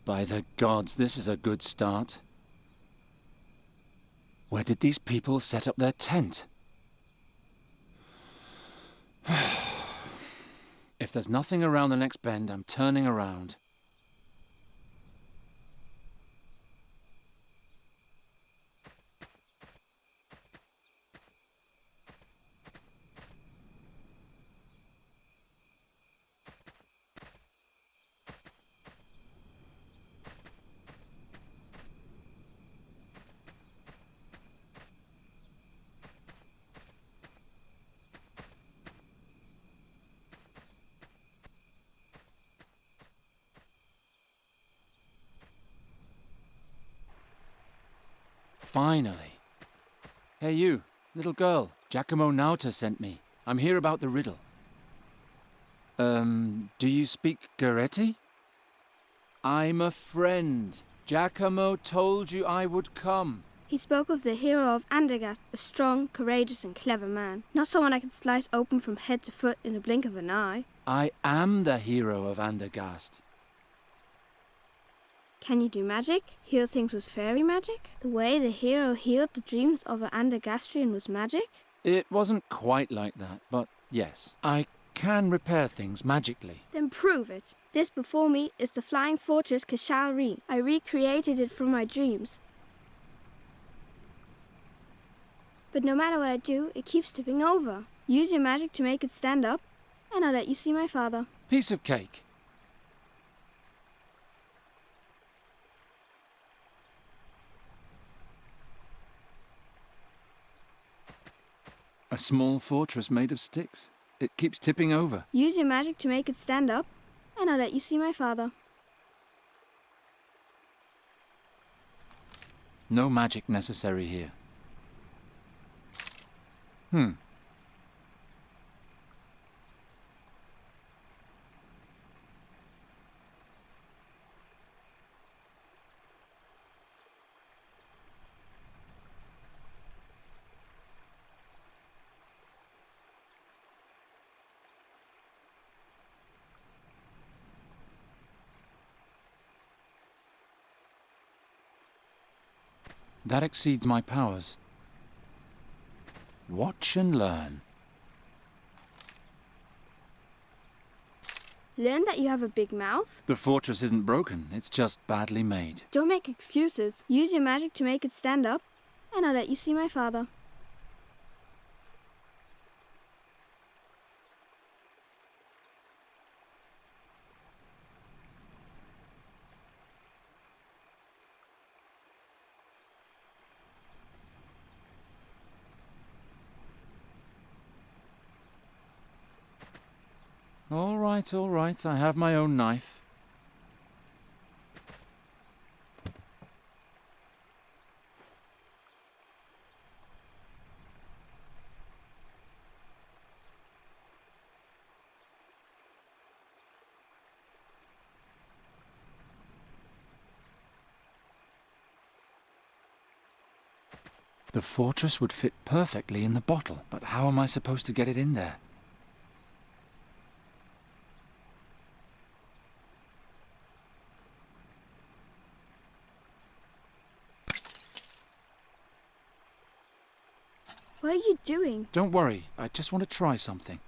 By the gods, this is a good start. Where did these people set up their tent? If there's nothing around the next bend, I'm turning around. Finally. Hey you, little girl. Giacomo Nauta sent me. I'm here about the riddle. Do you speak Goretti? I'm a friend. Giacomo told you I would come. He spoke of the hero of Andergast, a strong, courageous and clever man. Not someone I could slice open from head to foot in the blink of an eye. I am the hero of Andergast. Can you do magic? Heal things with fairy magic? The way the hero healed the dreams of an Andergastrian was magic? It wasn't quite like that, but yes. I can repair things magically. Then prove it. This before me is the flying fortress Kashal-Ri. I recreated it from my dreams. But no matter what I do, it keeps tipping over. Use your magic to make it stand up, and I'll let you see my father. Piece of cake. A small fortress made of sticks. It keeps tipping over. Use your magic to make it stand up, and I'll let you see my father. No magic necessary here. That exceeds my powers. Watch and learn. Learn that you have a big mouth? The fortress isn't broken, it's just badly made. Don't make excuses. Use your magic to make it stand up, and I'll let you see my father. All right, I have my own knife. The fortress would fit perfectly in the bottle, but how am I supposed to get it in there? What are you doing? Don't worry, I just want to try something.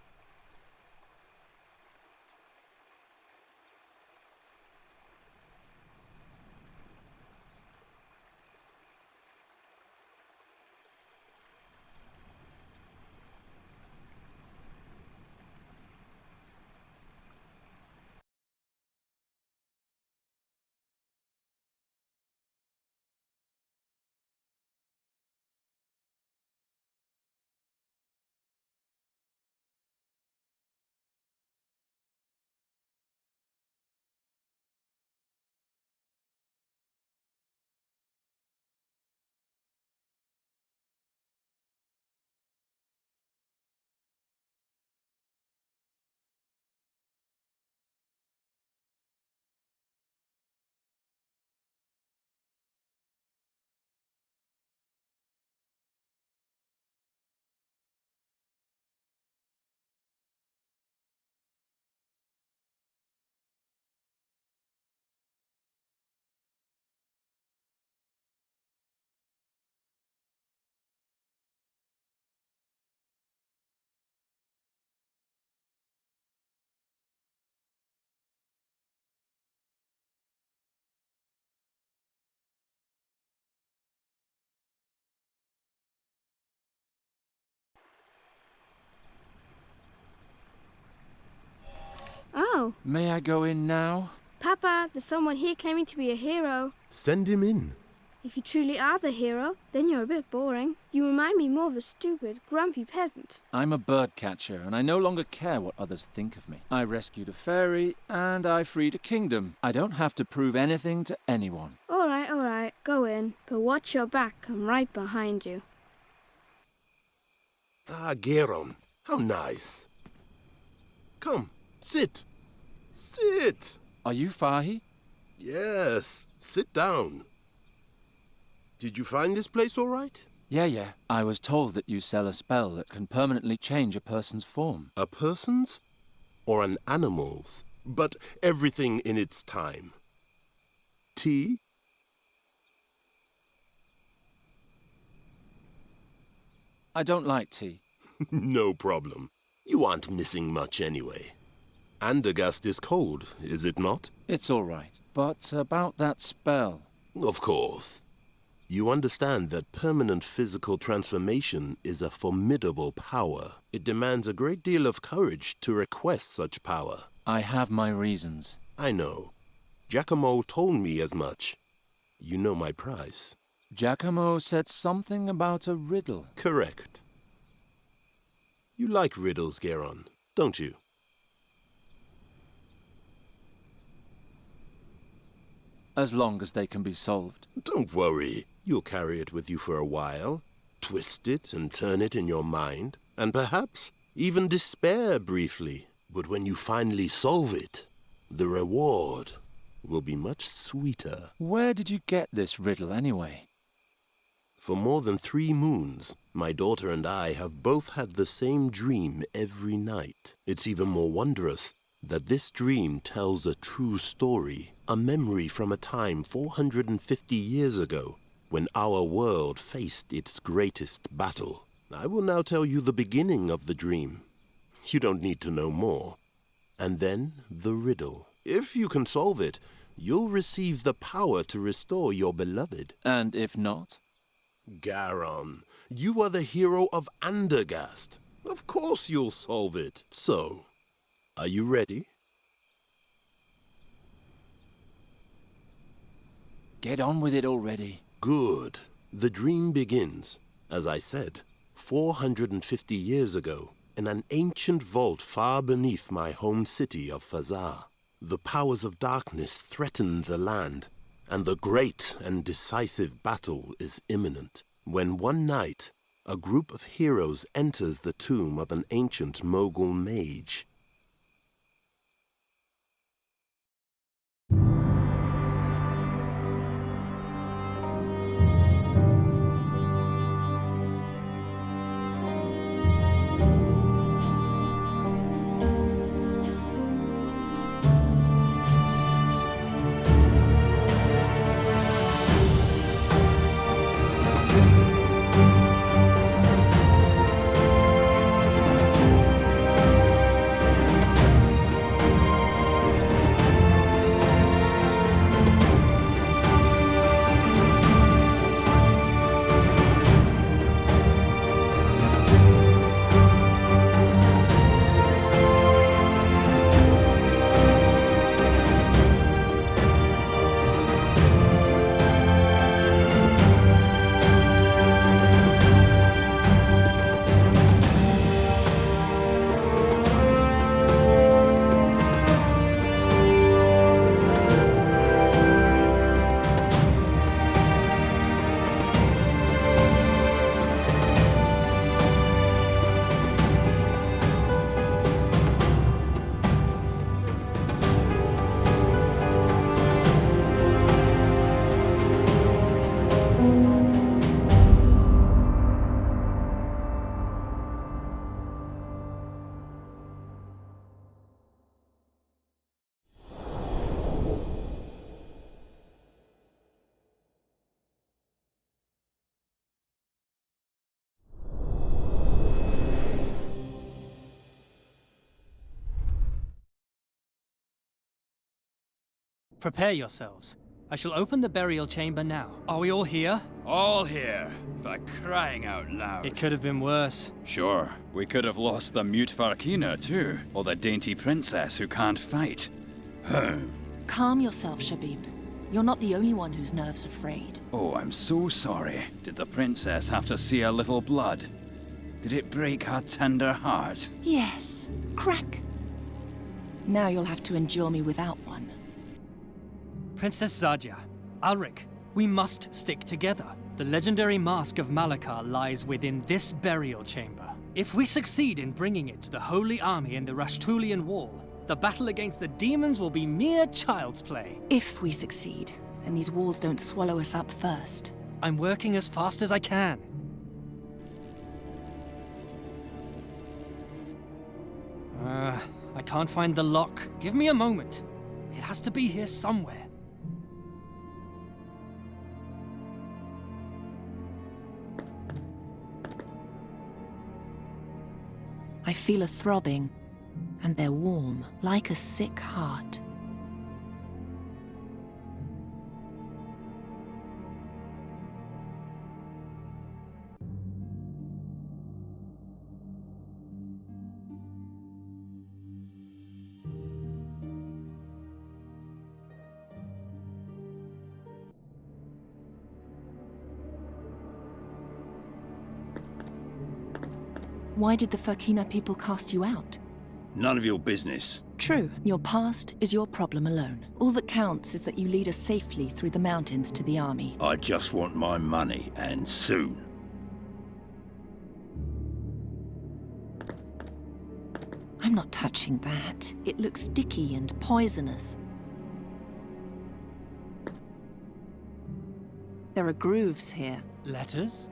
go. May I go in now? Papa, there's someone here claiming to be a hero. Send him in. If you truly are the hero, then you're a bit boring. You remind me more of a stupid, grumpy peasant. I'm a bird catcher, and I no longer care what others think of me. I rescued a fairy, and I freed a kingdom. I don't have to prove anything to anyone. All right. Go in. But watch your back. I'm right behind you. Ah, Geron, how nice. Come, sit. Sit. Are you Fahi? Yes, sit down. Did you find this place all right? Yeah. I was told that you sell a spell that can permanently change a person's form. A person's or an animal's, but everything in its time. Tea? I don't like tea. No problem. You aren't missing much anyway. Andergast is cold, is it not? It's all right. But about that spell... Of course. You understand that permanent physical transformation is a formidable power. It demands a great deal of courage to request such power. I have my reasons. I know. Giacomo told me as much. You know my price. Giacomo said something about a riddle. Correct. You like riddles, Geron, don't you? As long as they can be solved. Don't worry. You'll carry it with you for a while, twist it and turn it in your mind, and perhaps even despair briefly. But when you finally solve it, the reward will be much sweeter. Where did you get this riddle anyway? For more than 3 moons, my daughter and I have both had the same dream every night. It's even more wondrous that this dream tells a true story, a memory from a time 450 years ago, when our world faced its greatest battle. I will now tell you the beginning of the dream. You don't need to know more. And then the riddle. If you can solve it, you'll receive the power to restore your beloved. And if not? Garon, you are the hero of Andergast. Of course you'll solve it. So, are you ready? Get on with it already. Good. The dream begins, as I said, 450 years ago, in an ancient vault far beneath my home city of Fazar. The powers of darkness threaten the land, and the great and decisive battle is imminent, when one night, a group of heroes enters the tomb of an ancient Mogul mage. Prepare yourselves. I shall open the burial chamber now. Are we all here? All here, for crying out loud. It could have been worse. Sure, we could have lost the mute Farkina too, or the dainty princess who can't fight. Calm yourself, Shabib. You're not the only one whose nerves are frayed. Oh, I'm so sorry. Did the princess have to see a little blood? Did it break her tender heart? Yes. Crack. Now you'll have to endure me without one. Princess Zadia, Alric, we must stick together. The legendary mask of Malakar lies within this burial chamber. If we succeed in bringing it to the Holy Army in the Rashtulian Wall, the battle against the demons will be mere child's play. If we succeed, and these walls don't swallow us up first. I'm working as fast as I can. I can't find the lock. Give me a moment. It has to be here somewhere. I feel a throbbing, and they're warm, like a sick heart. Why did the Furkina people cast you out? None of your business. True. Your past is your problem alone. All that counts is that you lead us safely through the mountains to the army. I just want my money, and soon. I'm not touching that. It looks sticky and poisonous. There are grooves here. Letters?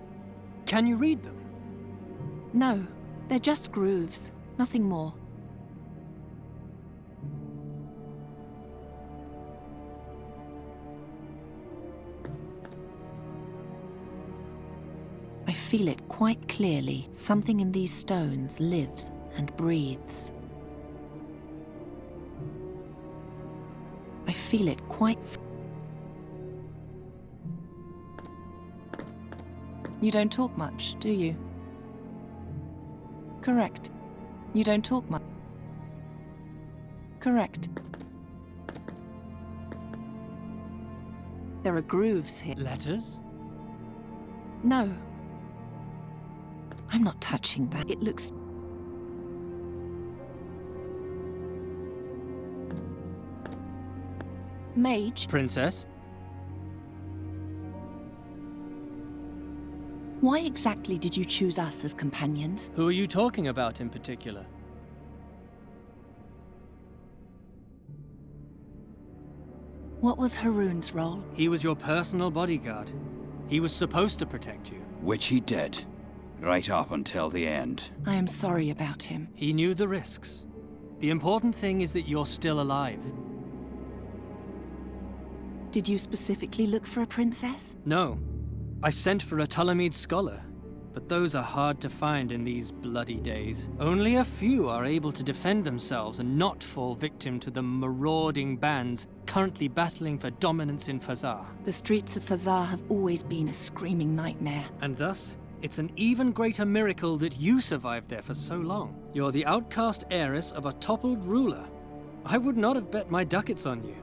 Can you read them? No, they're just grooves. Nothing more. I feel it quite clearly. Something in these stones lives and breathes. I feel it quite... You don't talk much, do you? Correct. You don't talk much. Correct. There are grooves here. Letters? No. I'm not touching that. It looks... Mage? Princess? Why exactly did you choose us as companions? Who are you talking about in particular? What was Haroon's role? He was your personal bodyguard. He was supposed to protect you. Which he did. Right up until the end. I am sorry about him. He knew the risks. The important thing is that you're still alive. Did you specifically look for a princess? No. I sent for a Ptolemid scholar, but those are hard to find in these bloody days. Only a few are able to defend themselves and not fall victim to the marauding bands currently battling for dominance in Fazar. The streets of Fazar have always been a screaming nightmare. And thus, it's an even greater miracle that you survived there for so long. You're the outcast heiress of a toppled ruler. I would not have bet my ducats on you.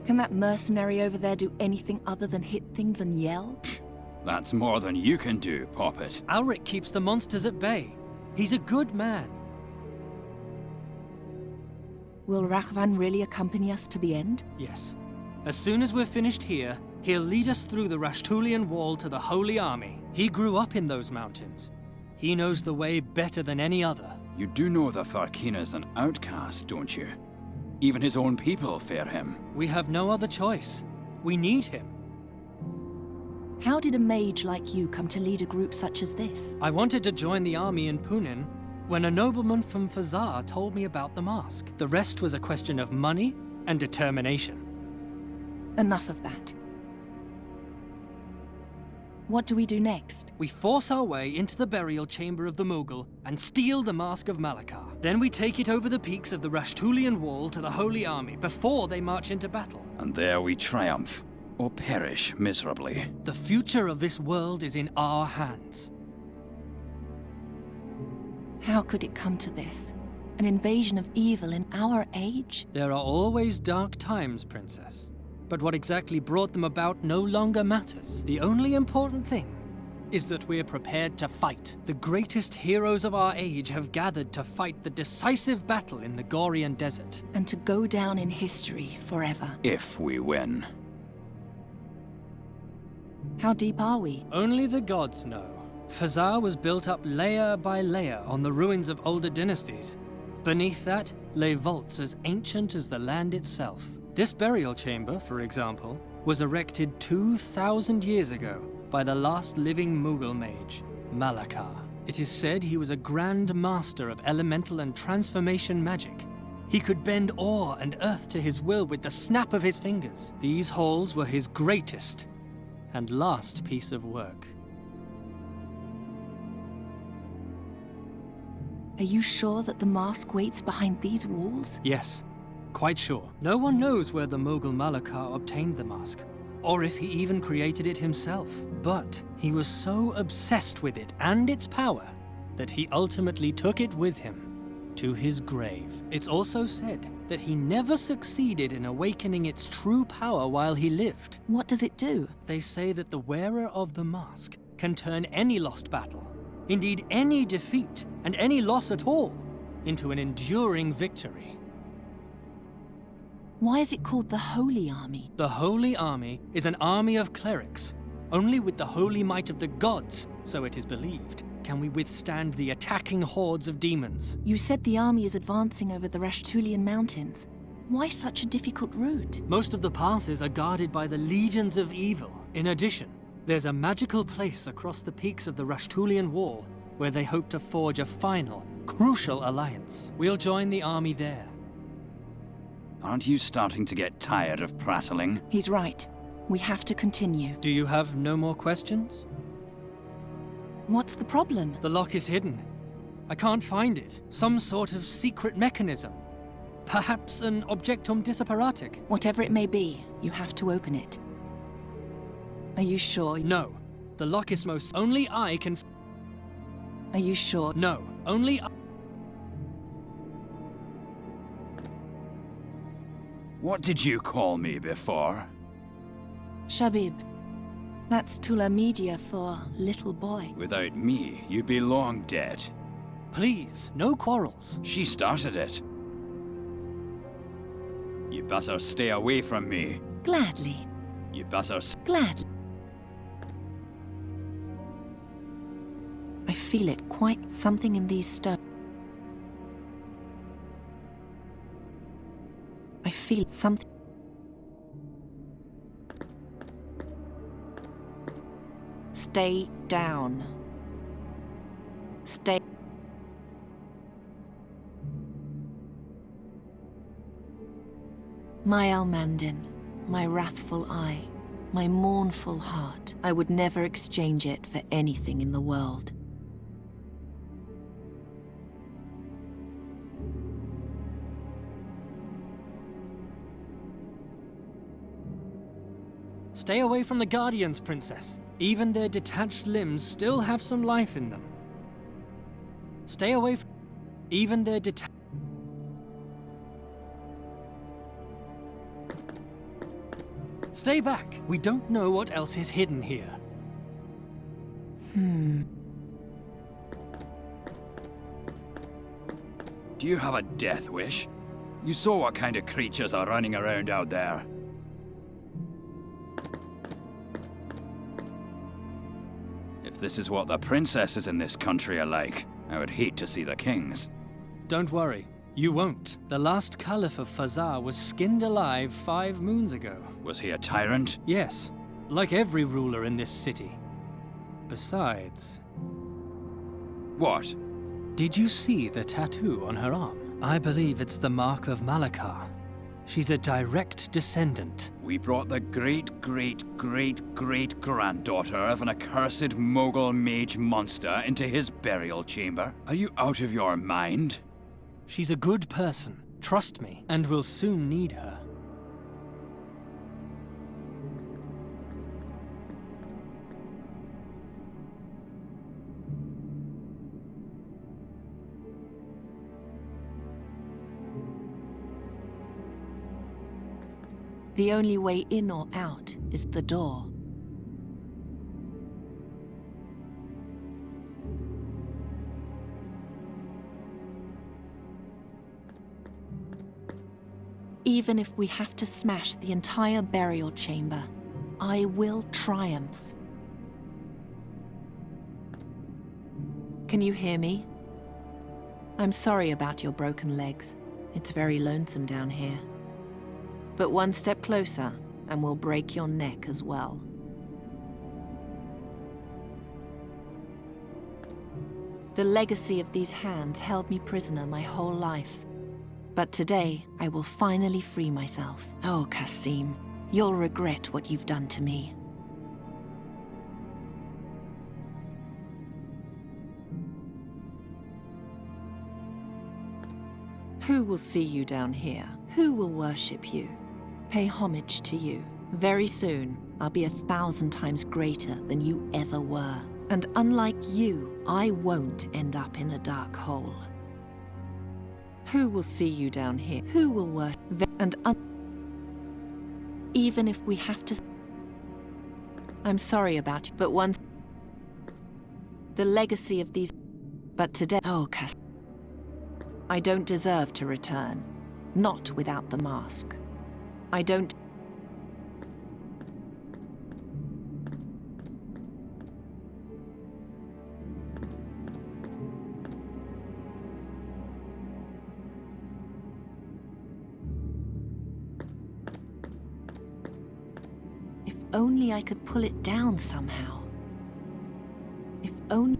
Can that mercenary over there do anything other than hit things and yell? That's more than you can do, Poppet. Alric keeps the monsters at bay. He's a good man. Will Raghvan really accompany us to the end? Yes. As soon as we're finished here, he'll lead us through the Rashtulian Wall to the Holy Army. He grew up in those mountains. He knows the way better than any other. You do know the Farkina's an outcast, don't you? Even his own people fear him. We have no other choice. We need him. How did a mage like you come to lead a group such as this? I wanted to join the army in Punin when a nobleman from Fazar told me about the mask. The rest was a question of money and determination. Enough of that. What do we do next? We force our way into the burial chamber of the Mughal and steal the Mask of Malakar. Then we take it over the peaks of the Rashtulian Wall to the Holy Army before they march into battle. And there we triumph, or perish miserably. The future of this world is in our hands. How could it come to this? An invasion of evil in our age? There are always dark times, Princess. But what exactly brought them about no longer matters. The only important thing is that we're prepared to fight. The greatest heroes of our age have gathered to fight the decisive battle in the Gorian Desert. And to go down in history forever. If we win. How deep are we? Only the gods know. Fazar was built up layer by layer on the ruins of older dynasties. Beneath that lay vaults as ancient as the land itself. This burial chamber, for example, was erected 2,000 years ago by the last living Mughal mage, Malakar. It is said he was a grand master of elemental and transformation magic. He could bend ore and earth to his will with the snap of his fingers. These halls were his greatest and last piece of work. Are you sure that the mask waits behind these walls? Yes, quite sure. No one knows where the Mughal Malakar obtained the mask, or if he even created it himself. But he was so obsessed with it and its power that he ultimately took it with him to his grave. It's also said that he never succeeded in awakening its true power while he lived. What does it do? They say that the wearer of the mask can turn any lost battle, indeed any defeat and any loss at all, into an enduring victory. Why is it called the Holy Army? The Holy Army is an army of clerics. Only with the holy might of the gods, so it is believed, can we withstand the attacking hordes of demons. You said the army is advancing over the Rashtulian mountains. Why such a difficult route? Most of the passes are guarded by the legions of evil. In addition, there's a magical place across the peaks of the Rashtulian Wall where they hope to forge a final, crucial alliance. We'll join the army there. Aren't you starting to get tired of prattling? He's right. We have to continue. Do you have no more questions? What's the problem? The lock is hidden. I can't find it. Some sort of secret mechanism. Perhaps an objectum disapparatic. Whatever it may be, you have to open it. Are you sure? No. The lock is most... Only I can... Are you sure? No. Only I... What did you call me before? Shabib. That's Tula Media for little boy. Without me, you'd be long dead. Please, no quarrels. She started it. You better stay away from me. Gladly. You better... Gladly. I feel it, quite something in these stones. I feel something. Stay down. Stay. My Almandin, my wrathful eye, my mournful heart, I would never exchange it for anything in the world. Stay away from the Guardians, Princess. Even their detached limbs still have some life in them. Stay away from... Even their detached... Stay back. We don't know what else is hidden here. Do you have a death wish? You saw what kind of creatures are running around out there. If this is what the princesses in this country are like, I would hate to see the kings. Don't worry. You won't. The last Caliph of Fazar was skinned alive 5 moons ago. Was he a tyrant? Yes, like every ruler in this city. Besides... What? Did you see the tattoo on her arm? I believe it's the mark of Malakar. She's a direct descendant. We brought the great-great-great-great-granddaughter of an accursed mogul mage monster into his burial chamber. Are you out of your mind? She's a good person, trust me, and we'll soon need her. The only way in or out is the door. Even if we have to smash the entire burial chamber, I will triumph. Can you hear me? I'm sorry about your broken legs. It's very lonesome down here. But one step closer, and we'll break your neck as well. The legacy of these hands held me prisoner my whole life. But today, I will finally free myself. Oh, Kasim, you'll regret what you've done to me. Who will see you down here? Who will worship you? Pay homage to you. Very soon, I'll be 1,000 times greater than you ever were. And unlike you, I won't end up in a dark hole. Who will see you down here? Who will worship? Even if we have to... I'm sorry about you, but one... The legacy of these... But today... Oh, Cass... I don't deserve to return. Not without the mask. I don't... If only I could pull it down somehow. If only...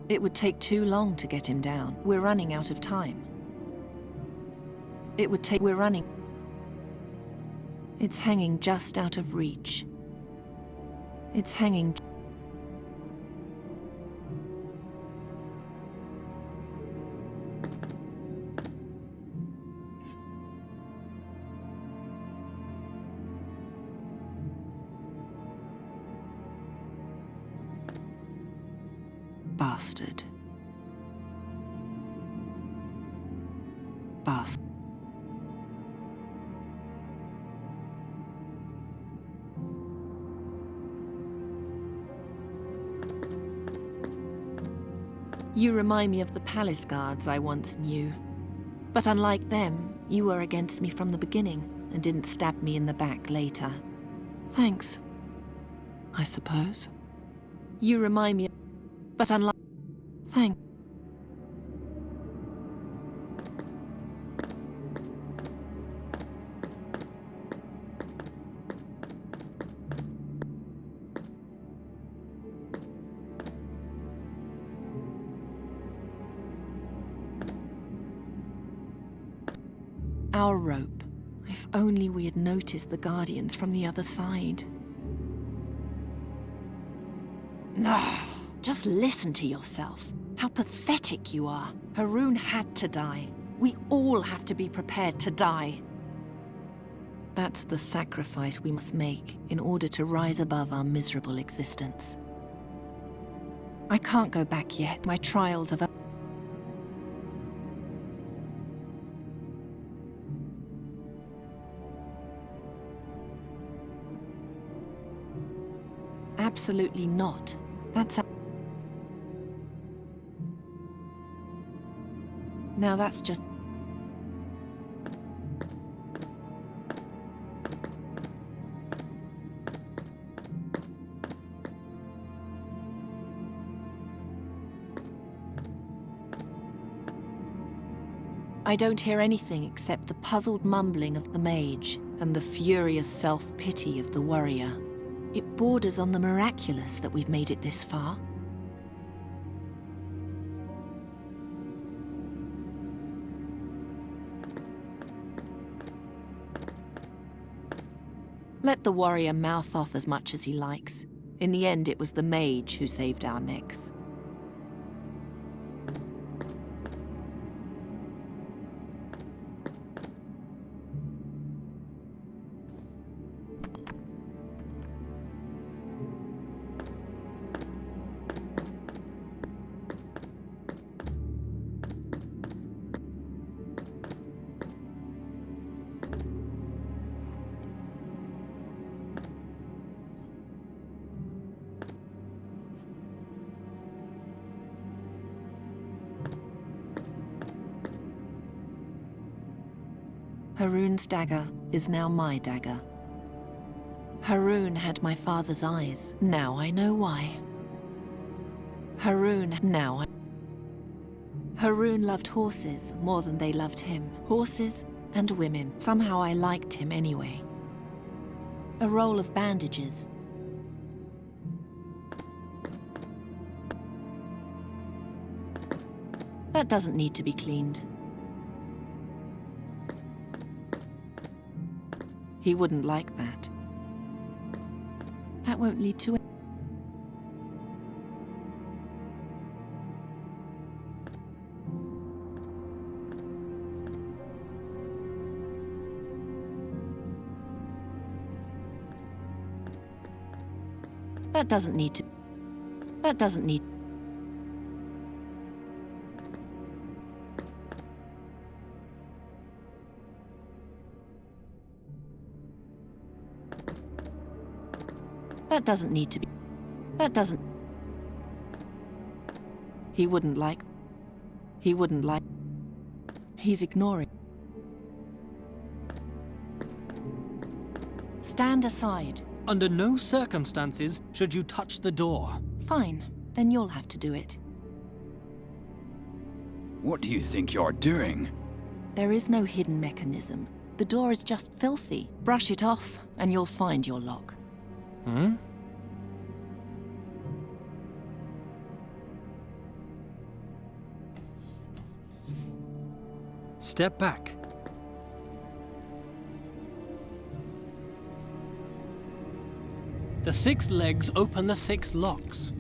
It would take too long to get him down. We're running out of time. It would take... We're running... It's hanging just out of reach. It's hanging... Bastard. Bastard. You remind me of the palace guards I once knew. But unlike them, you were against me from the beginning and didn't stab me in the back later. Thanks, I suppose. You remind me... But unlike... Thank... Our rope. If only we had noticed the Guardians from the other side. No. Just listen to yourself. How pathetic you are. Haroon had to die. We all have to be prepared to die. That's the sacrifice we must make in order to rise above our miserable existence. I can't go back yet. My trials have... Absolutely not. Now that's just... I don't hear anything except the puzzled mumbling of the mage and the furious self-pity of the warrior. It borders on the miraculous that we've made it this far. Let the warrior mouth off as much as he likes. In the end, it was the mage who saved our necks. Haroon's dagger is now my dagger. Haroon had my father's eyes. Now I know why. Haroon loved horses more than they loved him. Horses and women. Somehow I liked him anyway. A roll of bandages. That doesn't need to be cleaned. He wouldn't like that. That won't lead to it. That doesn't need to. That doesn't need. That doesn't need to be. That doesn't. He wouldn't like. He wouldn't like. He's ignoring. Stand aside. Under no circumstances should you touch the door. Fine, then you'll have to do it. What do you think you're doing? There is no hidden mechanism. The door is just filthy. Brush it off, and you'll find your lock. Hmm? Step back. The 6 legs open the 6 locks.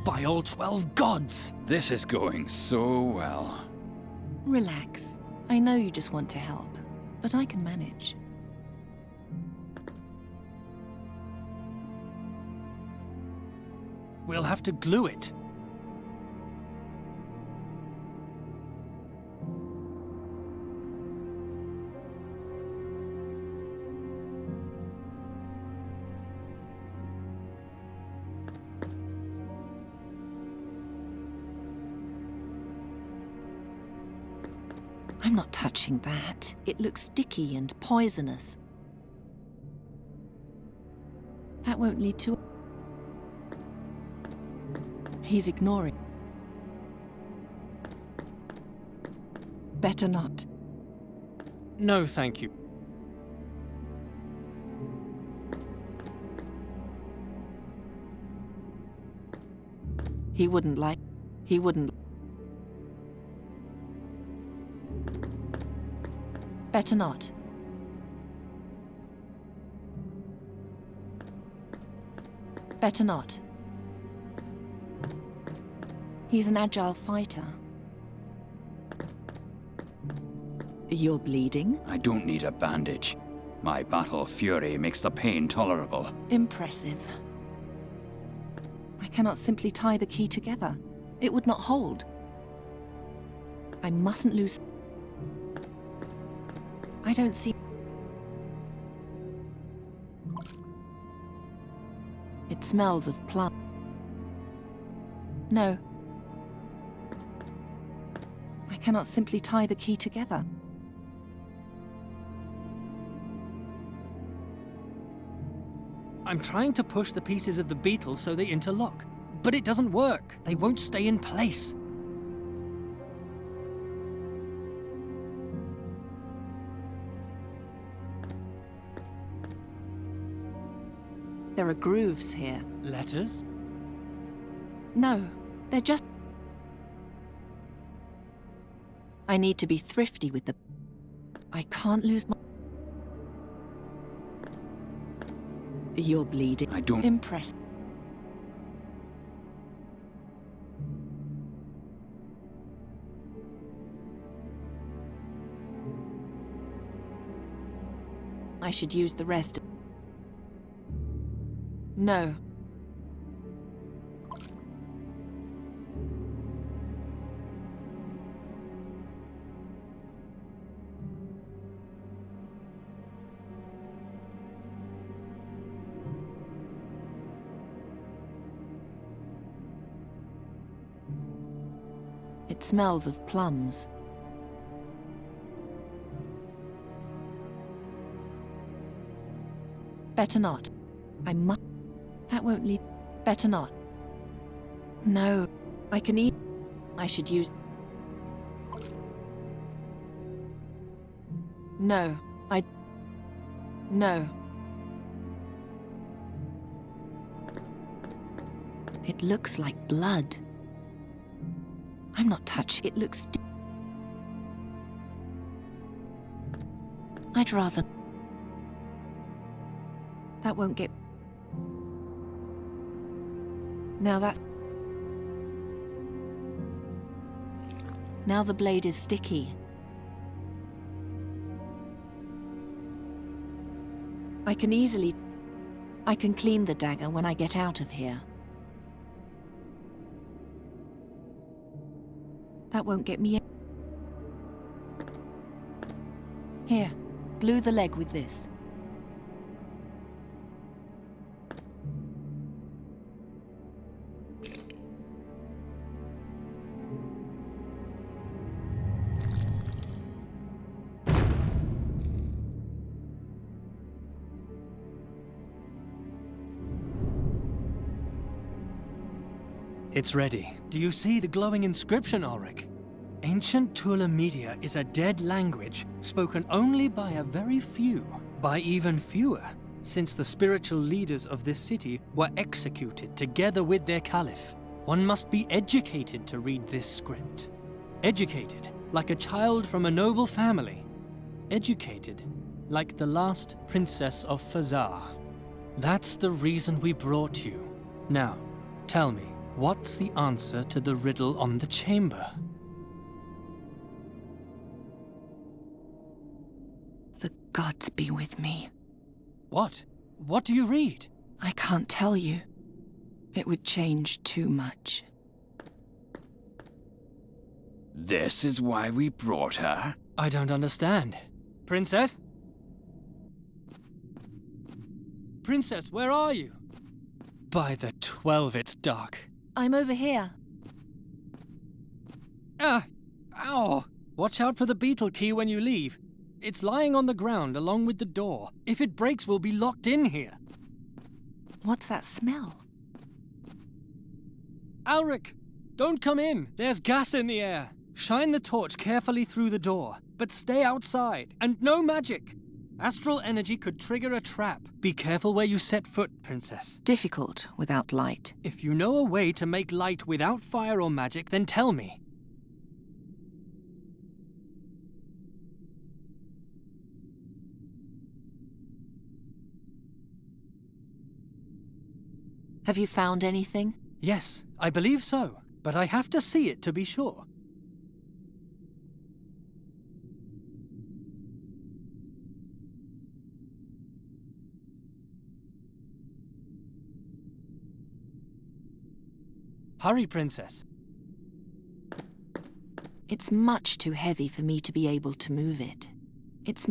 By all 12 gods! This is going so well. Relax. I know you just want to help, but I can manage. We'll have to glue it. I'm not touching that. It looks sticky and poisonous. That won't lead to... He's ignoring. Better not. No, thank you. He wouldn't like... He wouldn't... Better not. Better not. He's an agile fighter. You're bleeding? I don't need a bandage. My battle fury makes the pain tolerable. Impressive. I cannot simply tie the key together. It would not hold. I mustn't lose... I don't see... It smells of plum. No. I cannot simply tie the key together. I'm trying to push the pieces of the beetle so they interlock. But it doesn't work. They won't stay in place. There are grooves here. Letters? No, they're just... I need to be thrifty with the... I can't lose my... You're bleeding. I don't... Impressed. I should use the rest. No. It smells of plums. Better not. I must... That won't lead... Better not. No, I can eat... I should use... No, I... No. It looks like blood. I'm not touching. It looks... I'd rather... That won't get... Now that... Now the blade is sticky. I can easily... I can clean the dagger when I get out of here. That won't get me... Here, glue the leg with this. It's ready. Do you see the glowing inscription, Ulrich? Ancient Tula Media is a dead language spoken only by a very few, by even fewer, since the spiritual leaders of this city were executed together with their caliph. One must be educated to read this script. Educated, like a child from a noble family. Educated, like the last princess of Fazar. That's the reason we brought you. Now, tell me, what's the answer to the riddle on the chamber? The gods be with me. What? What do you read? I can't tell you. It would change too much. This is why we brought her? I don't understand. Princess? Princess, where are you? By the 12, it's dark. I'm over here. Ah! Ow! Watch out for the beetle key when you leave. It's lying on the ground along with the door. If it breaks, we'll be locked in here. What's that smell? Ulrich, don't come in. There's gas in the air. Shine the torch carefully through the door, but stay outside. And no magic. Astral energy could trigger a trap. Be careful where you set foot, Princess. Difficult without light. If you know a way to make light without fire or magic, then tell me. Have you found anything? Yes, I believe so, but I have to see it to be sure. Hurry, Princess. It's much too heavy for me to be able to move it. It's...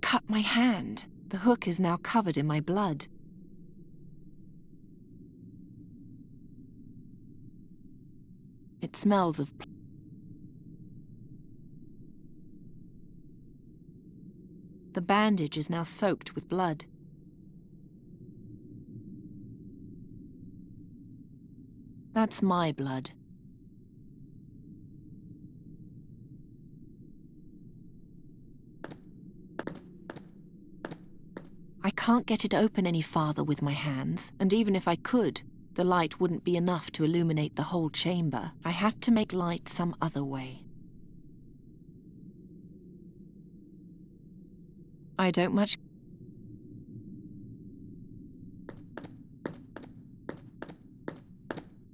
cut my hand. The hook is now covered in my blood. It smells of... The bandage is now soaked with blood. That's my blood. I can't get it open any farther with my hands, and even if I could, the light wouldn't be enough to illuminate the whole chamber. I have to make light some other way. I don't much...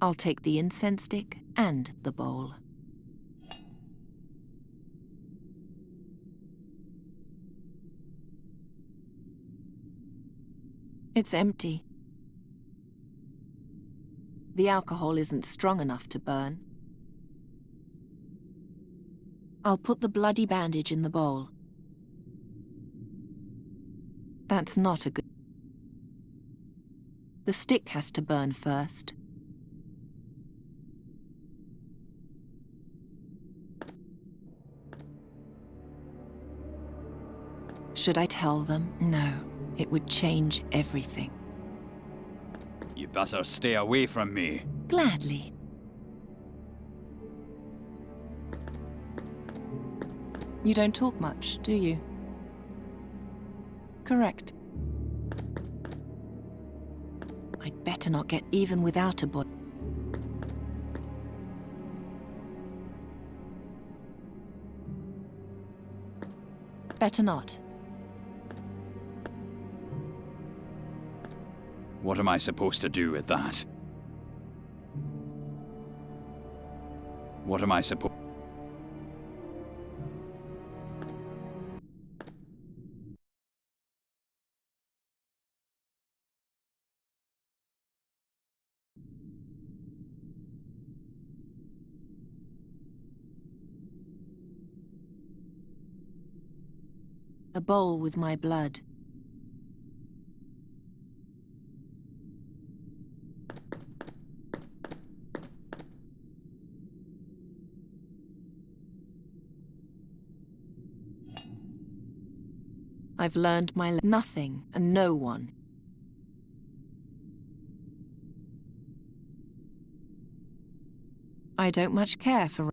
I'll take the incense stick and the bowl. It's empty. The alcohol isn't strong enough to burn. I'll put the bloody bandage in the bowl. That's not a good... The stick has to burn first. Should I tell them? No, it would change everything. You better stay away from me. Gladly. You don't talk much, do you? Correct. I'd better not get even without a body. Better not. What am I supposed to do with that? What am I supposed... A bowl with my blood. I've learned my nothing and no one. I don't much care for...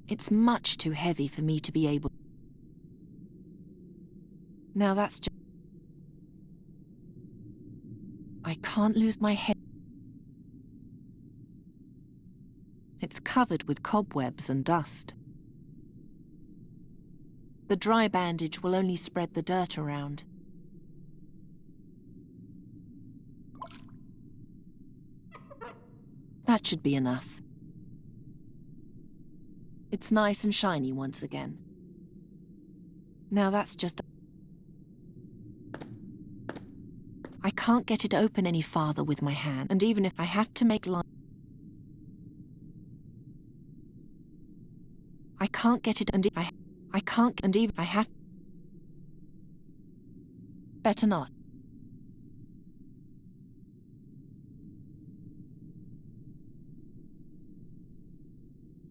It's much too heavy for me to be able... Now that's just... I can't lose my head. It's covered with cobwebs and dust. The dry bandage will only spread the dirt around. That should be enough. It's nice and shiny once again. Now that's just... I can't get it open any farther with my hand, and even if I have to make light... I can't get it, and I can't, and even I have... Better not.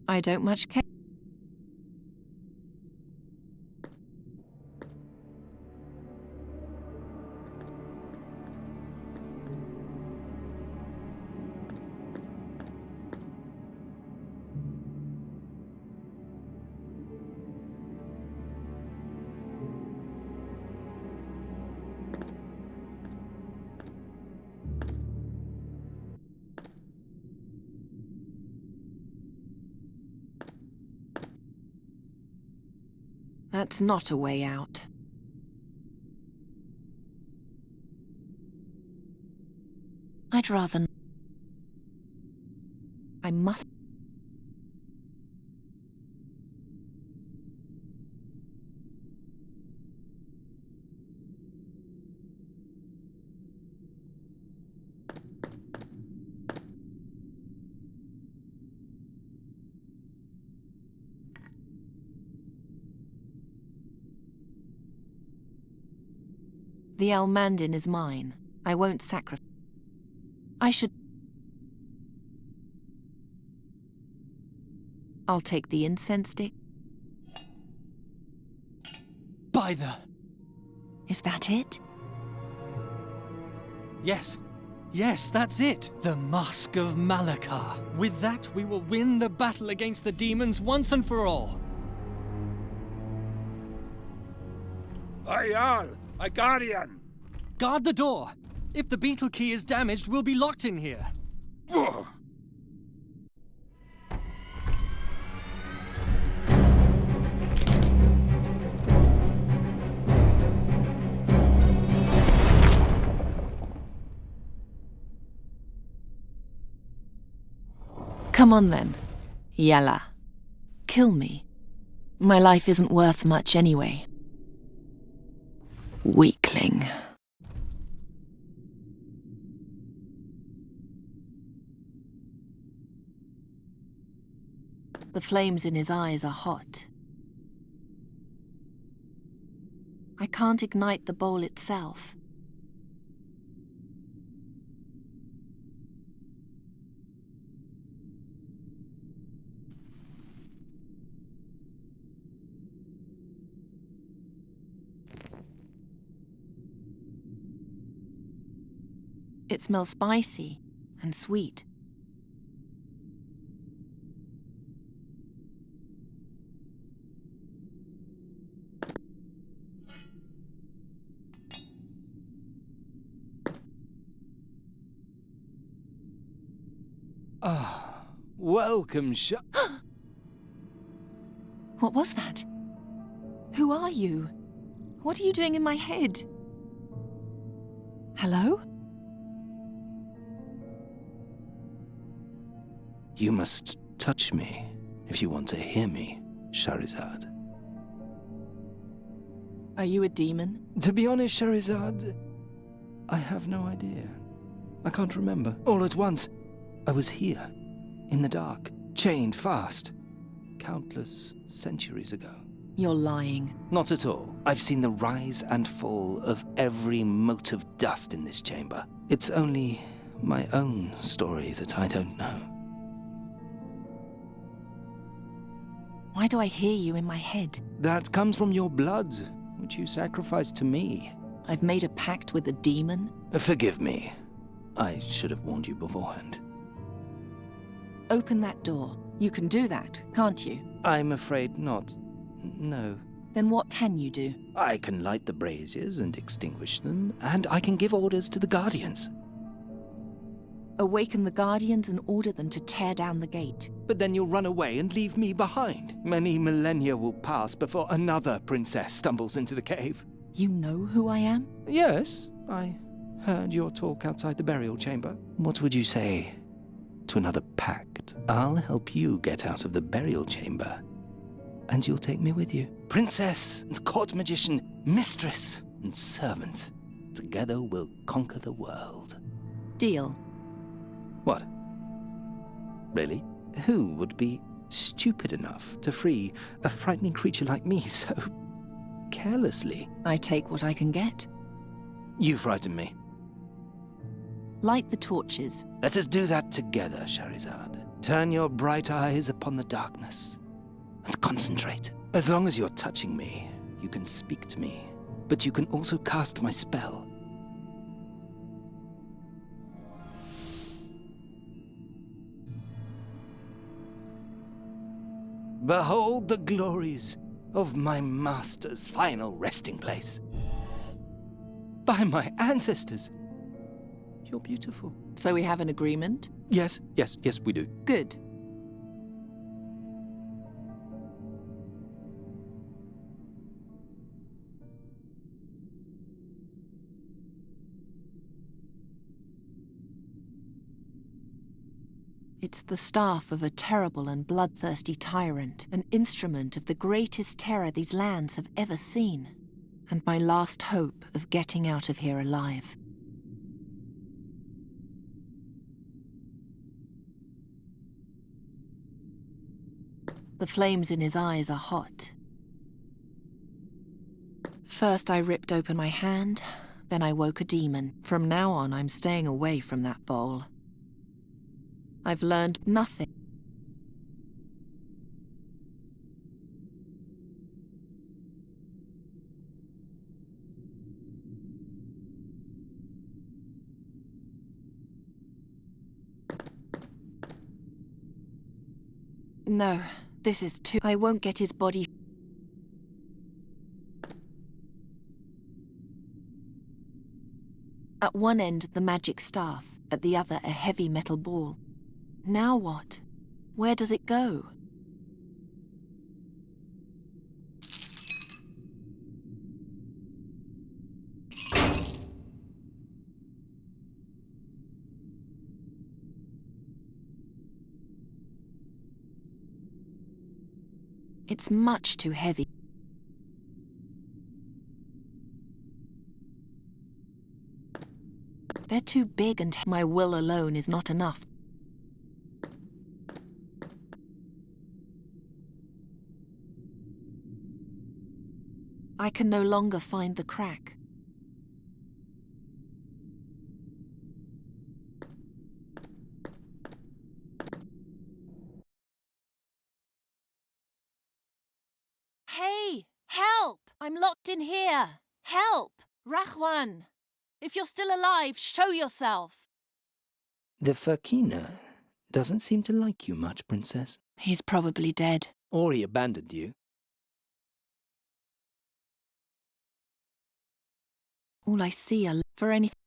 I don't much care. That's not a way out. I'd rather... I must... The Elmandin is mine. I won't sacrifice. I should... I'll take the incense stick. By the... Is that it? Yes. Yes, that's it. The Mask of Malakar. With that, we will win the battle against the demons once and for all. Ayal, a guardian! Guard the door. If the beetle key is damaged, we'll be locked in here. Ugh. Come on then. Yalla. Kill me. My life isn't worth much anyway. Weakling. The flames in his eyes are hot. I can't ignite the bowl itself. It smells spicy and sweet. Ah, welcome, What was that? Who are you? What are you doing in my head? Hello? You must touch me if you want to hear me, Shahrazad. Are you a demon? To be honest, Shahrazad, I have no idea. I can't remember. All at once, I was here, in the dark, chained fast, countless centuries ago. You're lying. Not at all. I've seen the rise and fall of every mote of dust in this chamber. It's only my own story that I don't know. Why do I hear you in my head? That comes from your blood, which you sacrificed to me. I've made a pact with a demon? Forgive me. I should have warned you beforehand. Open that door. You can do that, can't you? I'm afraid not. No. Then what can you do? I can light the braziers and extinguish them, and I can give orders to the Guardians. Awaken the Guardians and order them to tear down the gate. But then you'll run away and leave me behind. Many millennia will pass before another princess stumbles into the cave. You know who I am? Yes, I heard your talk outside the burial chamber. What would you say to another pact? I'll help you get out of the burial chamber, and you'll take me with you. Princess and court magician, mistress and servant. Together we'll conquer the world. Deal. What? Really? Who would be stupid enough to free a frightening creature like me so carelessly? I take what I can get. You frighten me. Light the torches. Let us do that together, Shahrazad. Turn your bright eyes upon the darkness and concentrate. As long as you're touching me, you can speak to me, but you can also cast my spell. Behold the glories of my master's final resting place. By my ancestors, you're beautiful. So we have an agreement? Yes, we do. Good. It's the staff of a terrible and bloodthirsty tyrant, an instrument of the greatest terror these lands have ever seen, and my last hope of getting out of here alive. The flames in his eyes are hot. First I ripped open my hand, Then I woke a demon. From now on, I'm staying away from that bowl. I've learned nothing. No, this is too... I won't get his body... At one end, the magic staff. At the other, a heavy metal ball. Now what? Where does it go? It's much too heavy. They're too big and my will alone is not enough. I can no longer find the crack. Hey! Help! I'm locked in here! Help! Rahwan! If you're still alive, show yourself! The Fakina doesn't seem to like you much, Princess. He's probably dead. Or he abandoned you. All I see are for anything.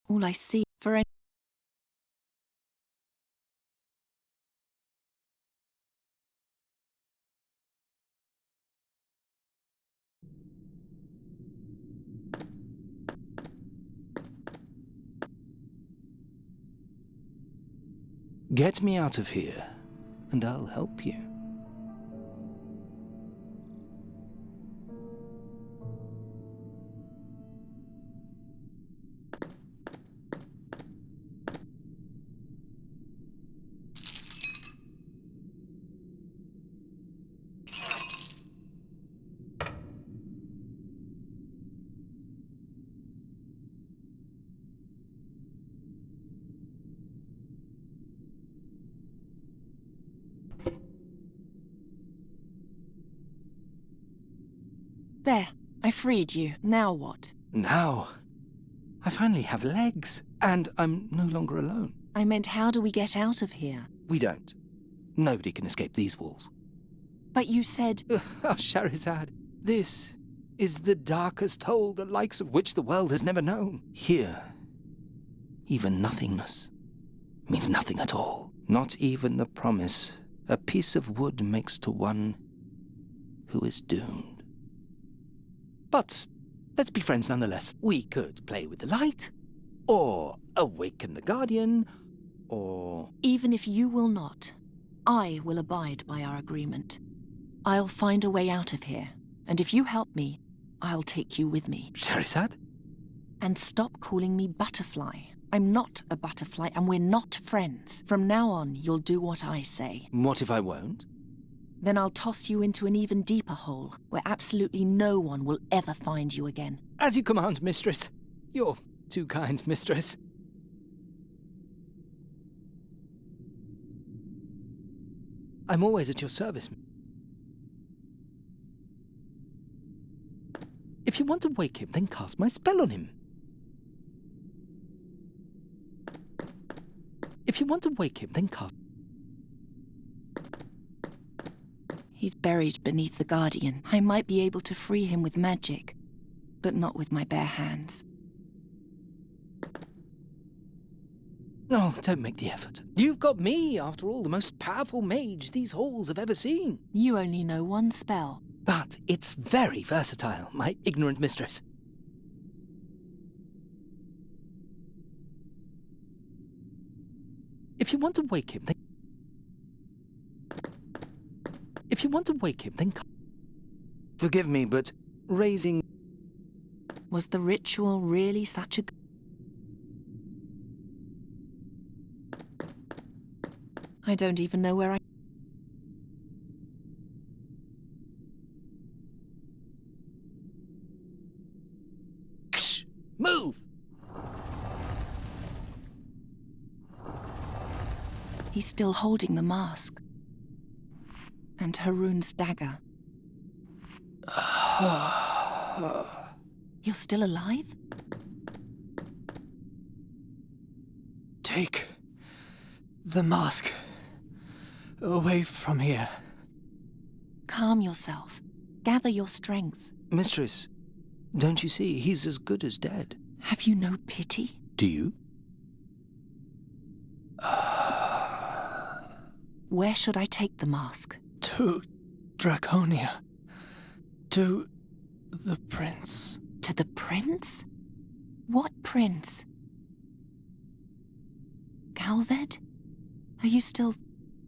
All I see for any. Get me out of here, and I'll help you. There, I freed you. Now what? Now, I finally have legs, and I'm no longer alone. I meant, how do we get out of here? We don't. Nobody can escape these walls. But you said... Oh, Shahrazad, this is the darkest hole, the likes of which the world has never known. Here, even nothingness means nothing at all. Not even the promise a piece of wood makes to one who is doomed. But let's be friends nonetheless. We could play with the light, or awaken the Guardian, or... Even if you will not, I will abide by our agreement. I'll find a way out of here, and if you help me, I'll take you with me. Shahrazad? And stop calling me Butterfly. I'm not a butterfly, and we're not friends. From now on, you'll do what I say. What if I won't? Then I'll toss you into an even deeper hole, where absolutely no one will ever find you again. As you command, mistress. You're too kind, mistress. I'm always at your service. If you want to wake him, then cast my spell on him. If you want to wake him, then cast... He's buried beneath the Guardian. I might be able to free him with magic, but not with my bare hands. Oh, don't make the effort. You've got me, after all, the most powerful mage these halls have ever seen. You only know one spell. But it's very versatile, my ignorant mistress. If you want to wake him, then... If you want to wake him, then... Forgive me, but raising... Was the ritual really such a... I don't even know where I... He's still holding the mask. And Haroon's dagger. You're still alive? Take the mask away from here. Calm yourself. Gather your strength. Mistress, don't you see? He's as good as dead. Have you no pity? Do you? Where should I take the mask? To Draconia. To the prince. To the prince? What prince? Galved? Are you still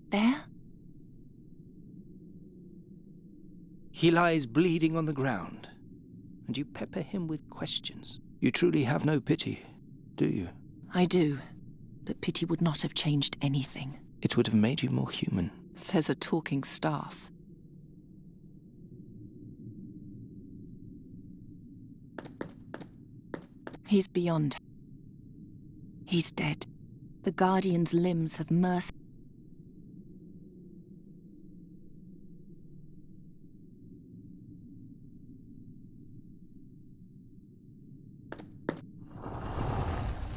there? He lies bleeding on the ground, and you pepper him with questions. You truly have no pity, do you? I do, but pity would not have changed anything. It would have made you more human. Says a talking staff. He's beyond. He's dead. The Guardian's limbs have mercy.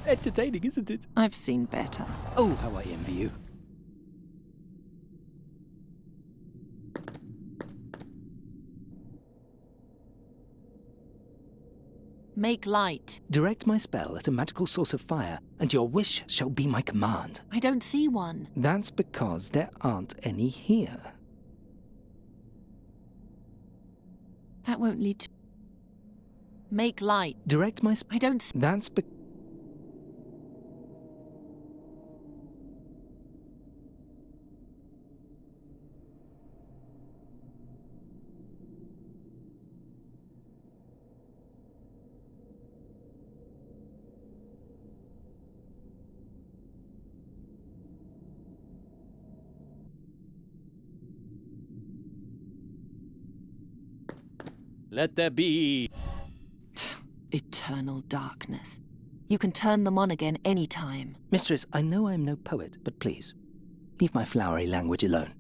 Entertaining, isn't it? I've seen better. Oh, how I envy you. Make light. Direct my spell at a magical source of fire, and your wish shall be my command. I don't see one. That's because there aren't any here. That won't lead to... Make light. Direct my I don't see... That's because... Let there be... Eternal darkness. You can turn them on again any time. Mistress, I know I'm no poet, but please, leave my flowery language alone.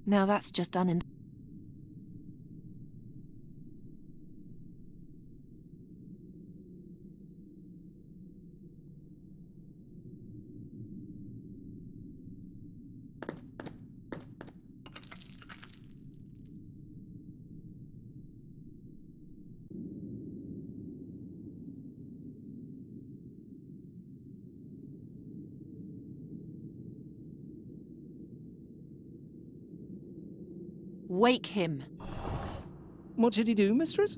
Now that's just done in... Wake him. What should he do, mistress?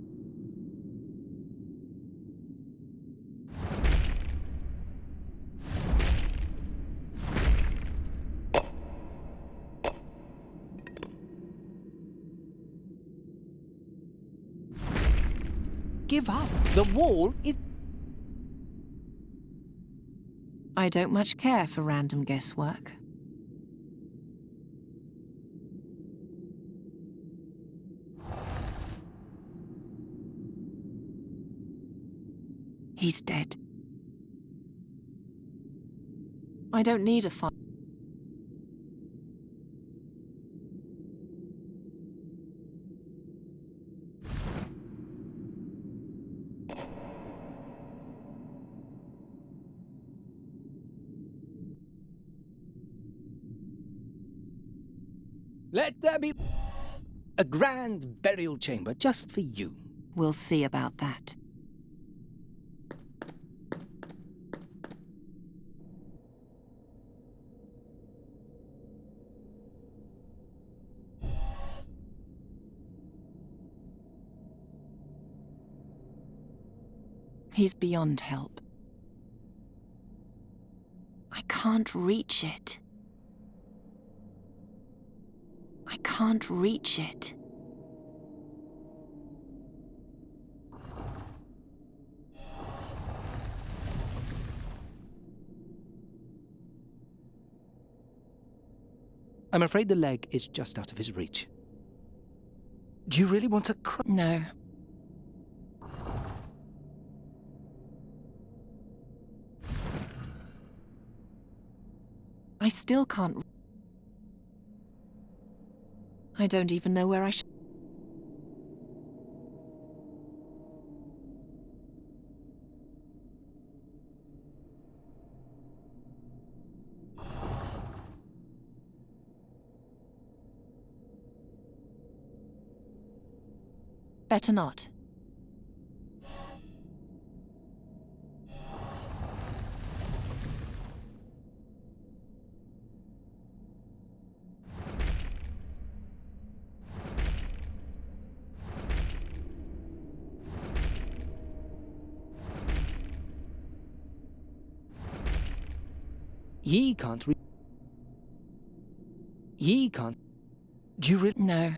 Give up. The wall is... I don't much care for random guesswork. He's dead. I don't need a fight. Let there be a grand burial chamber just for you. We'll see about that. He's beyond help. I can't reach it. I can't reach it. I'm afraid the leg is just out of his reach. Do you really want to cry? No. I still can't... I don't even know where I should... Better not. Ye can't Ye can't... Do you really... No.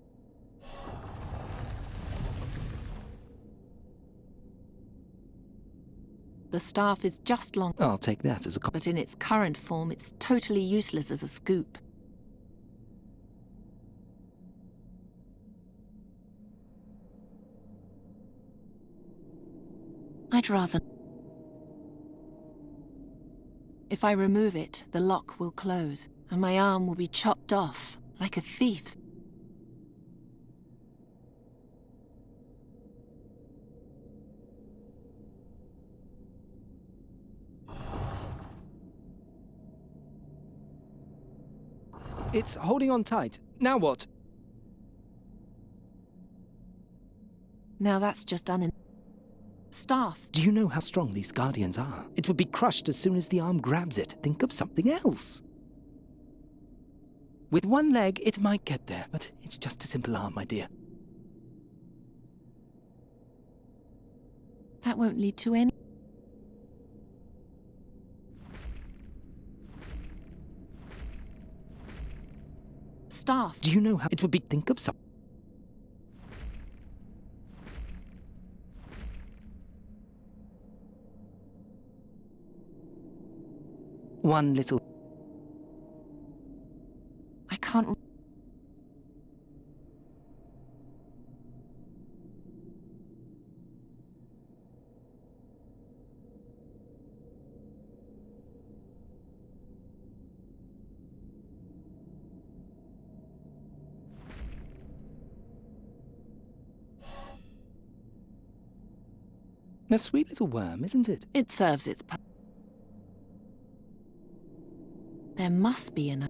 The staff is just long... I'll take that as a... But in its current form, it's totally useless as a scoop. I'd rather... If I remove it, the lock will close, and my arm will be chopped off, like a thief's. It's holding on tight. Now what? Now that's just staff. Do you know how strong these guardians are? It would be crushed as soon as the arm grabs it. Think of something else. With one leg, it might get there, but it's just a simple arm, my dear. That won't lead to any... Staff. Do you know how it would be? Think of something. One little... I can't... A sweet little worm, isn't it? It serves its purpose. There must be an...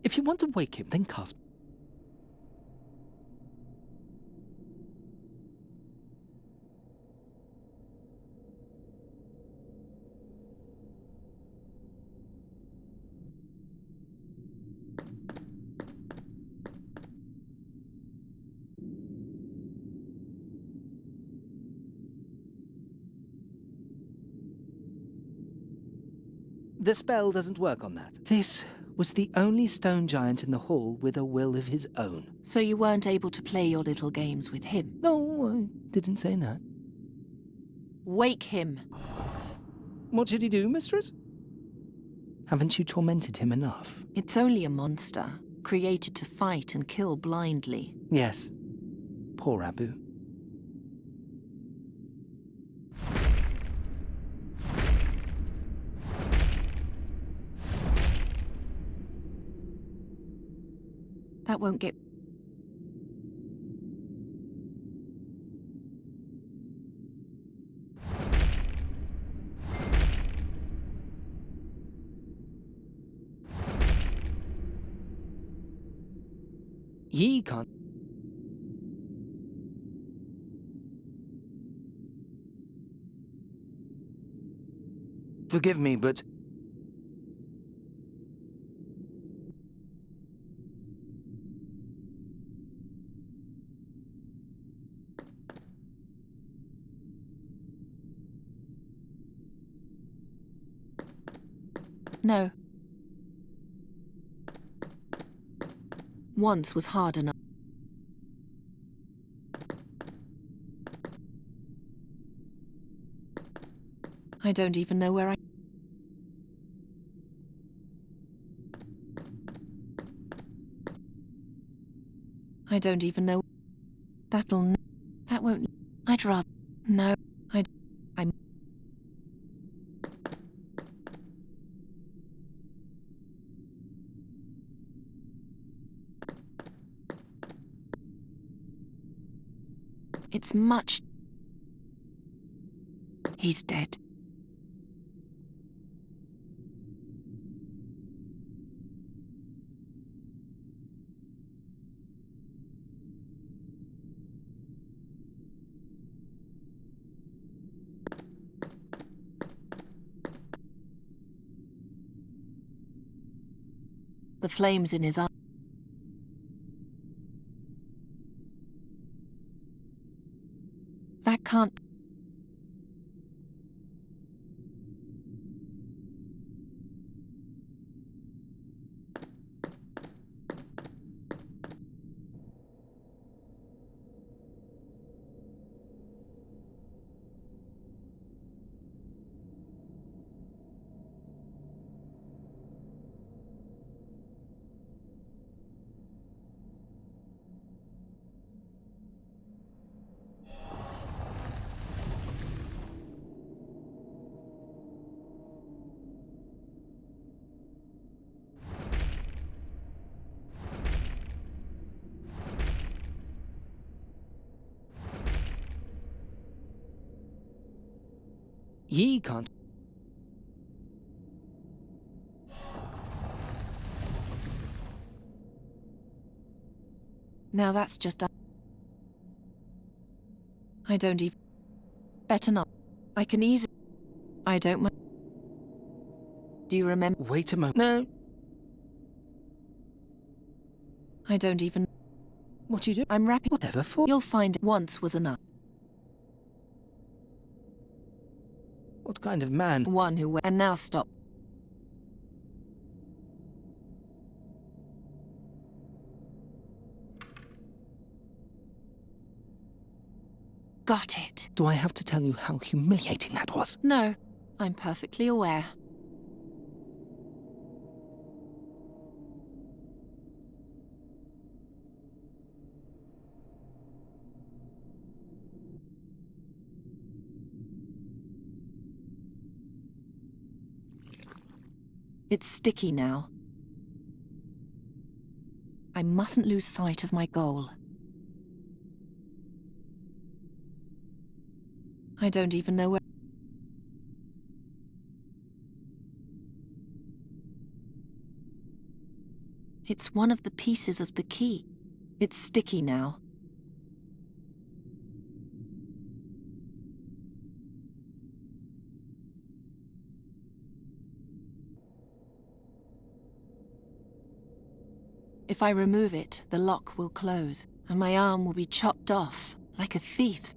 If you want to wake him, then cast... The spell doesn't work on that. This was the only stone giant in the hall with a will of his own. So you weren't able to play your little games with him? No, I didn't say that. Wake him. What should he do, mistress? Haven't you tormented him enough? It's only a monster, created to fight and kill blindly. Yes. Poor Abu. That won't get... Ye can't... Forgive me, but... No. Once was hard enough. I don't even know where I don't even know. That won't... I'd rather... No. It's much... He's dead. The flames in his eyes. That can't... Ye can't. Now that's just... I don't even... Better not. I can easily... I don't mind. Do you remember? Wait a moment. No. I don't even... What you do? I'm wrapping... Whatever for? You'll find it once was enough. What kind of man? One who... And now stop. Got it. Do I have to tell you how humiliating that was? No, I'm perfectly aware. It's sticky now. I mustn't lose sight of my goal. I don't even know where... It's one of the pieces of the key. It's sticky now. If I remove it, the lock will close, and my arm will be chopped off, like a thief's.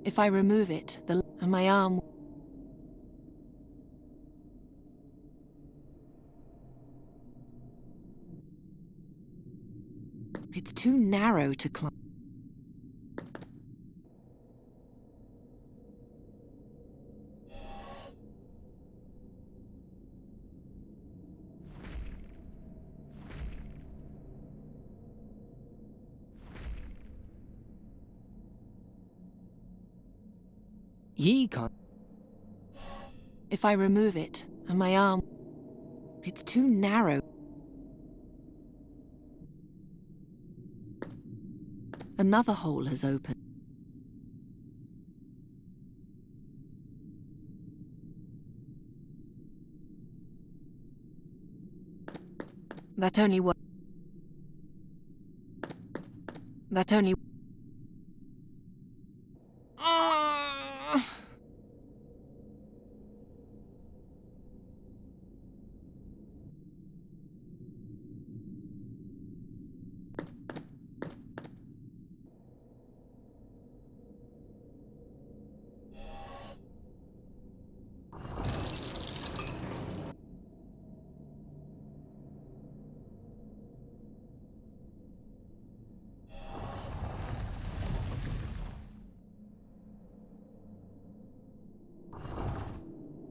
If I remove it, and my arm... It's too narrow to climb. Ye can't. If I remove it, and my arm... It's too narrow. Another hole has opened. That only works. That only...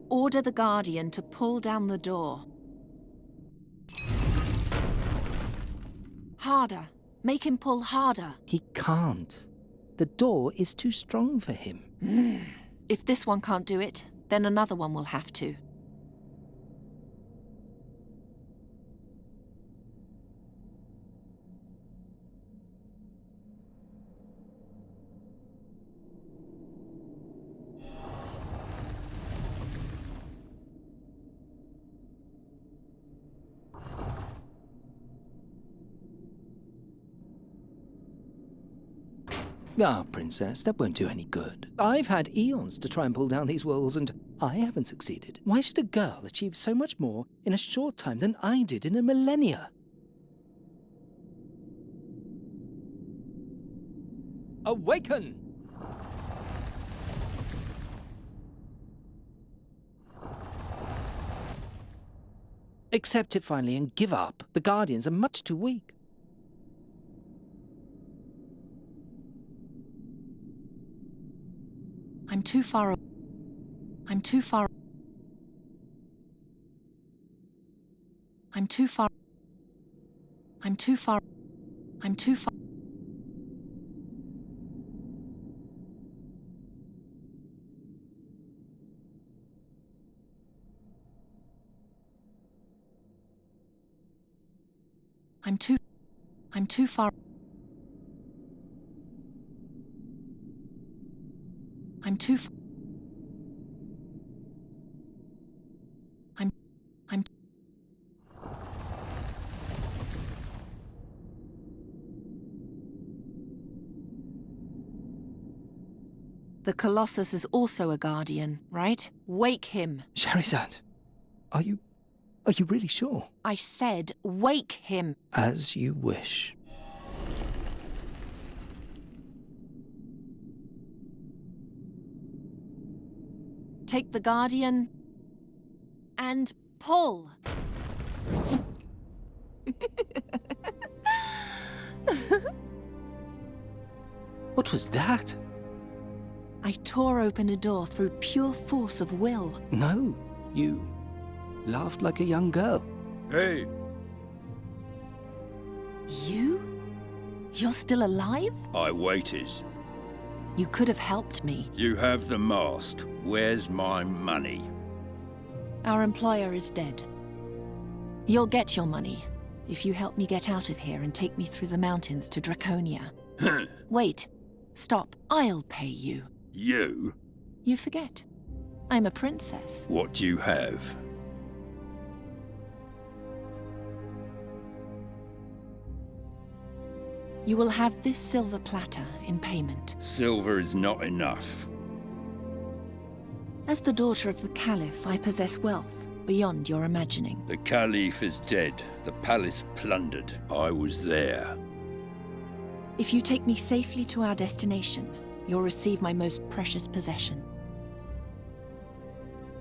Order the Guardian to pull down the door. Harder. Make him pull harder. He can't. The door is too strong for him. If this one can't do it, then another one will have to. Ah, Princess, that won't do any good. I've had eons to try and pull down these walls, and I haven't succeeded. Why should a girl achieve so much more in a short time than I did in a millennia? Awaken! Accept it finally and give up. The Guardians are much too weak. I'm too far. I'm too far. I'm too far. I'm too far. I'm too far. I'm too far. I'm too far. I'm The Colossus is also a guardian, right? Wake him. Charizard, are you really sure? I said wake him. As you wish. Take the guardian and pull. What was that? I tore open a door through pure force of will. No, you laughed like a young girl. Hey, You? You're still alive? I waited. You could have helped me. You have the mask. Where's my money? Our employer is dead. You'll get your money if you help me get out of here and take me through the mountains to Draconia. Wait. Stop. I'll pay you. You? You forget. I'm a princess. What do you have? You will have this silver platter in payment. Silver is not enough. As the daughter of the Caliph, I possess wealth beyond your imagining. The Caliph is dead. The palace plundered. I was there. If you take me safely to our destination, you'll receive my most precious possession.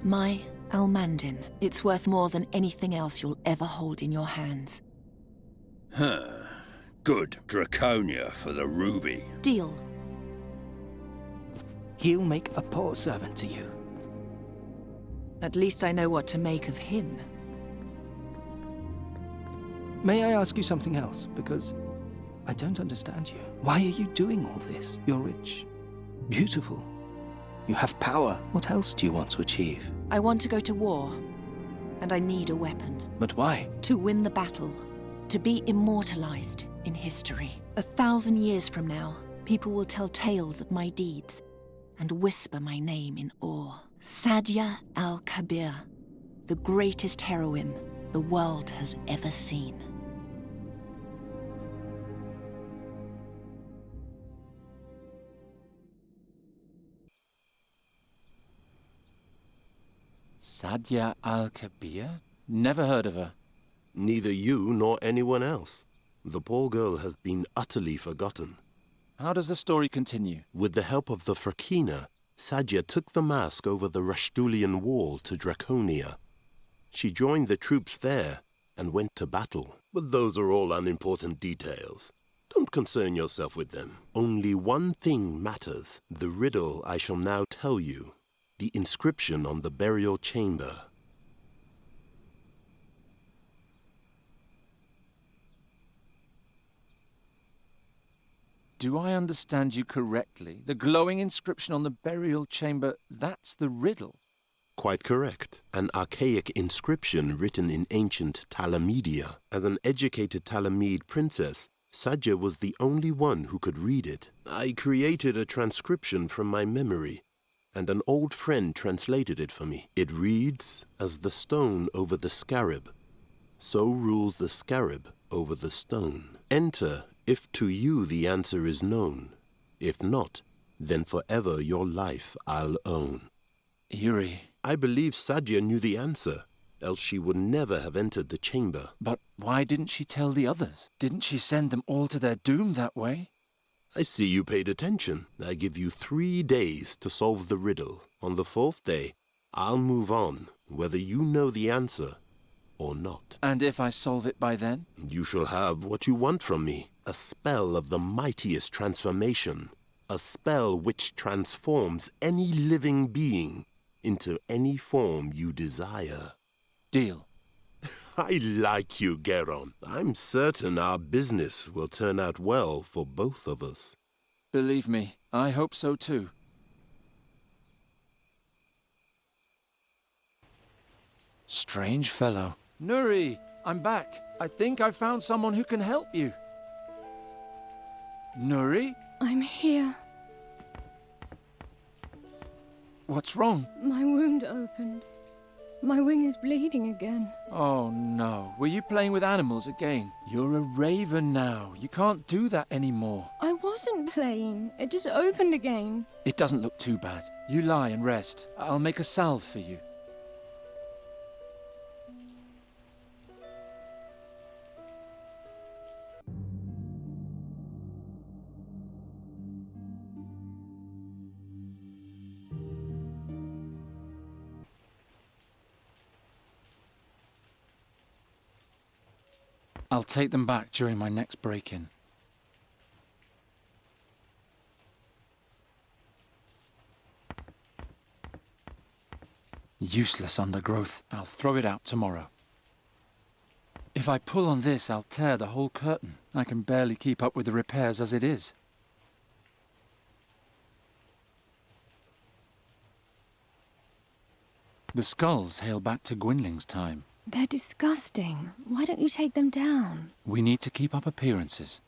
My Almandin. It's worth more than anything else you'll ever hold in your hands. Huh. Good. Draconia for the ruby. Deal. He'll make a poor servant to you. At least I know what to make of him. May I ask you something else? Because I don't understand you. Why are you doing all this? You're rich, beautiful. You have power. What else do you want to achieve? I want to go to war, and I need a weapon. But why? To win the battle, to be immortalized in history. 1,000 years from now, people will tell tales of my deeds and whisper my name in awe. Sadia al-Kabir, the greatest heroine the world has ever seen. Sadia al-Kabir? Never heard of her. Neither you nor anyone else. The poor girl has been utterly forgotten. How does the story continue? With the help of the Frakina, Sadia took the mask over the Rashtulian wall to Draconia. She joined the troops there and went to battle. But those are all unimportant details. Don't concern yourself with them. Only one thing matters. The riddle I shall now tell you. The inscription on the burial chamber. Do I understand you correctly? The glowing inscription on the burial chamber, that's the riddle. Quite correct. An archaic inscription written in ancient Talamedia. As an educated Talamede princess, Sadja was the only one who could read it. I created a transcription from my memory, and an old friend translated it for me. It reads, as the stone over the scarab, so rules the scarab over the stone. Enter if to you the answer is known. If not, then forever your life I'll own. Eerie. I believe Sadja knew the answer, else she would never have entered the chamber. But why didn't she tell the others? Didn't she send them all to their doom that way? I see you paid attention. I give you 3 days to solve the riddle. On the 4th day, I'll move on, whether you know the answer or not. And if I solve it by then? You shall have what you want from me. A spell of the mightiest transformation. A spell which transforms any living being into any form you desire. Deal. I like you, Geron. I'm certain our business will turn out well for both of us. Believe me, I hope so too. Strange fellow. Nuri, I'm back. I think I found someone who can help you. Nuri? I'm here. What's wrong? My wound opened. My wing is bleeding again. Oh no, were you playing with animals again? You're a raven now. You can't do that anymore. I wasn't playing. It just opened again. It doesn't look too bad. You lie and rest. I'll make a salve for you. I'll take them back during my next break-in. Useless undergrowth. I'll throw it out tomorrow. If I pull on this, I'll tear the whole curtain. I can barely keep up with the repairs as it is. The skulls hail back to Gwynling's time. They're disgusting. Why don't you take them down? We need to keep up appearances.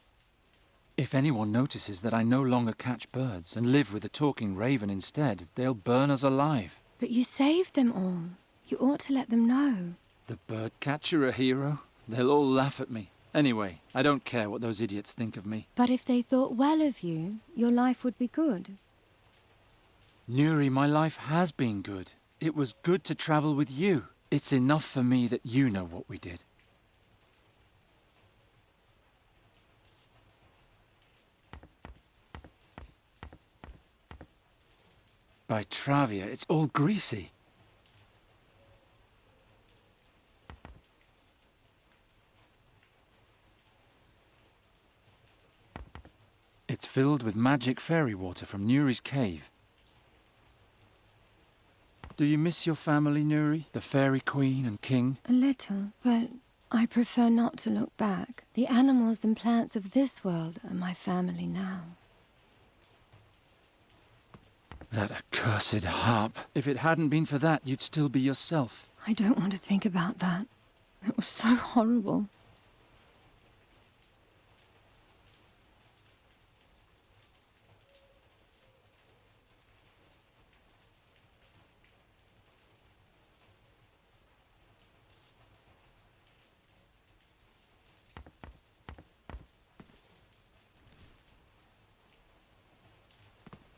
If anyone notices that I no longer catch birds and live with a talking raven instead, they'll burn us alive. But you saved them all. You ought to let them know. The bird catcher a hero? They'll all laugh at me. Anyway, I don't care what those idiots think of me. But if they thought well of you, your life would be good. Nuri, my life has been good. It was good to travel with you. It's enough for me that you know what we did. By Travia, it's all greasy. It's filled with magic fairy water from Nuri's cave. Do you miss your family, Nuri? The fairy queen and king? A little, but I prefer not to look back. The animals and plants of this world are my family now. That accursed harp. If it hadn't been for that, you'd still be yourself. I don't want to think about that. It was so horrible.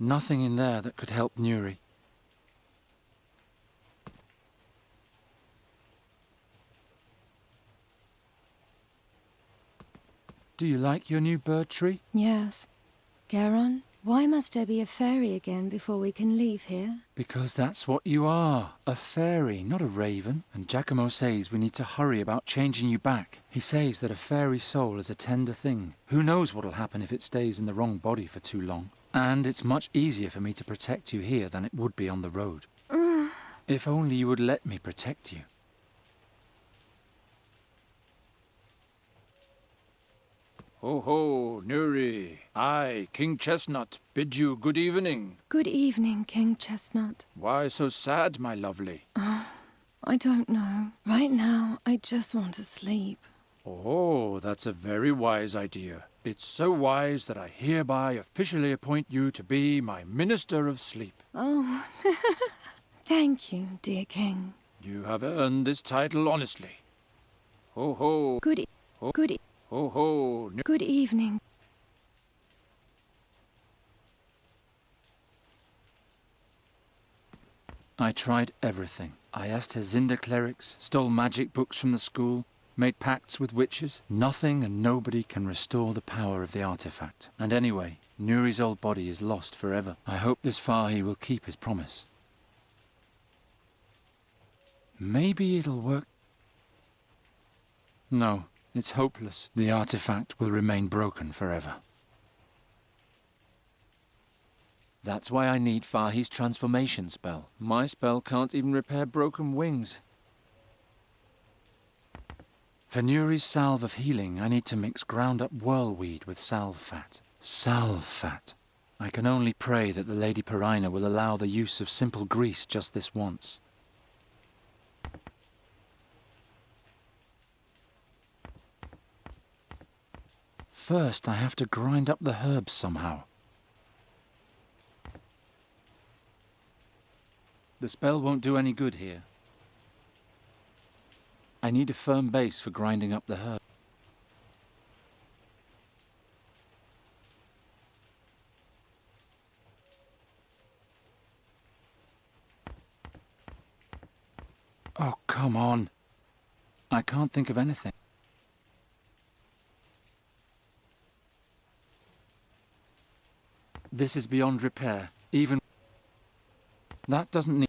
Nothing in there that could help Nuri. Do you like your new bird tree? Yes. Geron, why must I be a fairy again before we can leave here? Because that's what you are. A fairy, not a raven. And Giacomo says we need to hurry about changing you back. He says that a fairy soul is a tender thing. Who knows what'll happen if it stays in the wrong body for too long. And it's much easier for me to protect you here than it would be on the road. If only you would let me protect you. Ho ho, Nuri. I, King Chestnut, bid you good evening. Good evening, King Chestnut. Why so sad, my lovely? I don't know. Right now, I just want to sleep. Oh, that's a very wise idea. It's so wise that I hereby officially appoint you to be my Minister of Sleep. Oh, thank you, dear King. You have earned this title honestly. Ho ho. Good Ho ho. good evening. I tried everything. I asked Herzinda clerics, stole magic books from the school, made pacts with witches. Nothing and nobody can restore the power of the artifact. And anyway, Nuri's old body is lost forever. I hope this Fahi will keep his promise. Maybe it'll work. No, it's hopeless. The artifact will remain broken forever. That's why I need Fahi's transformation spell. My spell can't even repair broken wings. For Nuri's salve of healing, I need to mix ground-up whirlweed with salve fat. Salve fat. I can only pray that the Lady Perina will allow the use of simple grease just this once. First, I have to grind up the herbs somehow. The spell won't do any good here. I need a firm base for grinding up the herb. Oh, come on. I can't think of anything. This is beyond repair. Even that doesn't need...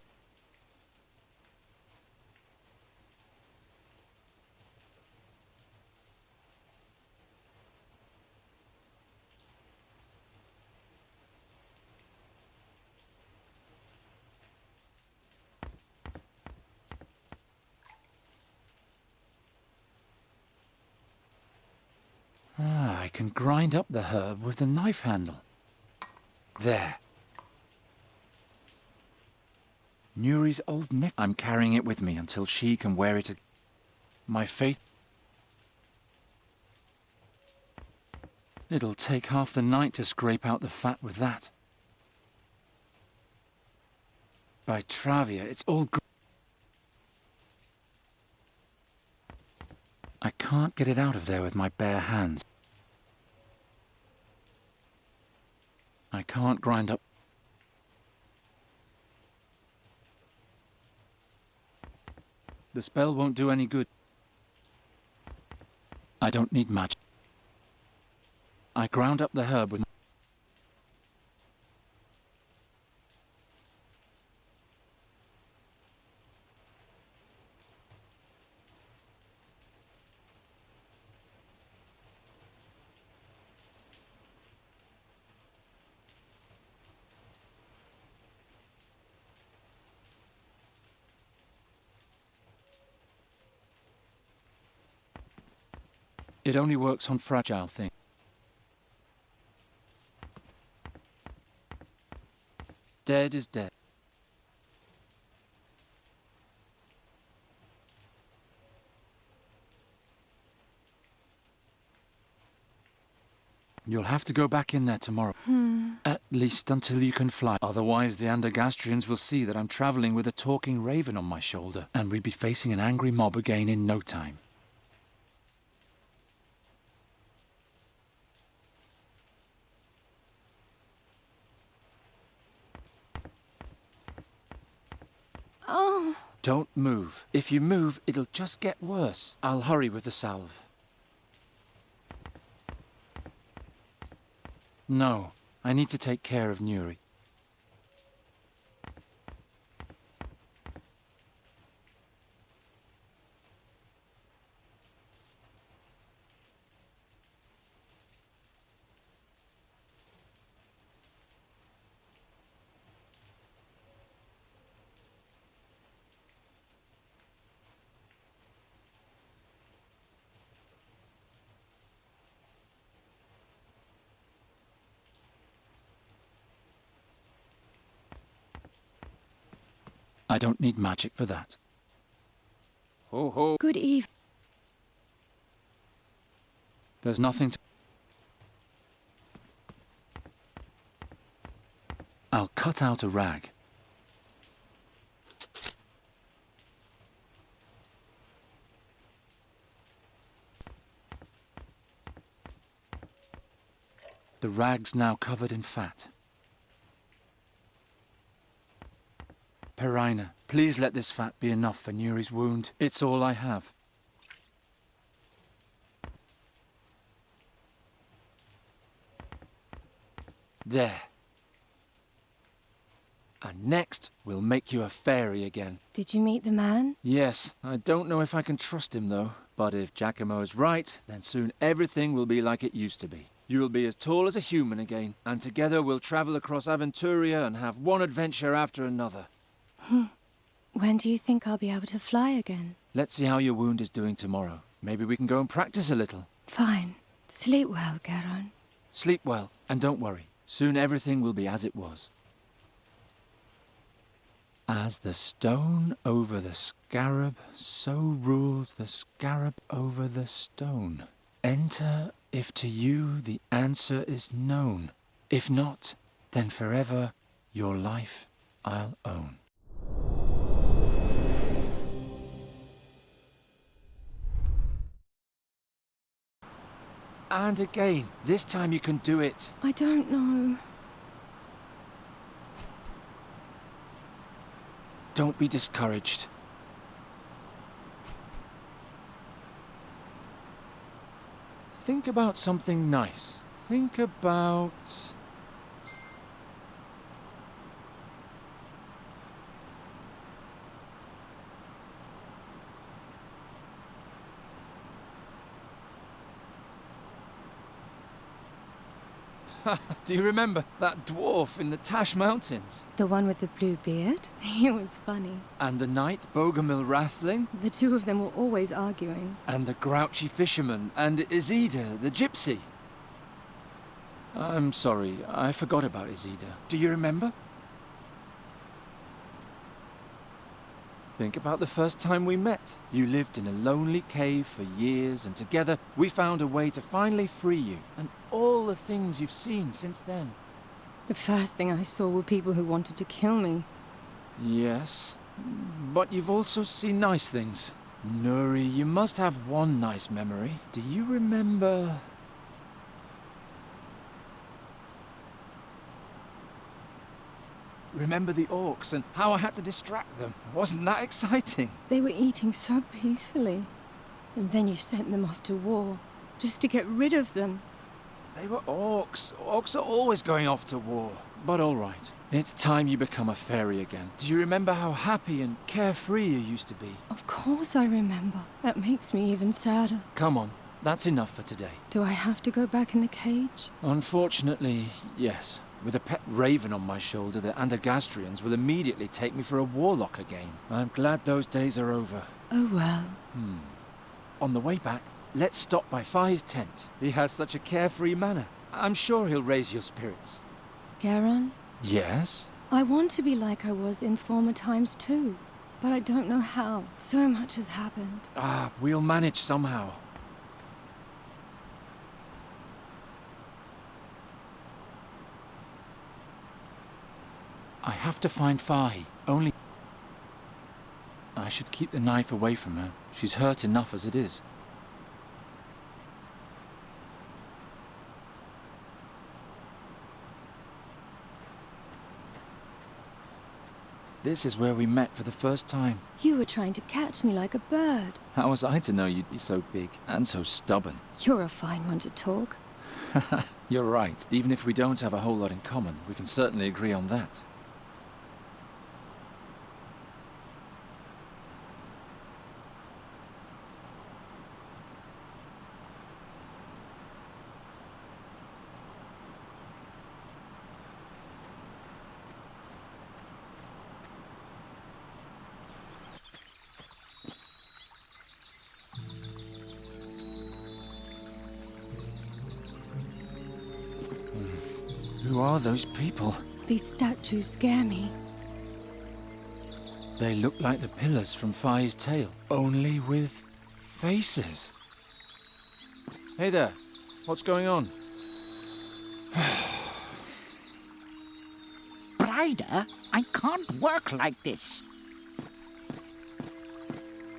I can grind up the herb with the knife handle. There. Nuri's old neck. I'm carrying it with me until she can wear it. My faith. It'll take half the night to scrape out the fat with that. By Travia, it's all... I can't get it out of there with my bare hands. I can't grind up... The spell won't do any good. I don't need magic. I ground up the herb with... It only works on fragile things. Dead is dead. You'll have to go back in there tomorrow. At least until you can fly. Otherwise, the Andergastrians will see that I'm traveling with a talking raven on my shoulder, and we'd be facing an angry mob again in no time. Oh. Don't move. If you move, it'll just get worse. I'll hurry with the salve. No, I need to take care of Nuri. I don't need magic for that. Ho ho. Good evening. There's nothing to... I'll cut out a rag. The rag's now covered in fat. Perina, please let this fat be enough for Nuri's wound. It's all I have. There. And next, we'll make you a fairy again. Did you meet the man? Yes, I don't know if I can trust him though. But if Giacomo is right, then soon everything will be like it used to be. You will be as tall as a human again, and together we'll travel across Aventuria and have one adventure after another. When do you think I'll be able to fly again? Let's see how your wound is doing tomorrow. Maybe we can go and practice a little. Fine. Sleep well, Garon. Sleep well, and don't worry. Soon everything will be as it was. As the stone over the scarab, so rules the scarab over the stone. Enter if to you the answer is known. If not, then forever your life I'll own. And again, this time you can do it. I don't know. Don't be discouraged. Think about something nice. Think about... Do you remember that dwarf in the Tash Mountains? The one with the blue beard? He was funny. And the knight Bogomil Rathling? The two of them were always arguing. And the grouchy fisherman? And Isida, the gypsy? I'm sorry, I forgot about Isida. Do you remember? Think about the first time we met. You lived in a lonely cave for years, and together we found a way to finally free you, and all the things you've seen since then. The first thing I saw were people who wanted to kill me. Yes, but you've also seen nice things. Nuri, you must have one nice memory. Do you remember... Remember the orcs and how I had to distract them? Wasn't that exciting? They were eating so peacefully. And then you sent them off to war, just to get rid of them. They were orcs. Orcs are always going off to war. But all right, it's time you become a fairy again. Do you remember how happy and carefree you used to be? Of course I remember. That makes me even sadder. Come on, that's enough for today. Do I have to go back in the cage? Unfortunately, yes. With a pet raven on my shoulder, the Andergastrians will immediately take me for a warlock again. I'm glad those days are over. Oh well. On the way back, let's stop by Fahi's tent. He has such a carefree manner. I'm sure he'll raise your spirits. Garon? Yes? I want to be like I was in former times too. But I don't know how. So much has happened. We'll manage somehow. I have to find Fahi. Only... I should keep the knife away from her. She's hurt enough as it is. This is where we met for the first time. You were trying to catch me like a bird. How was I to know you'd be so big and so stubborn? You're a fine one to talk. You're right. Even if we don't have a whole lot in common, we can certainly agree on that. Who are those people? These statues scare me. They look like the pillars from Fai's tale, only with faces. Hey there, what's going on? Brider, I can't work like this.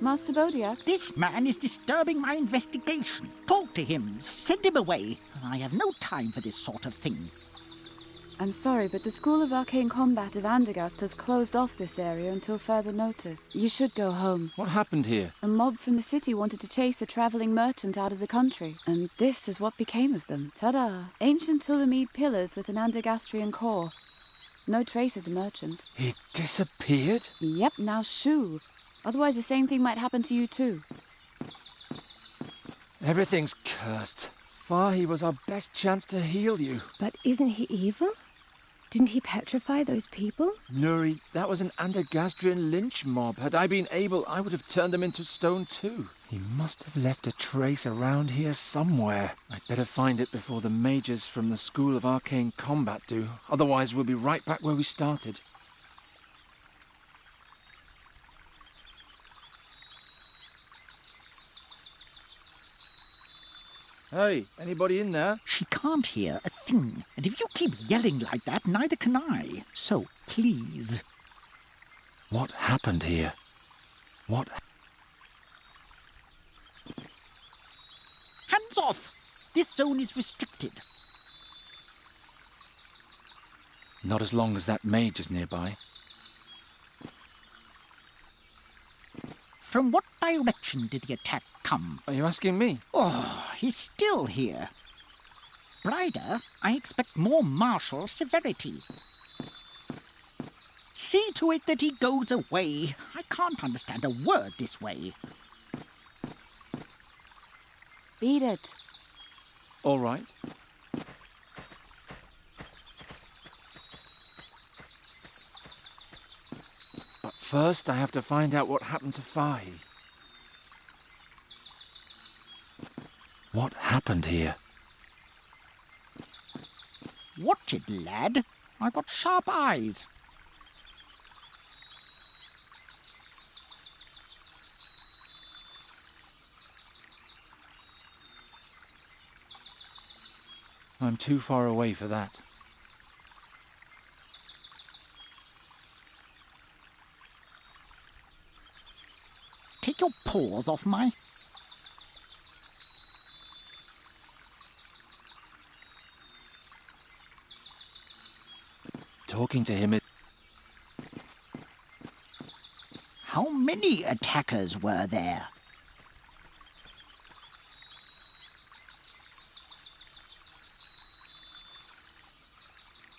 Master Bodiak? This man is disturbing my investigation. Talk to him. Send him away. I have no time for this sort of thing. I'm sorry, but the School of Arcane Combat of Andergast has closed off this area until further notice. You should go home. What happened here? A mob from the city wanted to chase a travelling merchant out of the country, and this is what became of them. Ta-da! Ancient Tulamid pillars with an Andergastrian core. No trace of the merchant. He disappeared? Yep, now shoo. Otherwise the same thing might happen to you too. Everything's cursed. Fahi was our best chance to heal you. But isn't he evil? Didn't he petrify those people? Nuri, that was an Andergastrian lynch mob. Had I been able, I would have turned them into stone too. He must have left a trace around here somewhere. I'd better find it before the mages from the School of Arcane Combat do. Otherwise, we'll be right back where we started. Hey, anybody in there? She can't hear a thing. And if you keep yelling like that, neither can I. So, please. What happened here? What? Hands off! This zone is restricted. Not as long as that mage is nearby. From what direction did the attack come? Are you asking me? Oh, he's still here. Brider, I expect more martial severity. See to it that he goes away. I can't understand a word this way. Beat it. All right. But first, I have to find out what happened to Fahi. What happened here? Watch it, lad. I've got sharp eyes. I'm too far away for that. Take your paws off my... Talking to him is... How many attackers were there?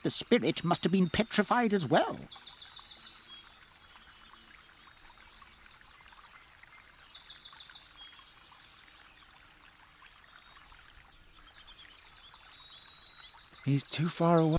The spirit must have been petrified as well. He's too far away.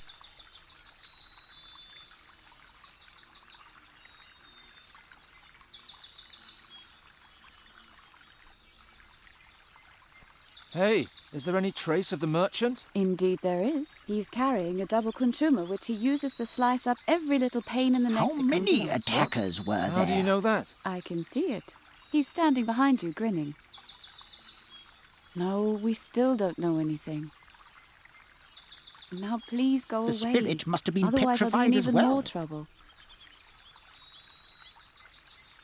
Hey, is there any trace of the merchant? Indeed there is. He's carrying a double kunchuma, which he uses to slice up every little pain in the neck. How many attackers were there? How do you know that? I can see it. He's standing behind you, grinning. No, we still don't know anything. Now please go away. The spirit must have been Otherwise petrified I'll be in as even well. more trouble.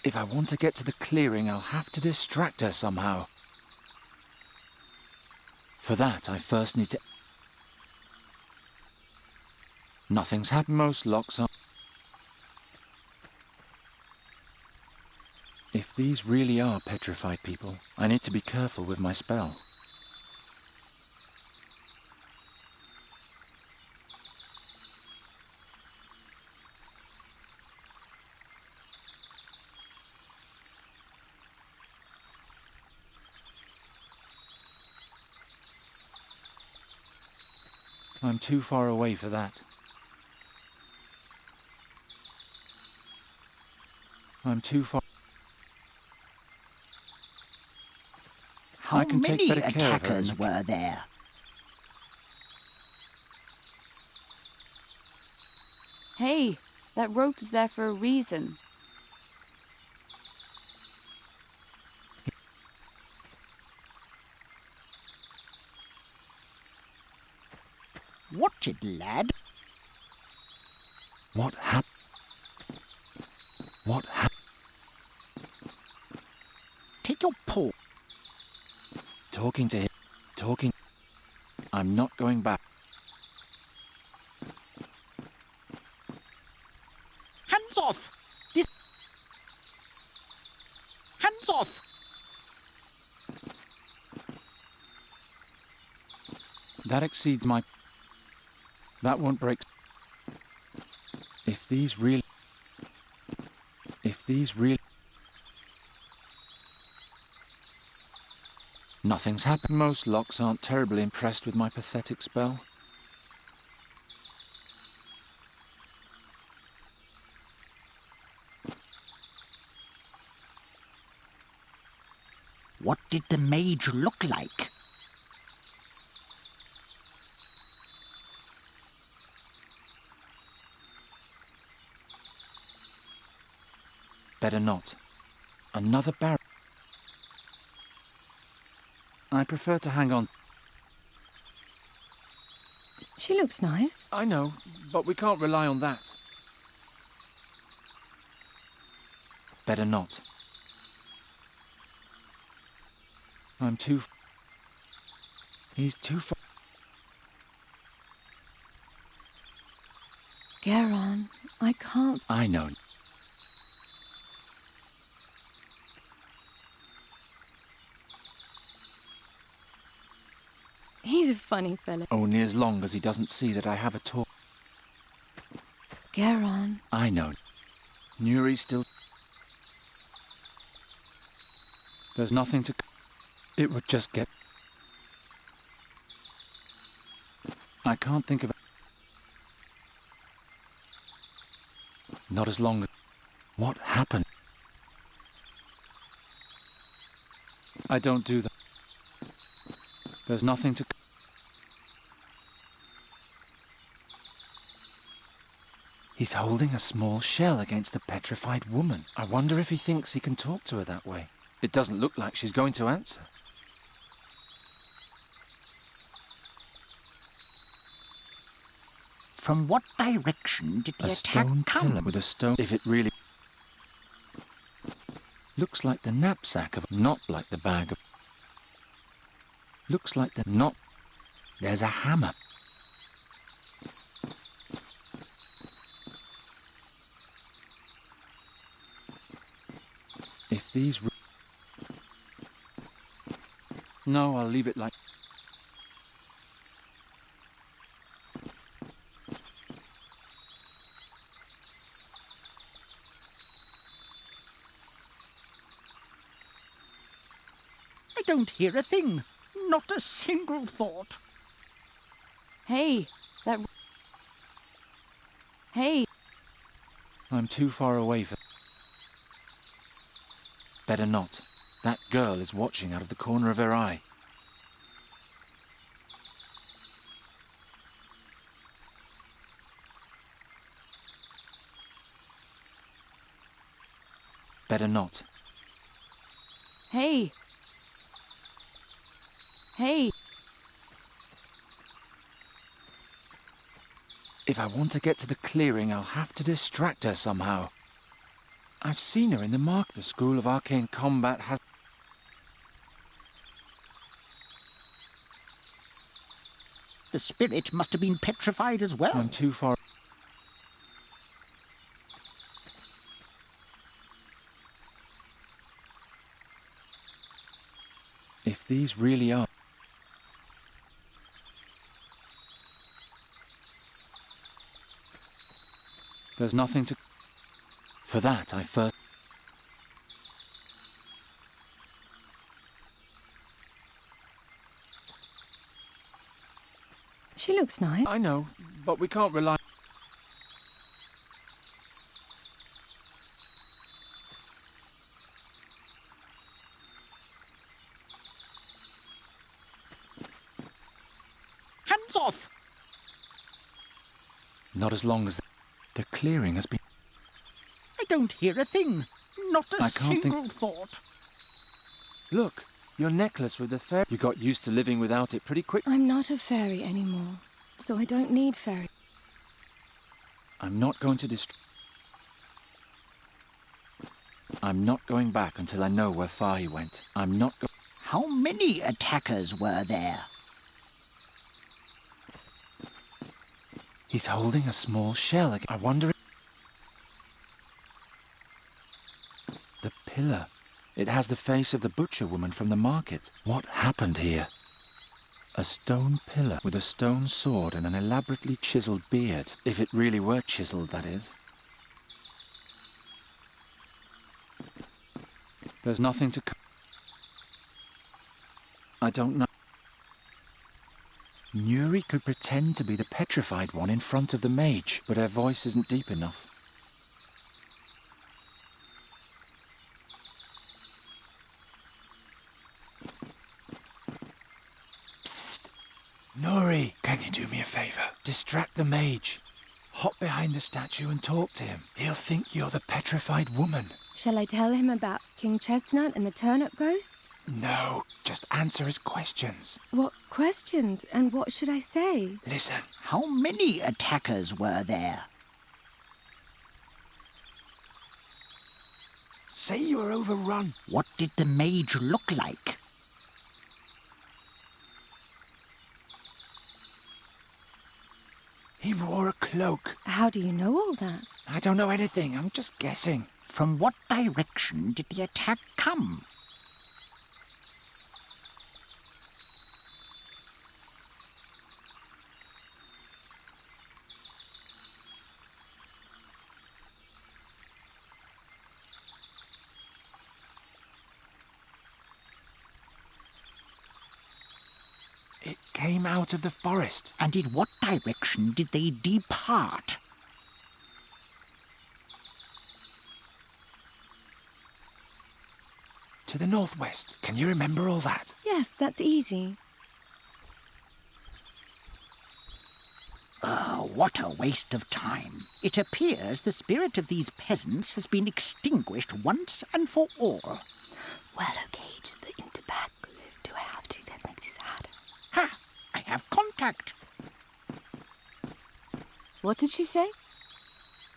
If I want to get to the clearing, I'll have to distract her somehow. For that, I first need to... Nothing's happened. Most locks are... If these really are petrified people, I need to be careful with my spell. I'm too far away for that. I'm too far... How I can take many better care of her. attackers were there? Hey, that rope is there for a reason. Watch it, lad. What happened? What happened? Take your paw. Talking to him. Talking. I'm not going back. Hands off! This... Hands off! That exceeds my... That won't break... If these really... Nothing's happened. Most locks aren't terribly impressed with my pathetic spell. What did the mage look like? Better not. Another barrel. I prefer to hang on. She looks nice. I know, but we can't rely on that. Better not. I'm too... He's too far... Garon, I can't... I know. He's a funny fella. Only as long as he doesn't see that I have a talk. Garon. I know. Nuri's still... There's nothing to... It would just get... I can't think of... Not as long as... What happened? I don't do that. There's nothing to... He's holding a small shell against the petrified woman. I wonder if he thinks he can talk to her that way. It doesn't look like she's going to answer. From what direction did the attack stone come? pillar with a stone... If it really... Looks like the knapsack of... Not like the bag of... Looks like the... Not... There's a hammer. If these... No, I'll leave it like... I don't hear a thing. Not a single thought. Hey, Hey! I'm too far away for... Better not. That girl is watching out of the corner of her eye. Better not. Hey! Hey! If I want to get to the clearing, I'll have to distract her somehow. I've seen her in the market. The School of Arcane Combat has... The spirit must have been petrified as well. I'm too far... If these really are... There's nothing to... For that, I first... She looks nice. I know, but we can't rely... Hands off! Not as long as the clearing has been... I don't hear a thing. Not a I can't single thought. Look, your necklace with the fairy... You got used to living without it pretty quick. I'm not a fairy anymore. so I don't need fairy. I'm not going to I'm not going back until I know where far he went. I'm not go- How many attackers were there? He's holding a small shell. I wonder... The pillar. It has the face of the butcher woman from the market. What happened here? A stone pillar with a stone sword and an elaborately chiseled beard. If it really were chiseled, that is. There's nothing to... I don't know. Nuri could pretend to be the petrified one in front of the mage, but her voice isn't deep enough. Psst! Nuri, can you do me a favour? Distract the mage. Hop behind the statue and talk to him. He'll think you're the petrified woman. Shall I tell him about King Chestnut and the turnip ghosts? No, just answer his questions. What questions? And what should I say? Listen. How many attackers were there? Say you were overrun. What did the mage look like? He wore a cloak. How do you know all that? I don't know anything. I'm just guessing. From what direction did the attack come? It came out of the forest. And in what direction did they depart? To the northwest. Can you remember all that? Yes, that's easy. What a waste of time. It appears the spirit of these peasants has been extinguished once and for all. Well, Cage, the Interback live. Do I have to? That makes it sad. Ha! I have contact. What did she say?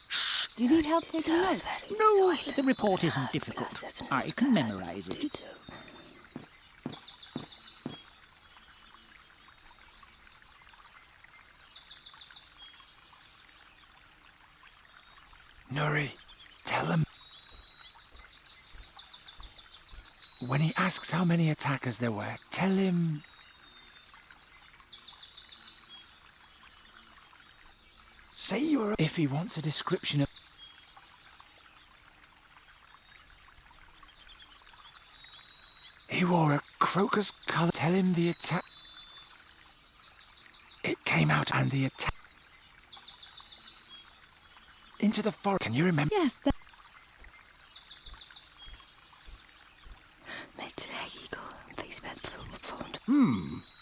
Shh. Do you need help taking notes? No, the report isn't difficult. I can memorize it. Nuri, tell him. When he asks how many attackers there were, tell him... Say you were... If he wants a description of... He wore a crocus colour. Tell him the attack... It came out and the attack... Into the forest. Can you remember? Yes, that...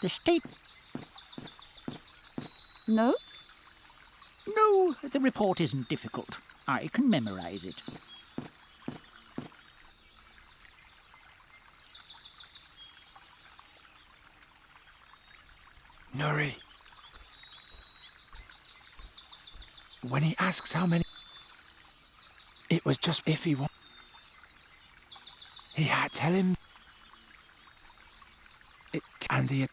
The state... Notes? No, the report isn't difficult. I can memorize it. Nuri. When he asks how many... It was just if he wants... He had to tell him... It... And the...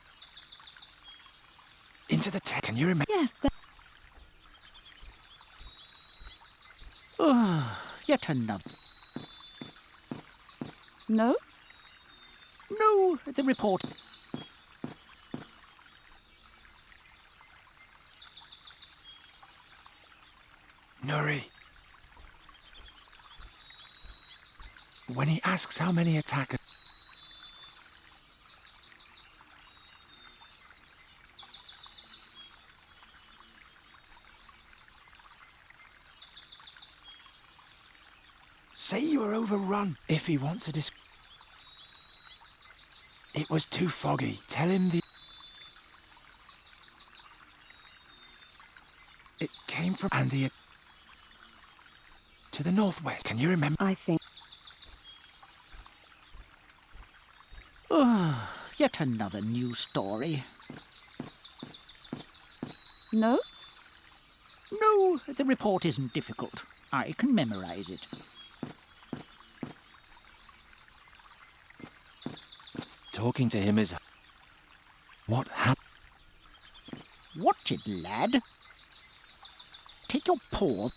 Into the tech. Can you remember? Yes, that... Yet another. Notes? No, the report... Nuri. When he asks how many attackers... Say you were overrun. If he wants a It was too foggy. Tell him the... It came from... And the... To the northwest. Can you remember? I think... Yet another new story. Notes? No, the report isn't difficult. I can memorize it. Talking to him is... What happened? Watch it, lad. Take your paws.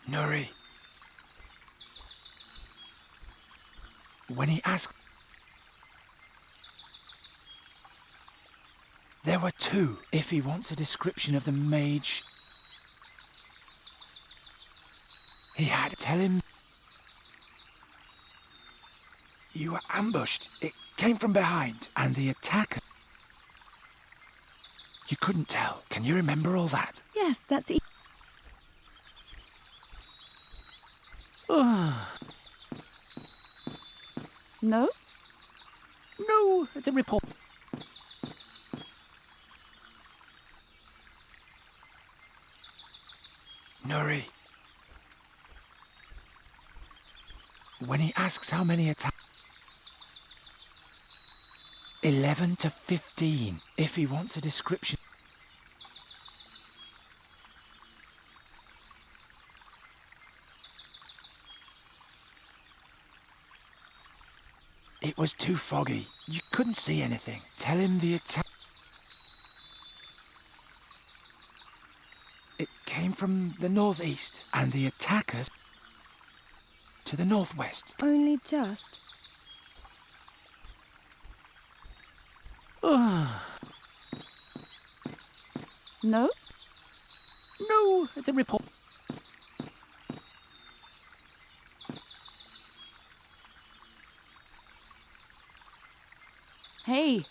Nuri. When he asked... There were two. If he wants a description of the mage... He had to tell him... You were ambushed. It came from behind. And the attacker... You couldn't tell. Can you remember all that? Yes, that's it. Notes? No, the report... Nuri. When he asks how many attacks... 11 to 15. If he wants a description... It was too foggy. You couldn't see anything. Tell him the attack... It came from the northeast, and the attackers... to the northwest. Only just. Notes? No, the report... Hey,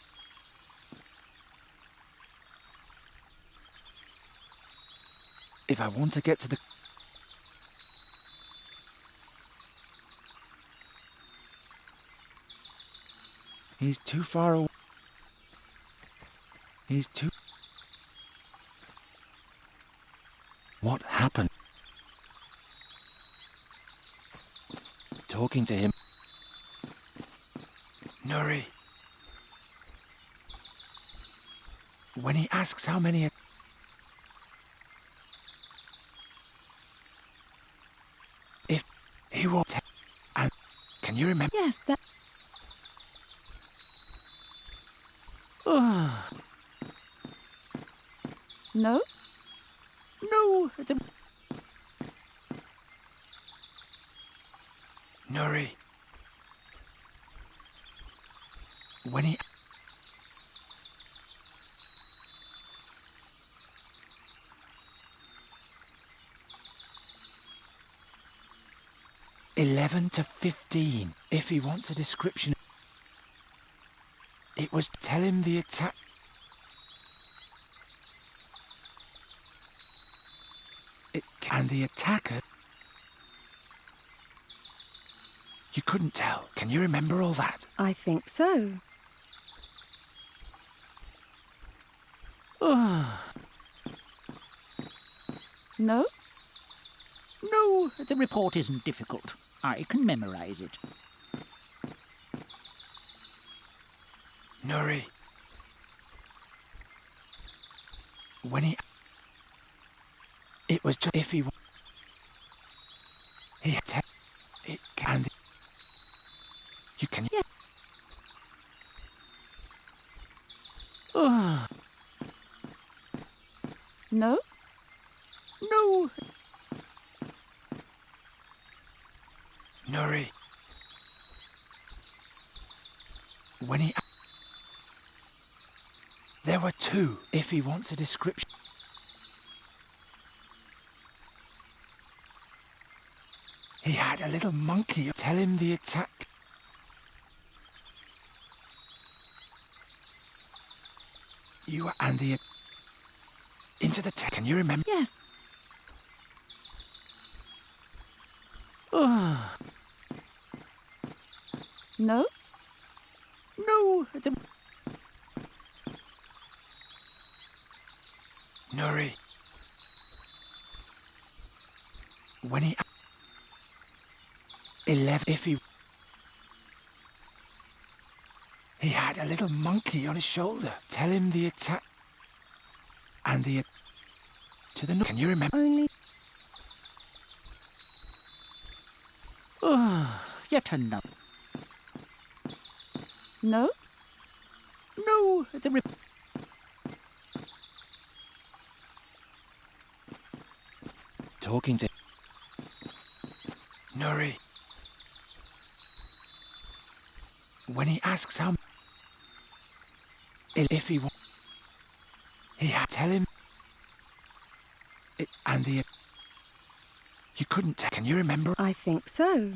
If I want to get to the... He's too far away. He's too... What happened? Talking to him. Nuri. When he asks how many... If he will tell... And can you remember? Yes, that... no? No, the... Nuri. When he... "11 to 15. If he wants a description... It was tell him the attack... And the attacker... You couldn't tell. Can you remember all that? I think so. Notes? No, the report isn't difficult. I can memorize it. Nuri. When he... It was just if he... He had... It can... You can... Yeah. Notes? No. Nuri. When he... There were two. If he wants a description... He had a little monkey. Tell him the attack... You were... And the... Into the... Can you remember? Yes. Notes? No, the... Nuri. When he... 11... If he... He had a little monkey on his shoulder. Tell him the attack... And the... To the north. Can you remember? Only... Oh, yet another. Note? No, the... Talking to... Nuri. When he asks how... If he... He had... Tell him... And the... You couldn't tell. Can you remember? I think so.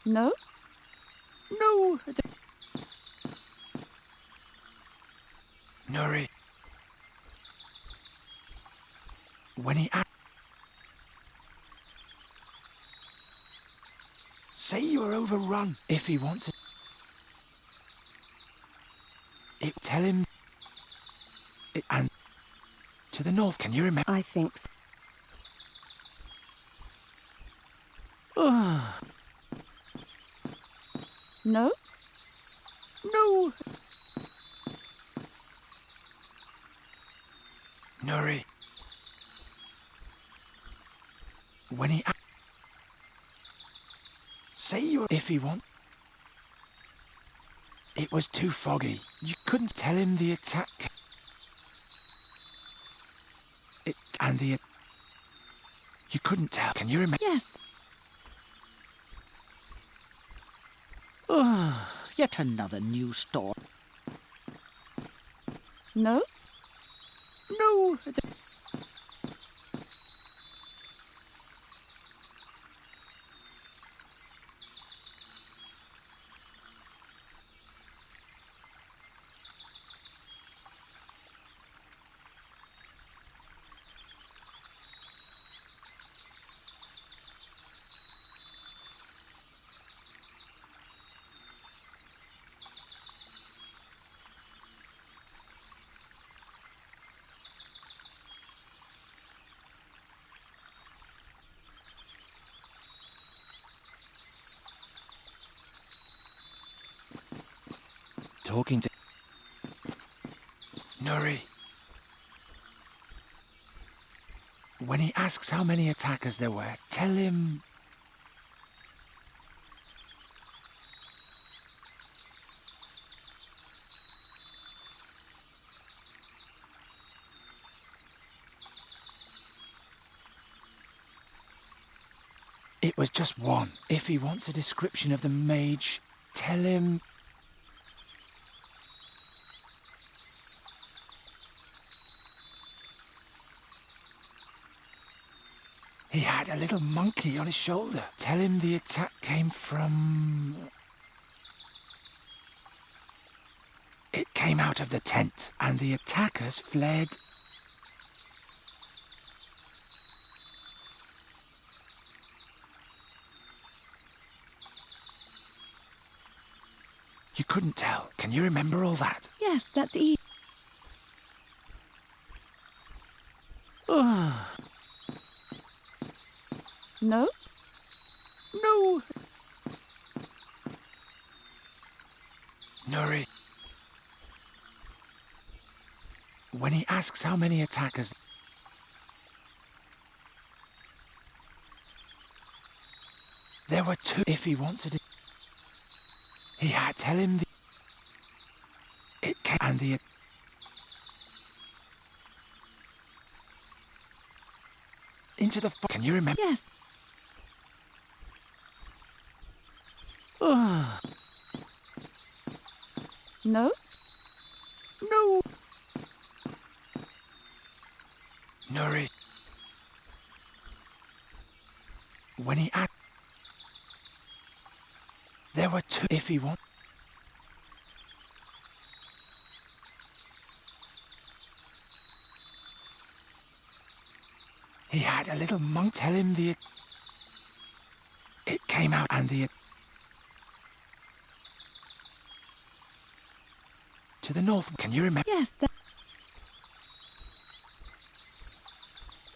No? No, the... Nuri. When he asked... Say you are overrun. If he wants it... Tell him... And... To the north. Can you remember? I think so. Oh, Note? no. Nuri. When he... Say you... If he wants... It was too foggy. You couldn't tell him the attack... And the... You couldn't tell. Can you remember? Yes. Oh, yet another new store. Note? No, the... Talking to... Nuri. When he asks how many attackers there were, tell him... It was just one. If he wants a description of the mage, tell him... He had a little monkey on his shoulder. Tell him the attack came from... It came out of the tent, and the attackers fled... You couldn't tell. Can you remember all that? Yes, that's easy. Oh, Note? no. Nuri. When he asks how many attackers... There were two. If he wants it... He had... Tell him the... It came... And the... Into the... Can you remember? Yes. Oh, Note? no. Nuri. When he asked... There were two. If he want... He had a little monk. Tell him the... It came out and the... To the north. Can you remember? Yes, that...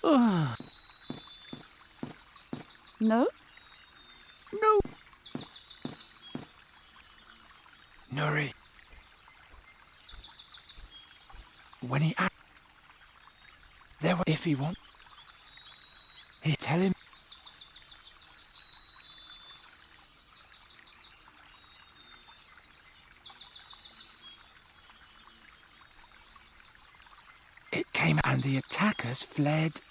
Oh, Note? no. Nuri. When he asked, there were if he want, he tell him. It came and the attackers fled.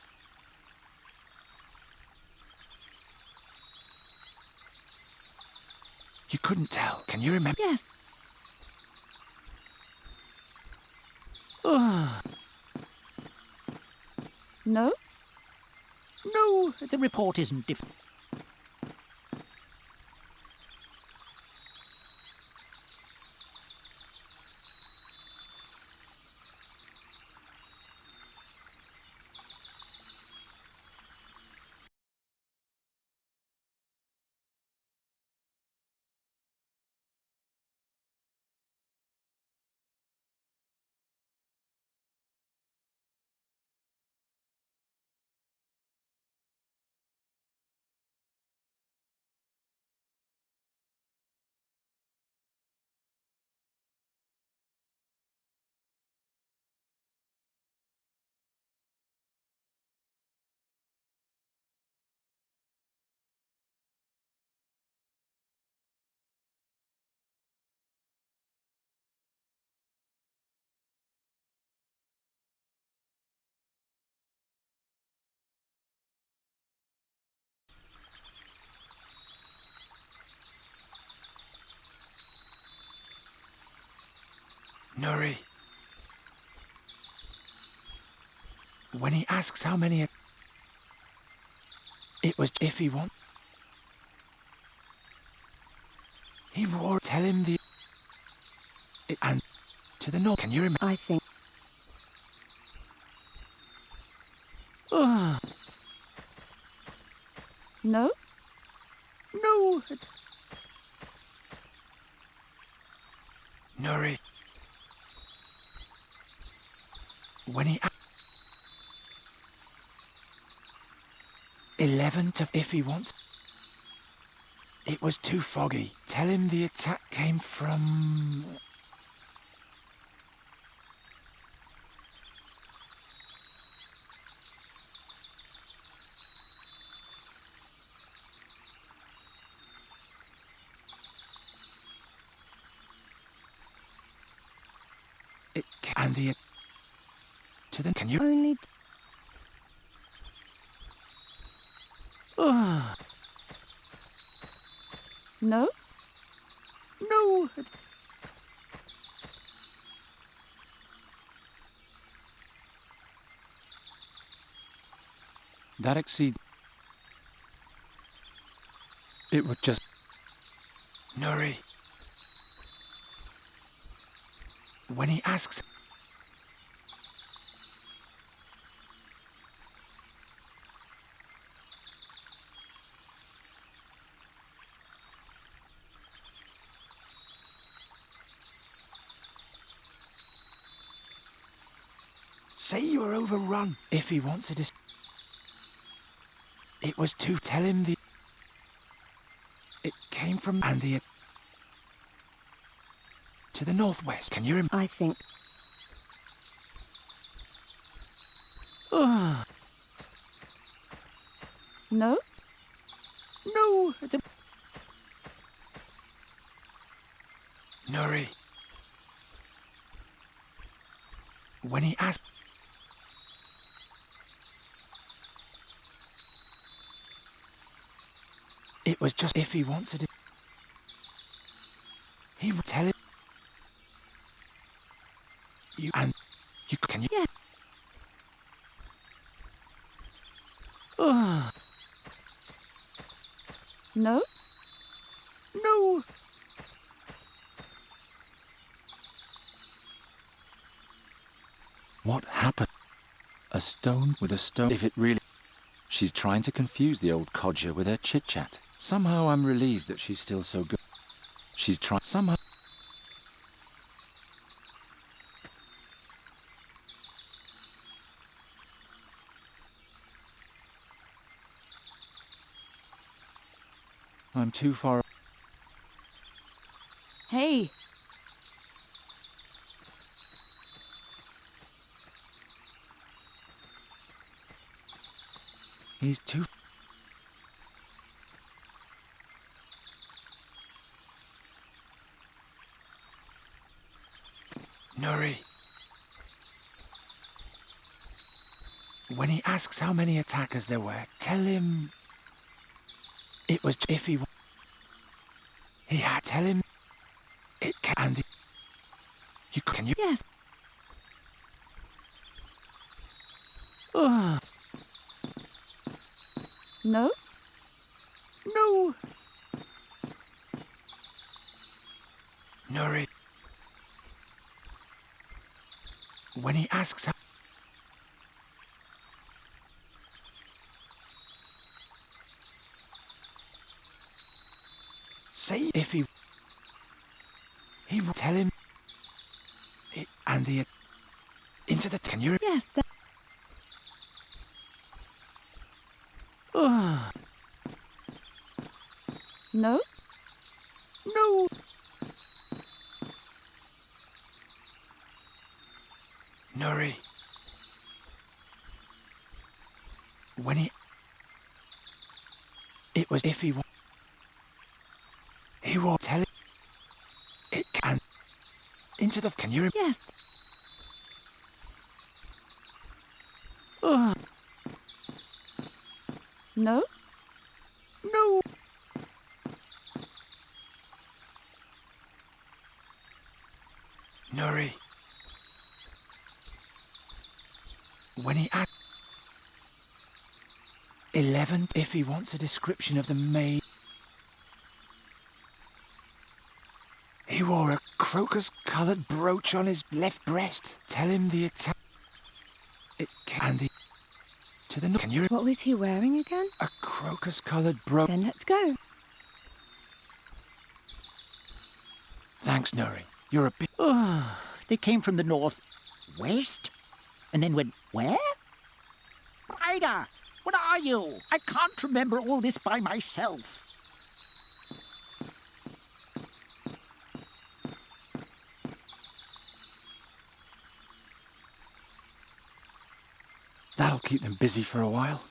You couldn't tell. Can you remember? Yes. Notes? No, the report isn't different. Nuri. When he asks how many, it was if he want. He wore. Tell him the. And to the north. Can you remember? I think. No? No, Nuri. When he 11 to if he wants. It was too foggy. Tell him the attack came from. And the to the can you Only. Notes? no. that exceeds. It would just. Nuri. When he asks. Say you are overrun. If he wants it, it was to tell him the. It came from and the. To the northwest. Can you remember? I think. Notes? No, Nuri. When he asked. It was just if he wants it. He would tell it. You and you can you. Yeah. Notes? no. What happened? A stone with a stone. If it really. She's trying to confuse the old codger with her chit-chat. Somehow I'm relieved that she's still so good. She's trying somehow. I'm too far. Hey, He's too... Nuri. When he asks how many attackers there were, tell him... It was if he... He had... Tell him... It can... The... You can you... Yes. Notes? No. Nuri. When he asks how... Say if he will tell him it, and the into the... Can you... Yes. Notes? No. Nuri. When he... It was if he will... He will tell him... It can... Into the... Can you... Yes. No? No. Nuri. When he asked... 11, if he wants a description of the maid... He wore a crocus-coloured brooch on his left breast. Tell him the attack... It can... the... To the... Can you... What was he wearing again? A crocus-coloured brooch... Then let's go. Thanks, Nuri. You're a bit... They came from the north-west? And then went where? Ryder, what are you? I can't remember all this by myself. That'll keep them busy for a while.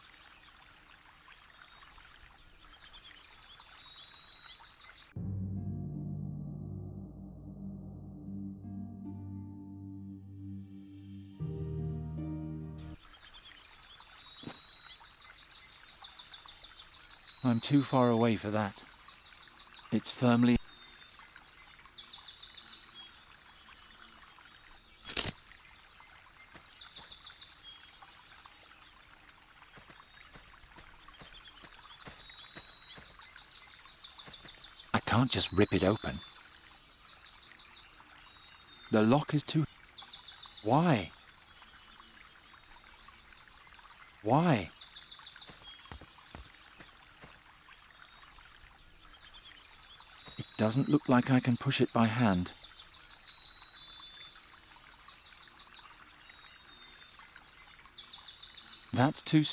I'm too far away for that. It's firmly... I can't just rip it open. The lock is too... Why? Why? It doesn't look like I can push it by hand. That's too...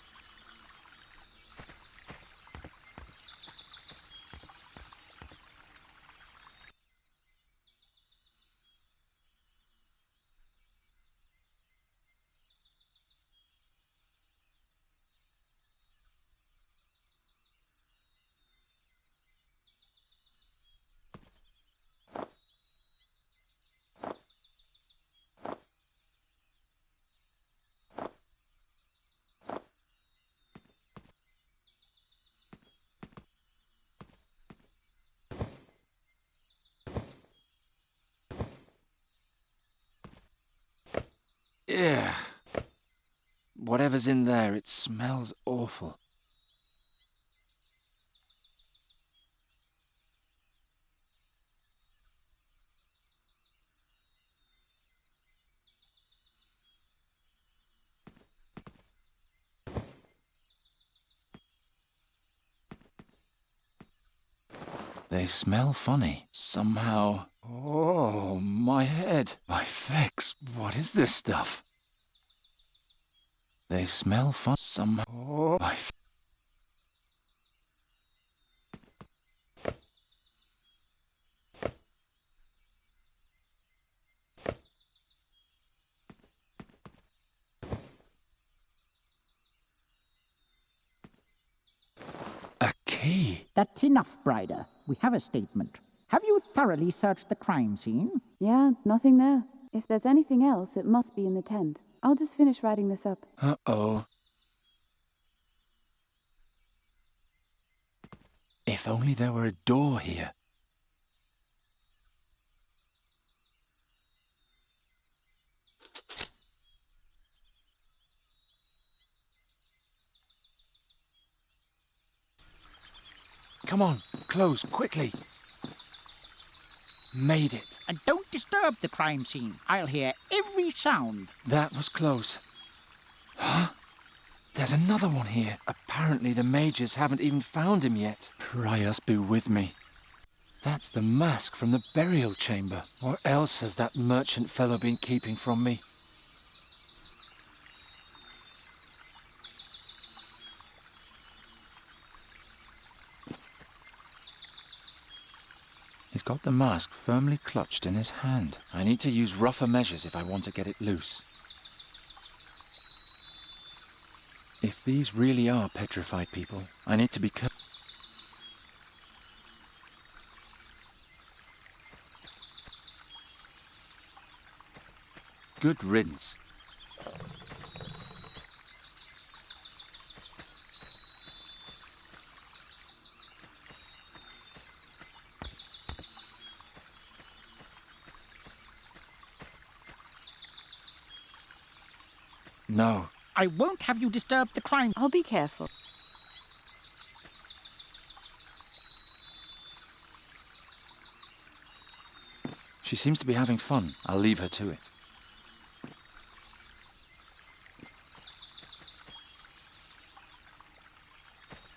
Yeah. Whatever's in there, it smells awful. They smell funny. Somehow... Oh, my head. My fex. What is this stuff? They smell fun. Somehow... Oh, my... key. That's enough, Brider. We have a statement. Have you thoroughly searched the crime scene? Yeah, nothing there. If there's anything else, it must be in the tent. I'll just finish writing this up. Uh-oh. If only there were a door here. Come on, close, quickly. Made it. And don't disturb the crime scene. I'll hear every sound. That was close. Huh? There's another one here. Apparently the mages haven't even found him yet. Prius be with me. That's the mask from the burial chamber. What else has that merchant fellow been keeping from me? He's got the mask firmly clutched in his hand. I need to use rougher measures if I want to get it loose. If these really are petrified people, I need to be careful. Good riddance. No. I won't have you disturb the crime. I'll be careful. She seems to be having fun. I'll leave her to it.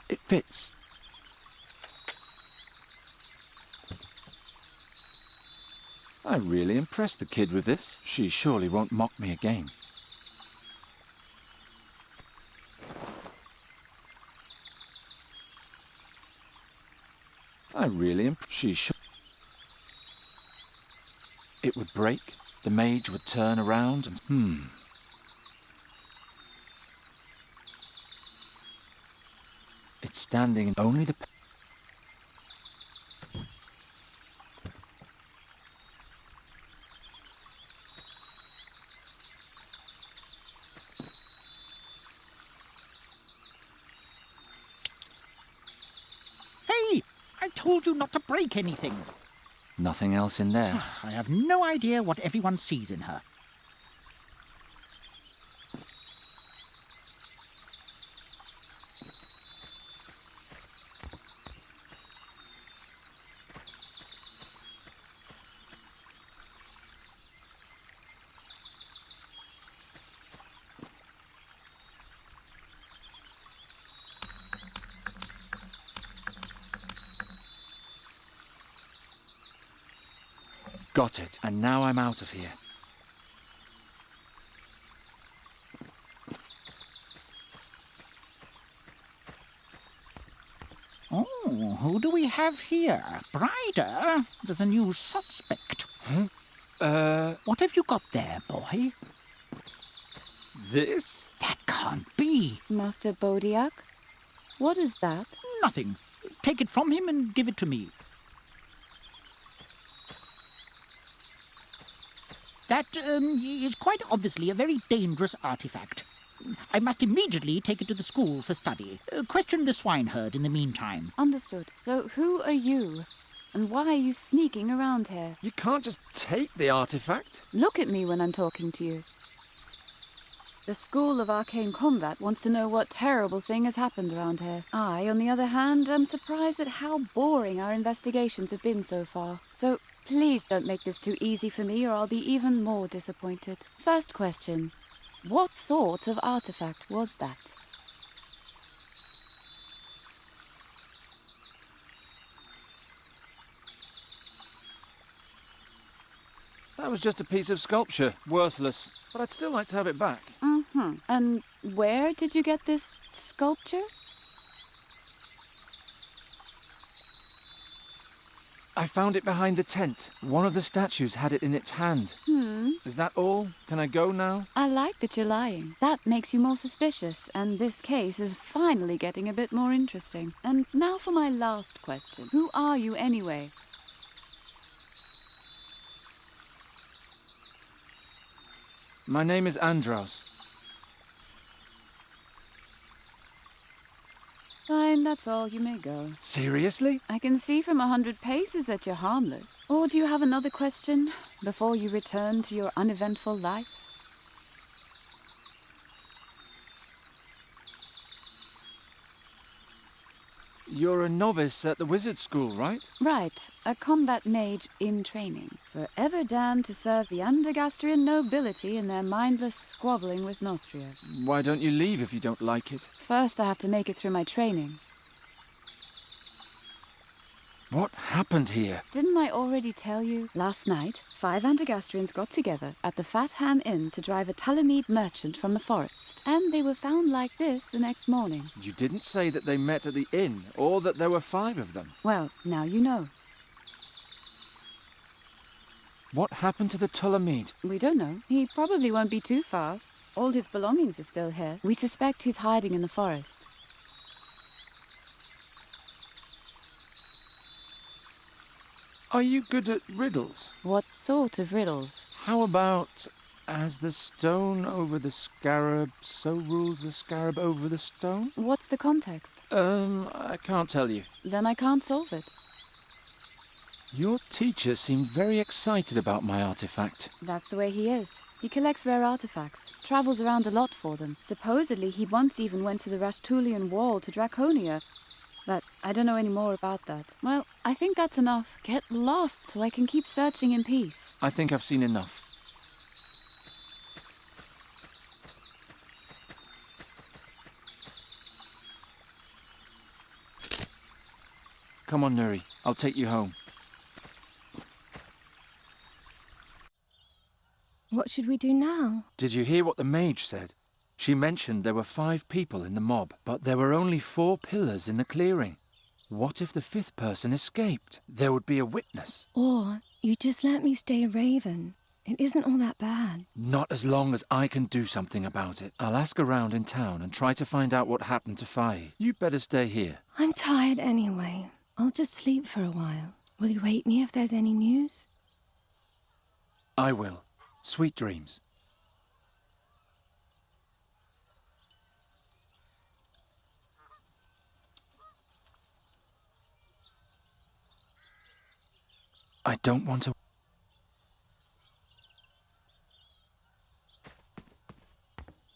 It fits. I really impressed the kid with this. She surely won't mock me again. It would break, the mage would turn around and... It's standing in only the... Hey! I told you not to break anything. Nothing else in there. I have no idea what everyone sees in her. Got it, and now I'm out of here. Oh, who do we have here? Brider? There's a new suspect. Huh? What have you got there, boy? This? That can't be. Master Bodiak? What is that? Nothing. Take it from him and give it to me. That is quite obviously a very dangerous artifact. I must immediately take it to the school for study. Question the swineherd in the meantime. Understood. So who are you? And why are you sneaking around here? You can't just take the artifact. Look at me when I'm talking to you. The School of Arcane Combat wants to know what terrible thing has happened around here. I, on the other hand, am surprised at how boring our investigations have been so far. So please don't make this too easy for me or I'll be even more disappointed. First question. What sort of artifact was that? That was just a piece of sculpture, worthless. But I'd still like to have it back. Mm-hmm. And where did you get this sculpture? I found it behind the tent. One of the statues had it in its hand. Is that all? Can I go now? I like that you're lying. That makes you more suspicious, and this case is finally getting a bit more interesting. And now for my last question. Who are you anyway? My name is Andros. Fine, that's all. You may go. Seriously? I can see from 100 paces that you're harmless. Or do you have another question before you return to your uneventful life? You're a novice at the wizard school, right? Right, a combat mage in training. Forever damned to serve the Undergastrian nobility in their mindless squabbling with Nostria. Why don't you leave if you don't like it? First, I have to make it through my training. What happened here? Didn't I already tell you? Last night, 5 Andergastrians got together at the Fat Ham Inn to drive a Talamede merchant from the forest. And they were found like this the next morning. You didn't say that they met at the inn, or that there were 5 of them. Well, now you know. What happened to the Talamede? We don't know. He probably won't be too far. All his belongings are still here. We suspect he's hiding in the forest. Are you good at riddles? What sort of riddles? How about, as the stone over the scarab, so rules the scarab over the stone? What's the context? I can't tell you. Then I can't solve it. Your teacher seemed very excited about my artifact. That's the way he is. He collects rare artifacts, travels around a lot for them. Supposedly, he once even went to the Rastulian Wall to Draconia. But I don't know any more about that. Well, I think that's enough. Get lost so I can keep searching in peace. I think I've seen enough. Come on, Nuri. I'll take you home. What should we do now? Did you hear what the mage said? She mentioned there were 5 people in the mob, but there were only 4 pillars in the clearing. What if the 5th person escaped? There would be a witness. Or you just let me stay a raven. It isn't all that bad. Not as long as I can do something about it. I'll ask around in town and try to find out what happened to Faye. You better stay here. I'm tired anyway. I'll just sleep for a while. Will you wake me if there's any news? I will. Sweet dreams. I don't want to...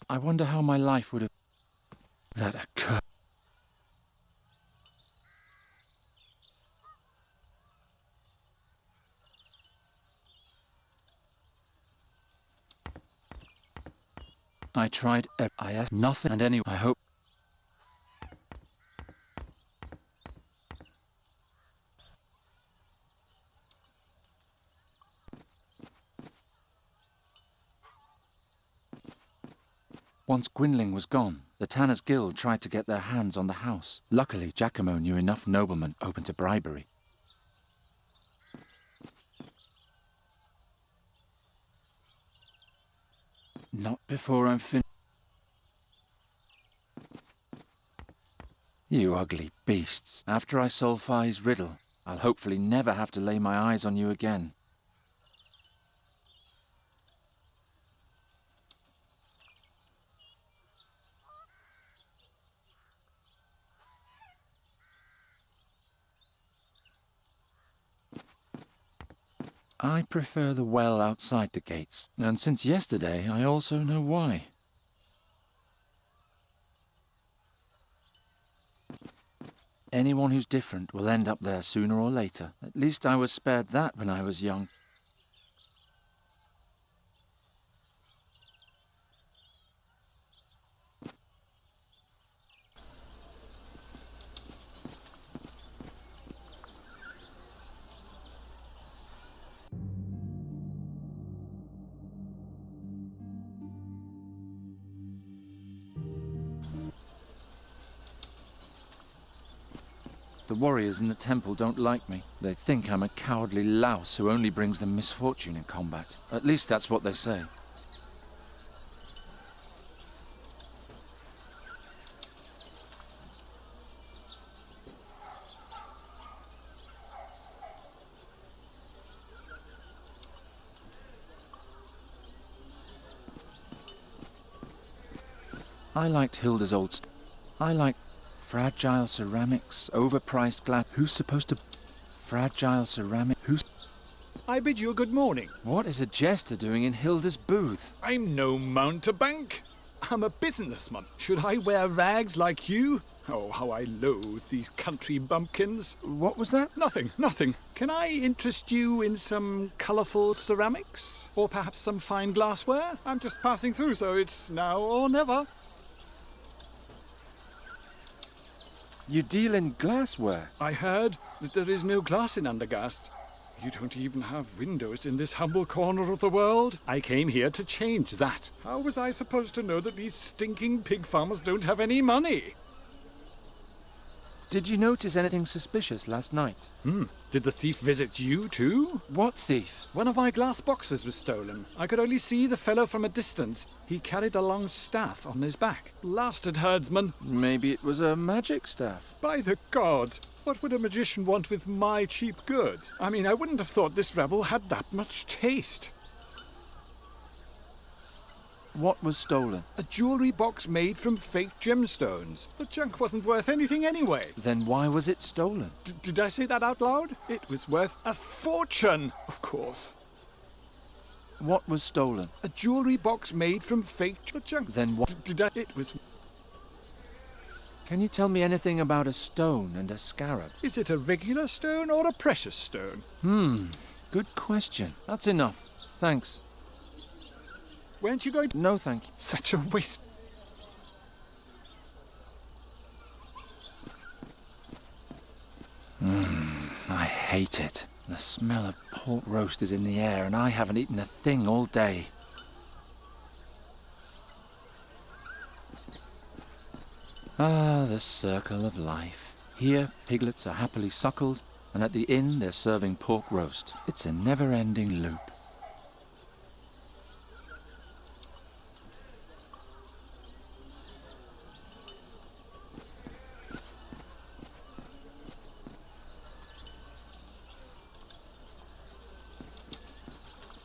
I wonder how my life would have... That occurred. I tried... I asked nothing, and anyway, I hope... Once Gwynling was gone, the Tanners' Guild tried to get their hands on the house. Luckily, Giacomo knew enough noblemen open to bribery. Not before I'm finished. You ugly beasts. After I solve Faye's riddle, I'll hopefully never have to lay my eyes on you again. I prefer the well outside the gates, and since yesterday I also know why. Anyone who's different will end up there sooner or later. At least I was spared that when I was young. The warriors in the temple don't like me. They think I'm a cowardly louse who only brings them misfortune in combat. At least that's what they say. I liked Hilda's old I like fragile ceramics, overpriced glass. Who's supposed to... Fragile ceramic... Who's... I bid you a good morning. What is a jester doing in Hilda's booth? I'm no mountebank. I'm a businessman. Should I wear rags like you? Oh, how I loathe these country bumpkins. What was that? Nothing, nothing. Can I interest you in some colourful ceramics? Or perhaps some fine glassware? I'm just passing through, so it's now or never. You deal in glassware? I heard that there is no glass in Andergast. You don't even have windows in this humble corner of the world. I came here to change that. How was I supposed to know that these stinking pig farmers don't have any money? Did you notice anything suspicious last night? Did the thief visit you too? What thief? One of my glass boxes was stolen. I could only see the fellow from a distance. He carried a long staff on his back. Blasted herdsman. Maybe it was a magic staff. By the gods! What would a magician want with my cheap goods? I mean, I wouldn't have thought this rebel had that much taste. What was stolen? A jewellery box made from fake gemstones. The junk wasn't worth anything anyway. Then why was it stolen? Did I say that out loud? It was worth a fortune, of course. What was stolen? A jewellery box made from fake junk. Then what? It was... Can you tell me anything about a stone and a scarab? Is it a regular stone or a precious stone? Good question. That's enough. Thanks. Weren't you going to... No, thank you. Such a waste. I hate it. The smell of pork roast is in the air and I haven't eaten a thing all day. Ah, the circle of life. Here, piglets are happily suckled, and at the inn they're serving pork roast. It's a never-ending loop.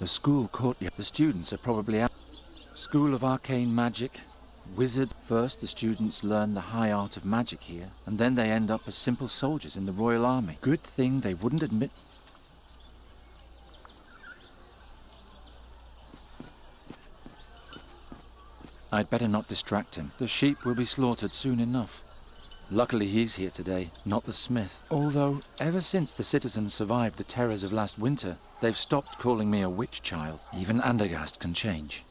The school courtyard. The students are probably out. School of Arcane Magic. Wizard. First, the students learn the high art of magic here, and then they end up as simple soldiers in the Royal Army. Good thing they wouldn't admit... I'd better not distract him. The sheep will be slaughtered soon enough. Luckily he's here today, not the smith. Although, ever since the citizens survived the terrors of last winter, they've stopped calling me a witch child. Even Andergast can change.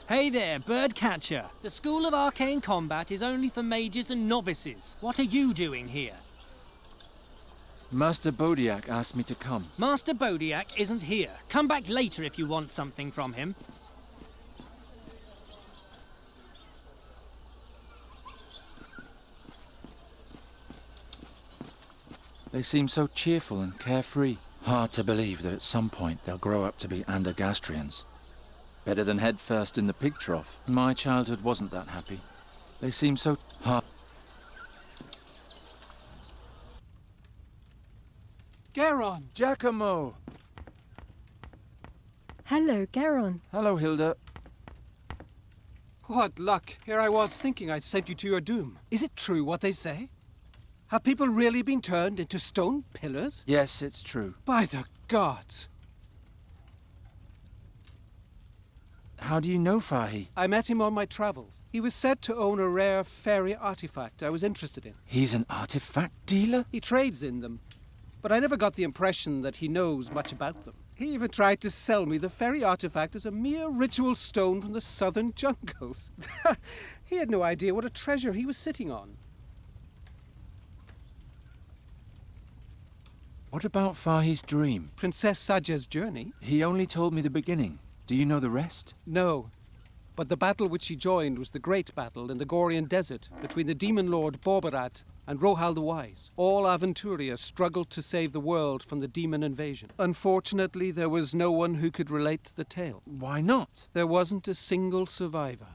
Hey there, birdcatcher. The School of Arcane Combat is only for mages and novices. What are you doing here? Master Bodiak asked me to come. Master Bodiak isn't here. Come back later if you want something from him. They seem so cheerful and carefree. Hard to believe that at some point they'll grow up to be Andergastrians. Better than head first in the pig trough. My childhood wasn't that happy. They seem so hard. Garon! Giacomo! Hello, Garon. Hello, Hilda. What luck. Here I was thinking I'd sent you to your doom. Is it true what they say? Have people really been turned into stone pillars? Yes, it's true. By the gods! How do you know Fahi? I met him on my travels. He was said to own a rare fairy artifact I was interested in. He's an artifact dealer? He trades in them, but I never got the impression that he knows much about them. He even tried to sell me the fairy artifact as a mere ritual stone from the southern jungles. He had no idea what a treasure he was sitting on. What about Fahi's dream? Princess Saja's journey? He only told me the beginning. Do you know the rest? No, But the battle which he joined was the great battle in the Gorian desert between the demon lord Borbarat and Rohal the Wise. All Aventuria struggled to save the world from the demon invasion. Unfortunately, there was no one who could relate the tale. Why not? There wasn't a single survivor.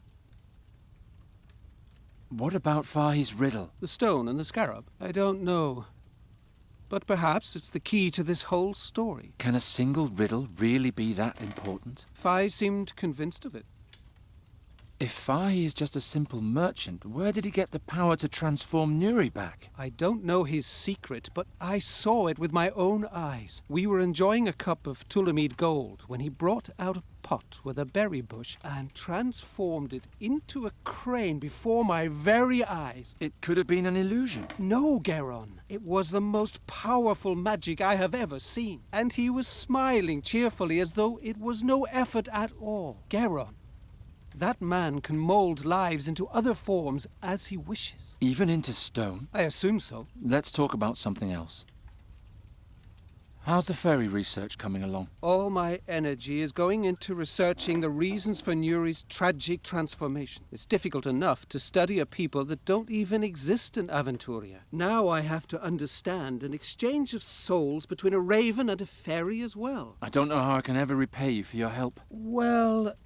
What about Fahi's riddle? The stone and the scarab? I don't know. But perhaps it's the key to this whole story. Can a single riddle really be that important? Fahi seemed convinced of it. If Fahi is just a simple merchant, where did he get the power to transform Nuri back? I don't know his secret, but I saw it with my own eyes. We were enjoying a cup of Tulamid gold when he brought out a pot with a berry bush and transformed it into a crane before my very eyes. It could have been an illusion. No, Geron. It was the most powerful magic I have ever seen. And he was smiling cheerfully as though it was no effort at all. Geron. That man can mold lives into other forms as he wishes. Even into stone? I assume so. Let's talk about something else. How's the fairy research coming along? All my energy is going into researching the reasons for Nuri's tragic transformation. It's difficult enough to study a people that don't even exist in Aventuria. Now I have to understand an exchange of souls between a raven and a fairy as well. I don't know how I can ever repay you for your help. Well,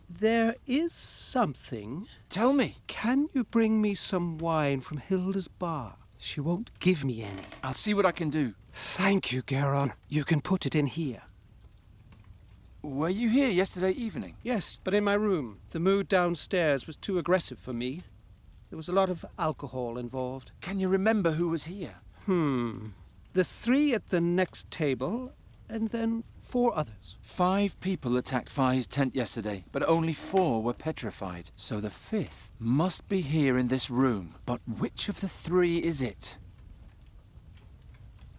there is something. Tell me. Can you bring me some wine from Hilda's bar? She won't give me any. I'll see what I can do. Thank you, Geron. You can put it in here. Were you here yesterday evening? Yes, but in my room. The mood downstairs was too aggressive for me. There was a lot of alcohol involved. Can you remember who was here? The 3 at the next table, and then 4 others. 5 people attacked Fahi's tent yesterday, but only 4 were petrified. So the 5th must be here in this room. But which of the 3 is it?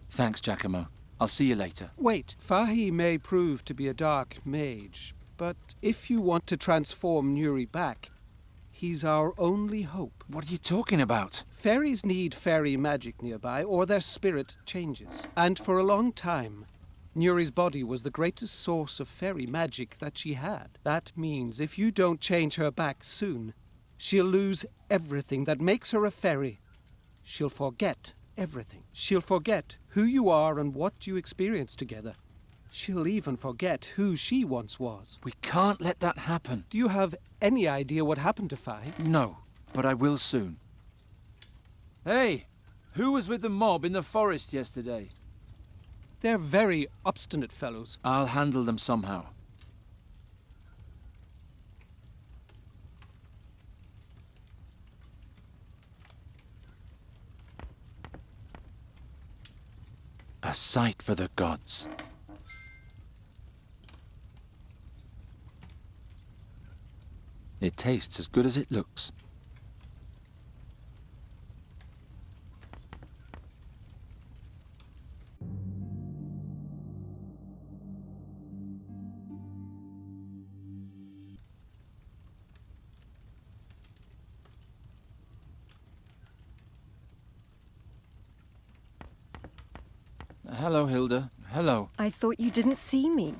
Thanks, Giacomo. I'll see you later. Wait, Fahi may prove to be a dark mage, but if you want to transform Nuri back, he's our only hope. What are you talking about? Fairies need fairy magic nearby, or their spirit changes. And for a long time, Nuri's body was the greatest source of fairy magic that she had. That means if you don't change her back soon, she'll lose everything that makes her a fairy. She'll forget everything. She'll forget who you are and what you experienced together. She'll even forget who she once was. We can't let that happen. Do you have any idea what happened to Fahi? No, but I will soon. Hey, who was with the mob in the forest yesterday? They're very obstinate fellows. I'll handle them somehow. A sight for the gods. It tastes as good as it looks. Hello, Hilda. Hello. I thought you didn't see me.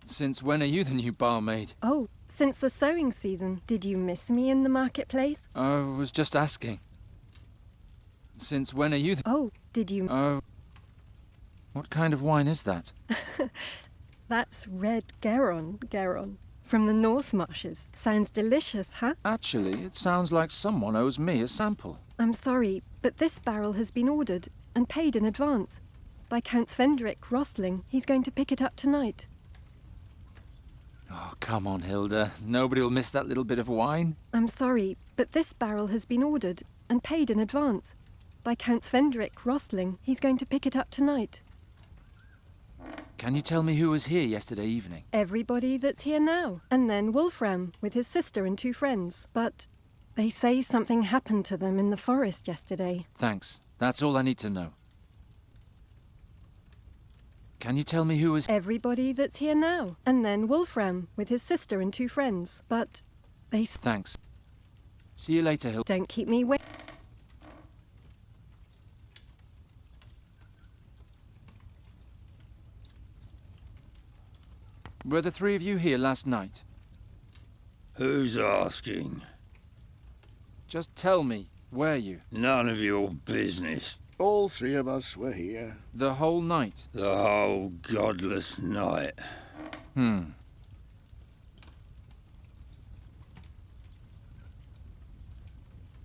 Since when are you the new barmaid? Oh, since the sowing season. Did you miss me in the marketplace? I was just asking. Since when are you the... Oh, did you... What kind of wine is that? That's red Geron. From the North Marshes. Sounds delicious, huh? Actually, it sounds like someone owes me a sample. I'm sorry, but this barrel has been ordered and paid in advance by Count Svendrik Rostling. He's going to pick it up tonight. Oh, come on, Hilda. Nobody will miss that little bit of wine. I'm sorry, but this barrel has been ordered and paid in advance by Count Svendrik Rostling. He's going to pick it up tonight. Can you tell me who was here yesterday evening? Everybody that's here now. And then Wolfram with his sister and 2 friends. But they say something happened to them in the forest yesterday. Thanks. That's all I need to know. Can you tell me who was... Everybody that's here now. And then Wolfram with his sister and 2 friends. But they... Thanks. See you later, Hilda. Don't keep me waiting. Were the three of you here last night? Who's asking? Just tell me, were you? None of your business. All three of us were here. The whole night? The whole godless night.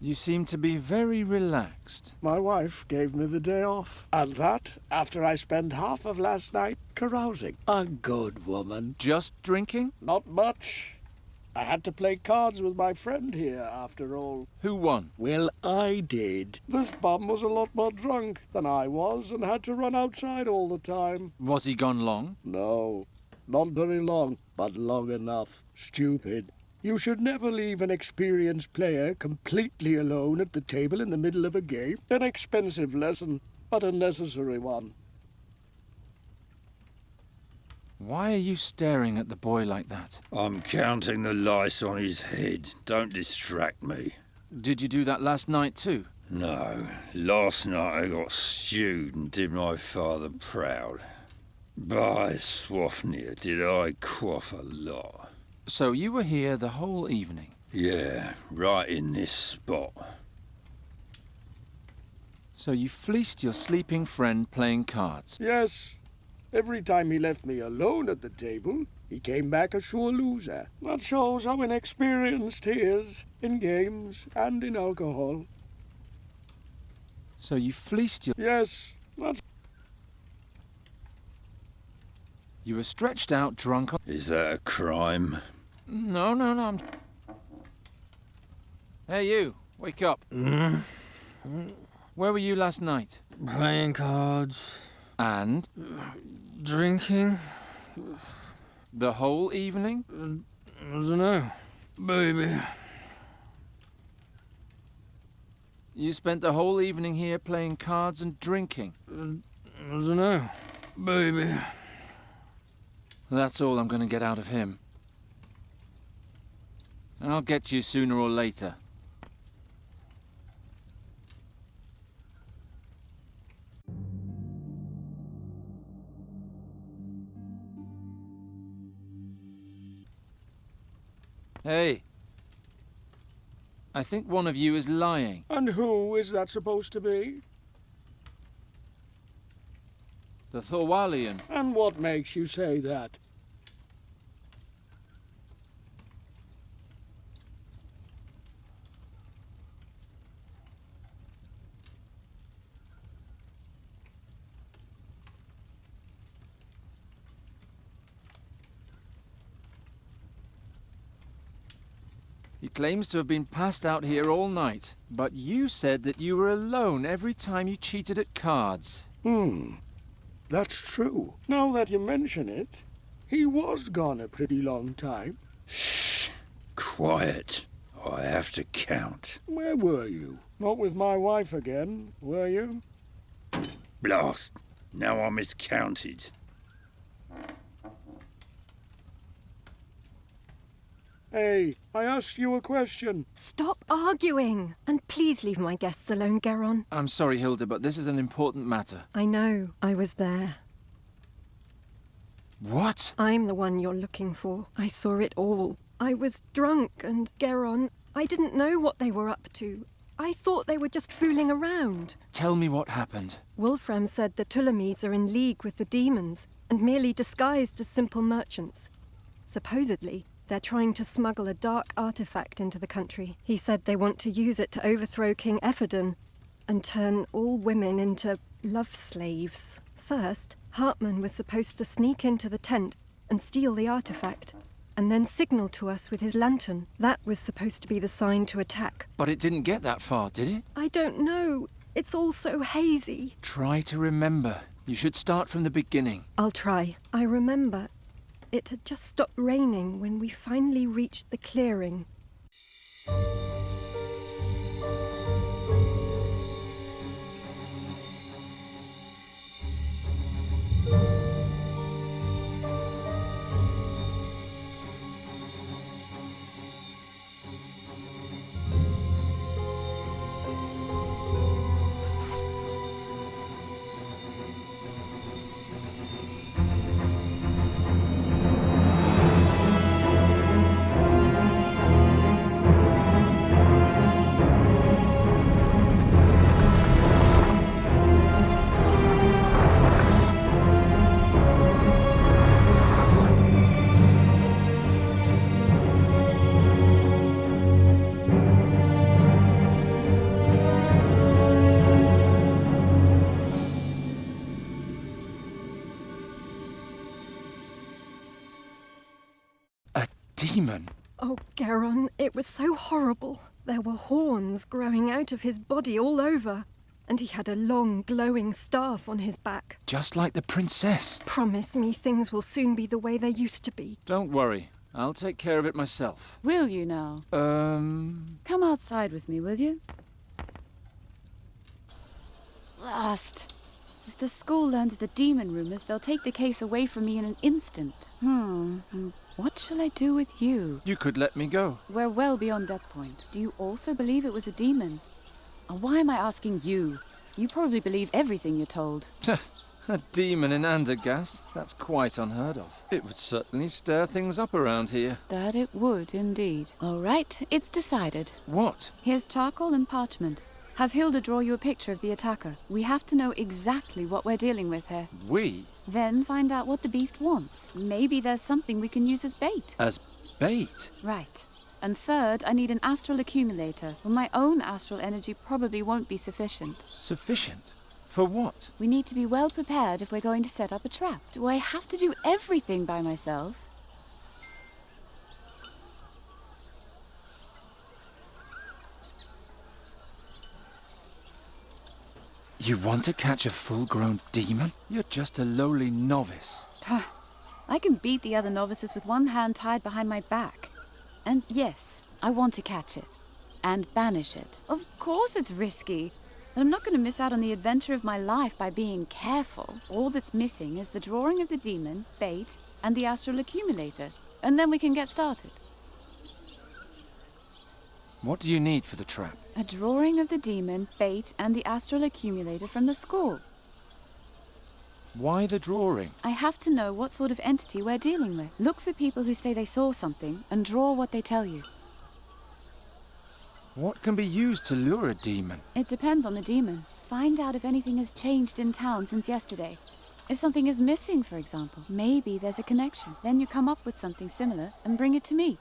You seem to be very relaxed. My wife gave me the day off. And that after I spent half of last night carousing. A good woman. Just drinking? Not much. I had to play cards with my friend here, after all. Who won? Well, I did. This bum was a lot more drunk than I was and had to run outside all the time. Was he gone long? No, not very long, but long enough. Stupid. You should never leave an experienced player completely alone at the table in the middle of a game. An expensive lesson, but a necessary one. Why are you staring at the boy like that? I'm counting the lice on his head. Don't distract me. Did you do that last night too? No. Last night I got stewed and did my father proud. By Swafnir, did I quaff a lot. So you were here the whole evening? Yeah, right in this spot. So you fleeced your sleeping friend playing cards? Yes. Every time he left me alone at the table, he came back a sure loser. That shows how inexperienced he is in games and in alcohol. So you fleeced your... Yes, that's... You were stretched out drunk on... Is that a crime? No, I'm... Hey you, wake up. Where were you last night? Playing cards. And? Drinking. The whole evening? I don't know. Baby. You spent the whole evening here playing cards and drinking? I don't know. Baby. That's all I'm going to get out of him. I'll get you sooner or later. Hey. I think one of you is lying. And who is that supposed to be? The Thorwalian. And what makes you say that? He claims to have been passed out here all night, but you said that you were alone every time you cheated at cards. That's true. Now that you mention it, he was gone a pretty long time. Shh! Quiet. I have to count. Where were you? Not with my wife again, were you? Blast! Now I miscounted. Hey, I asked you a question. Stop arguing! And please leave my guests alone, Geron. I'm sorry, Hilda, but this is an important matter. I know. I was there. What? I'm the one you're looking for. I saw it all. I was drunk, and Geron, I didn't know what they were up to. I thought they were just fooling around. Tell me what happened. Wolfram said the Tulamides are in league with the demons, and merely disguised as simple merchants. Supposedly, they're trying to smuggle a dark artifact into the country. He said they want to use it to overthrow King Ephedon and turn all women into love slaves. First, Hartman was supposed to sneak into the tent and steal the artifact, and then signal to us with his lantern. That was supposed to be the sign to attack. But it didn't get that far, did it? I don't know. It's all so hazy. Try to remember. You should start from the beginning. I'll try. I remember. It had just stopped raining when we finally reached the clearing. demon? Oh, Geron, it was so horrible. There were horns growing out of his body all over, and he had a long, glowing staff on his back. Just like the princess. Promise me things will soon be the way they used to be. Don't worry. I'll take care of it myself. Will you now? Come outside with me, will you? Last. If the school learns of the demon rumors, they'll take the case away from me in an instant. What shall I do with you? You could let me go. We're well beyond that point. Do you also believe it was a demon? Why am I asking you? You probably believe everything you're told. A demon in Andergast? That's quite unheard of. It would certainly stir things up around here. That it would, indeed. All right, it's decided. What? Here's charcoal and parchment. Have Hilda draw you a picture of the attacker. We have to know exactly what we're dealing with here. We? Then find out what the beast wants. Maybe there's something we can use as bait. As bait? Right. And third, I need an astral accumulator. Well, my own astral energy probably won't be sufficient. Sufficient? For what? We need to be well prepared if we're going to set up a trap. Do I have to do everything by myself? You want to catch a full-grown demon? You're just a lowly novice. I can beat the other novices with one hand tied behind my back. And yes, I want to catch it. And banish it. Of course it's risky. But I'm not going to miss out on the adventure of my life by being careful. All that's missing is the drawing of the demon, bait, and the astral accumulator. And then we can get started. What do you need for the trap? A drawing of the demon, bait, and the astral accumulator from the school. Why the drawing? I have to know what sort of entity we're dealing with. Look for people who say they saw something and draw what they tell you. What can be used to lure a demon? It depends on the demon. Find out if anything has changed in town since yesterday. If something is missing, for example, maybe there's a connection. Then you come up with something similar and bring it to me.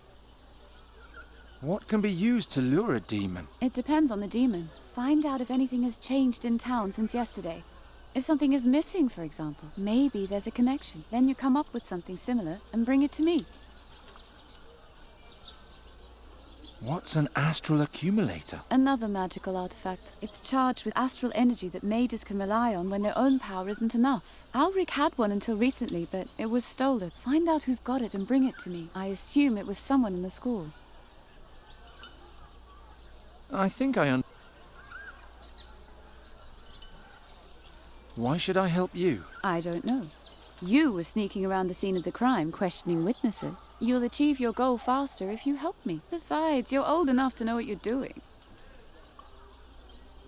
What can be used to lure a demon? It depends on the demon. Find out if anything has changed in town since yesterday. If something is missing, for example, maybe there's a connection. Then you come up with something similar and bring it to me. What's an astral accumulator? Another magical artifact. It's charged with astral energy that mages can rely on when their own power isn't enough. Ulrich had one until recently, but it was stolen. Find out who's got it and bring it to me. I assume it was someone in the school. I think Why should I help you? I don't know. You were sneaking around the scene of the crime, questioning witnesses. You'll achieve your goal faster if you help me. Besides, you're old enough to know what you're doing.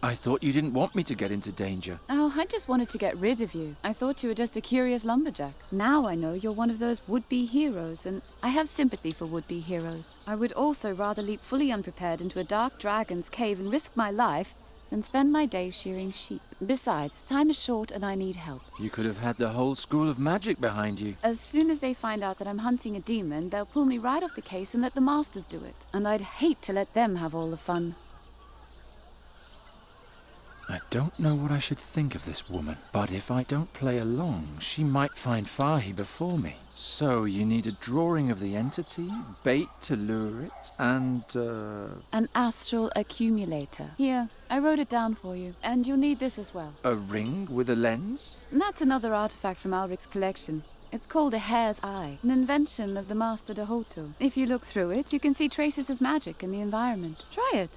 I thought you didn't want me to get into danger. Oh, I just wanted to get rid of you. I thought you were just a curious lumberjack. Now I know you're one of those would-be heroes, and I have sympathy for would-be heroes. I would also rather leap fully unprepared into a dark dragon's cave and risk my life than spend my days shearing sheep. Besides, time is short and I need help. You could have had the whole school of magic behind you. As soon as they find out that I'm hunting a demon, they'll pull me right off the case and let the masters do it. And I'd hate to let them have all the fun. I don't know what I should think of this woman, but if I don't play along, she might find Fahi before me. So you need a drawing of the entity, bait to lure it, and An astral accumulator. Here, I wrote it down for you, and you'll need this as well. a ring with a lens? That's another artifact from Ulrich's collection. It's called a hare's eye, an invention of the Master de Hoto. If you look through it, you can see traces of magic in the environment. Try it.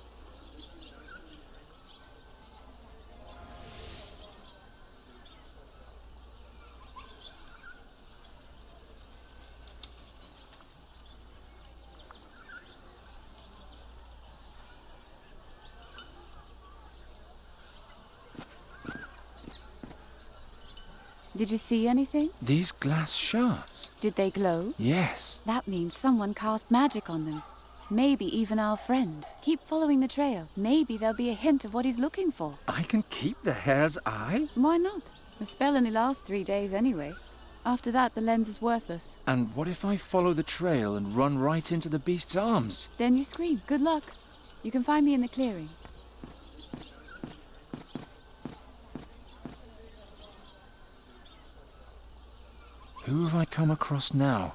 Did you see anything? These glass shards? Did they glow? Yes. That means someone cast magic on them. Maybe even our friend. Keep following the trail. Maybe there'll be a hint of what he's looking for. I can keep the hare's eye? Why not? The spell only lasts 3 days anyway. After that, the lens is worthless. And what if I follow the trail and run right into the beast's arms? Then you scream. Good luck. You can find me in the clearing. Who have I come across now?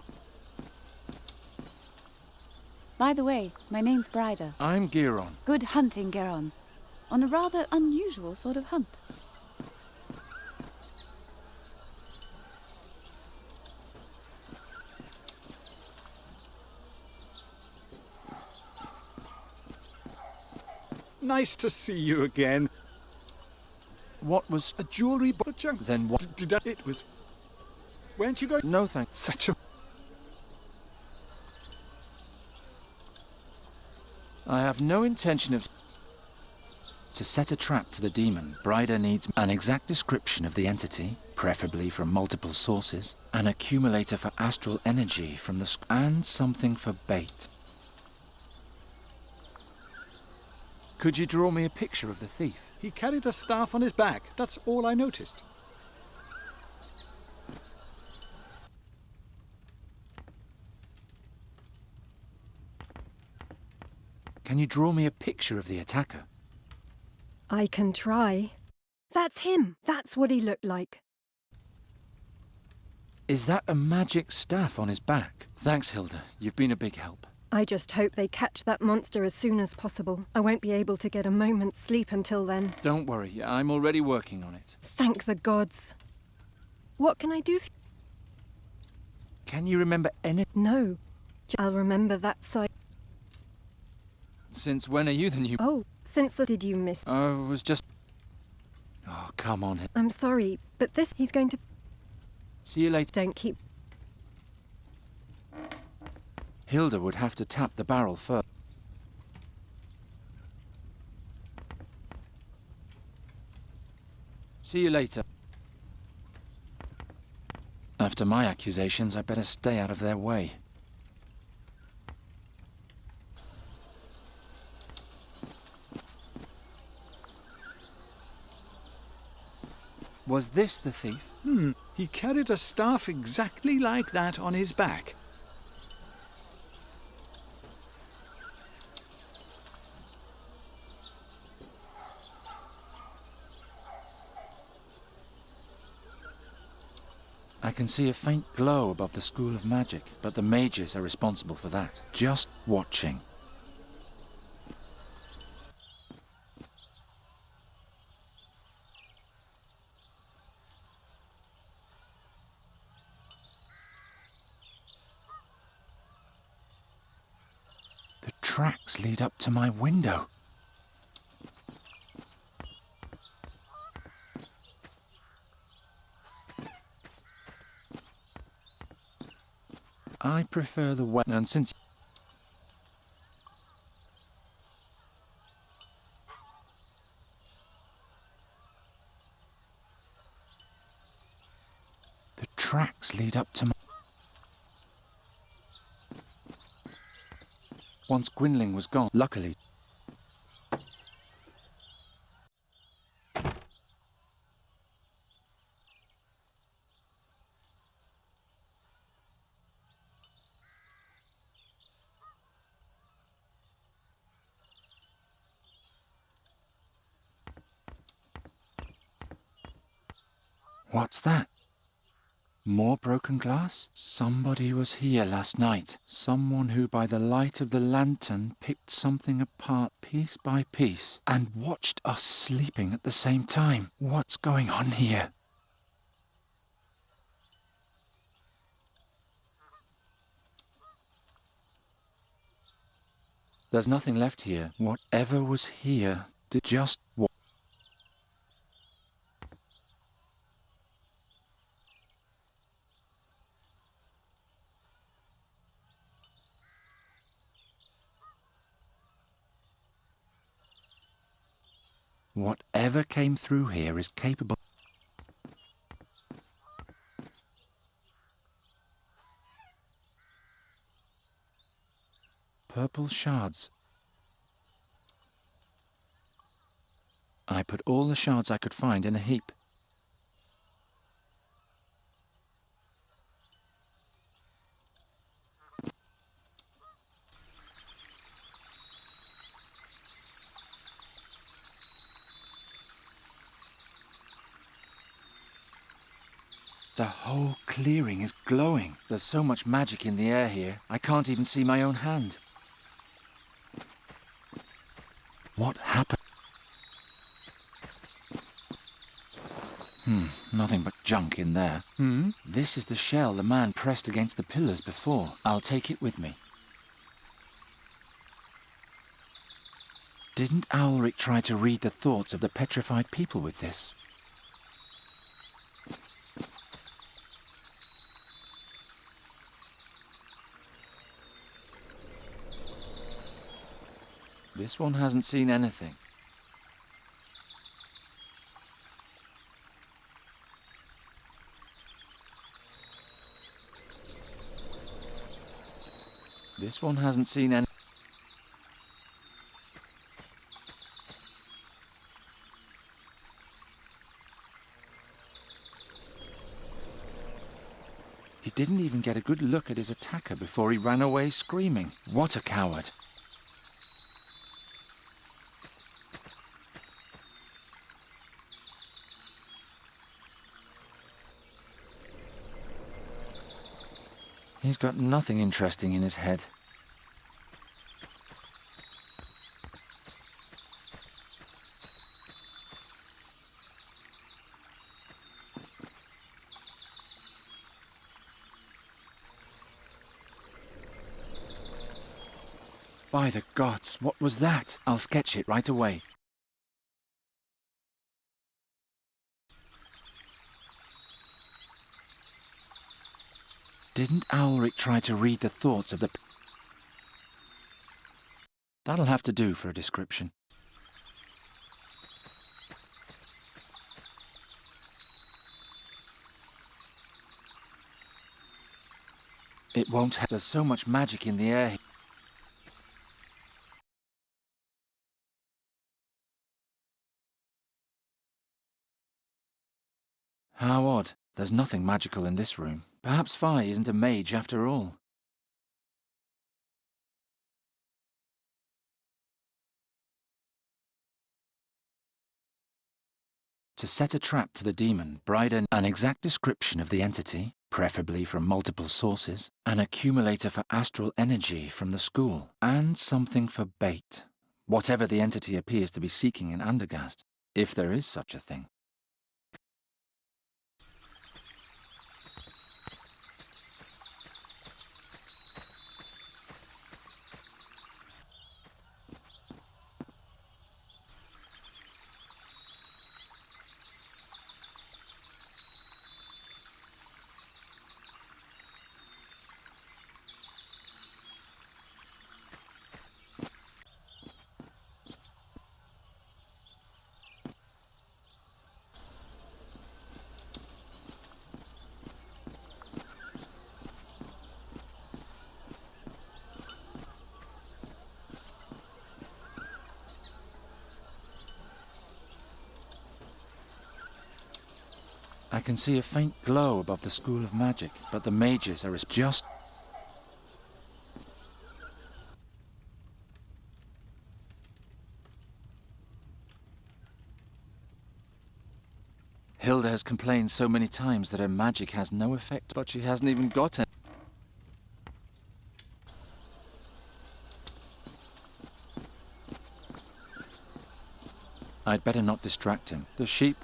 By the way, my name's Bryda. I'm Giron. Good hunting, Geron. On a rather unusual sort of hunt. Nice to see you again. What was... A jewellery box? Then what... Did I... It was... Weren't you going... No, thanks. Such a... I have no intention of... To set a trap for the demon, Bryda needs an exact description of the entity, preferably from multiple sources, an accumulator for astral energy from the... and something for bait. Could you draw me a picture of the thief? He carried a staff on his back. That's all I noticed. Can you draw me a picture of the attacker? I can try. That's him. That's what he looked like. Is that a magic staff on his back? Thanks, Hilda. You've been a big help. I just hope they catch that monster as soon as possible. I won't be able to get a moment's sleep until then. Don't worry, I'm already working on it. Thank the gods. What can I do for you? Can you remember any... No. I'll remember that side. Since when are you the new... Oh, since the... Did you miss... I was just... Oh, come on. I'm sorry, but this... He's going to... See you later. Don't keep... Hilda would have to tap the barrel first. See you later. After my accusations, I better stay out of their way. Was this the thief? He carried a staff exactly like that on his back. I can see a faint glow above the School of Magic, but the mages are responsible for that. Just watching. The tracks lead up to my window. I prefer the wet, and since... The tracks lead up to my... Once Gwynling was gone, luckily... What's that? More broken glass? Somebody was here last night. Someone who, by the light of the lantern, picked something apart piece by piece and watched us sleeping at the same time. What's going on here? There's nothing left here. Whatever was here did just what? Whatever came through here is capable... Purple shards. I put all the shards I could find in a heap. The whole clearing is glowing. There's so much magic in the air here, I can't even see my own hand. What happened? Nothing but junk in there. This is the shell the man pressed against the pillars before. I'll take it with me. Didn't Ulrich try to read the thoughts of the petrified people with this? This one hasn't seen anything. This one hasn't seen any. He didn't even get a good look at his attacker before he ran away screaming. What a coward! He's got nothing interesting in his head. By the gods, what was that? I'll sketch it right away. Didn't Ulrich try to read the thoughts of the... That'll have to do for a description. It won't have... There's so much magic in the air. How odd. There's nothing magical in this room. Perhaps Fi isn't a mage after all. To set a trap for the demon, Bryden an exact description of the entity, preferably from multiple sources, an accumulator for astral energy from the school, and something for bait. Whatever the entity appears to be seeking in Andergast, if there is such a thing. I can see a faint glow above the School of Magic, but the mages are just... Hilda has complained so many times that her magic has no effect, but she hasn't even got it. I'd better not distract him. The sheep...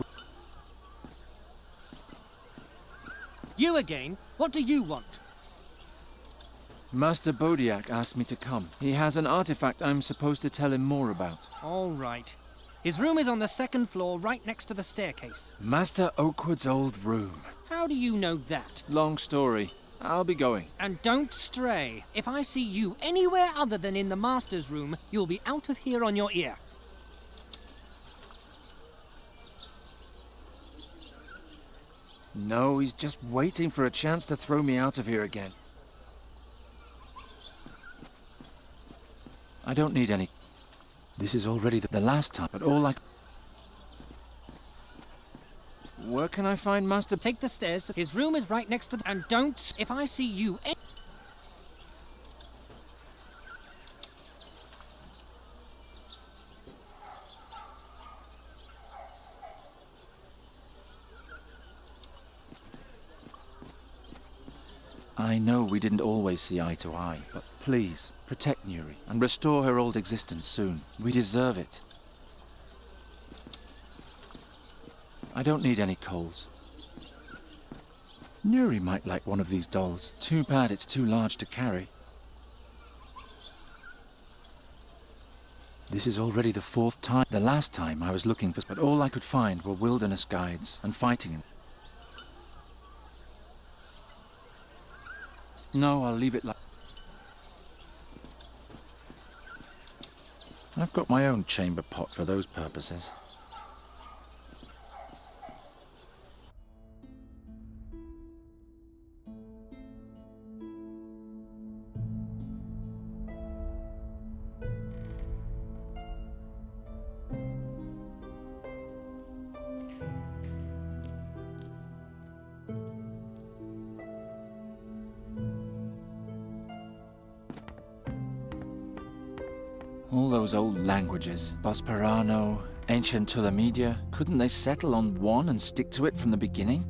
You again? What do you want? Master Bodiak asked me to come. He has an artifact I'm supposed to tell him more about. All right. His room is on the second floor, right next to the staircase. Master Oakwood's old room. How do you know that? Long story. I'll be going. And don't stray. If I see you anywhere other than in the Master's room, you'll be out of here on your ear. No, he's just waiting for a chance to throw me out of here again. I don't need any. This is already the last time, but all I... Where can I find Master... Take the stairs to... His room is right next to the... And don't... If I see you... I know we didn't always see eye to eye, but please, protect Nuri and restore her old existence soon. We deserve it. I don't need any coals. Nuri might like one of these dolls. Too bad it's too large to carry. This is already the 4th time. The last time I was looking for, but all I could find were wilderness guides and fighting. No, I'll leave it like... I've got my own chamber pot for those purposes. All those old languages, Bosperano, ancient Tulamedia, couldn't they settle on one and stick to it from the beginning?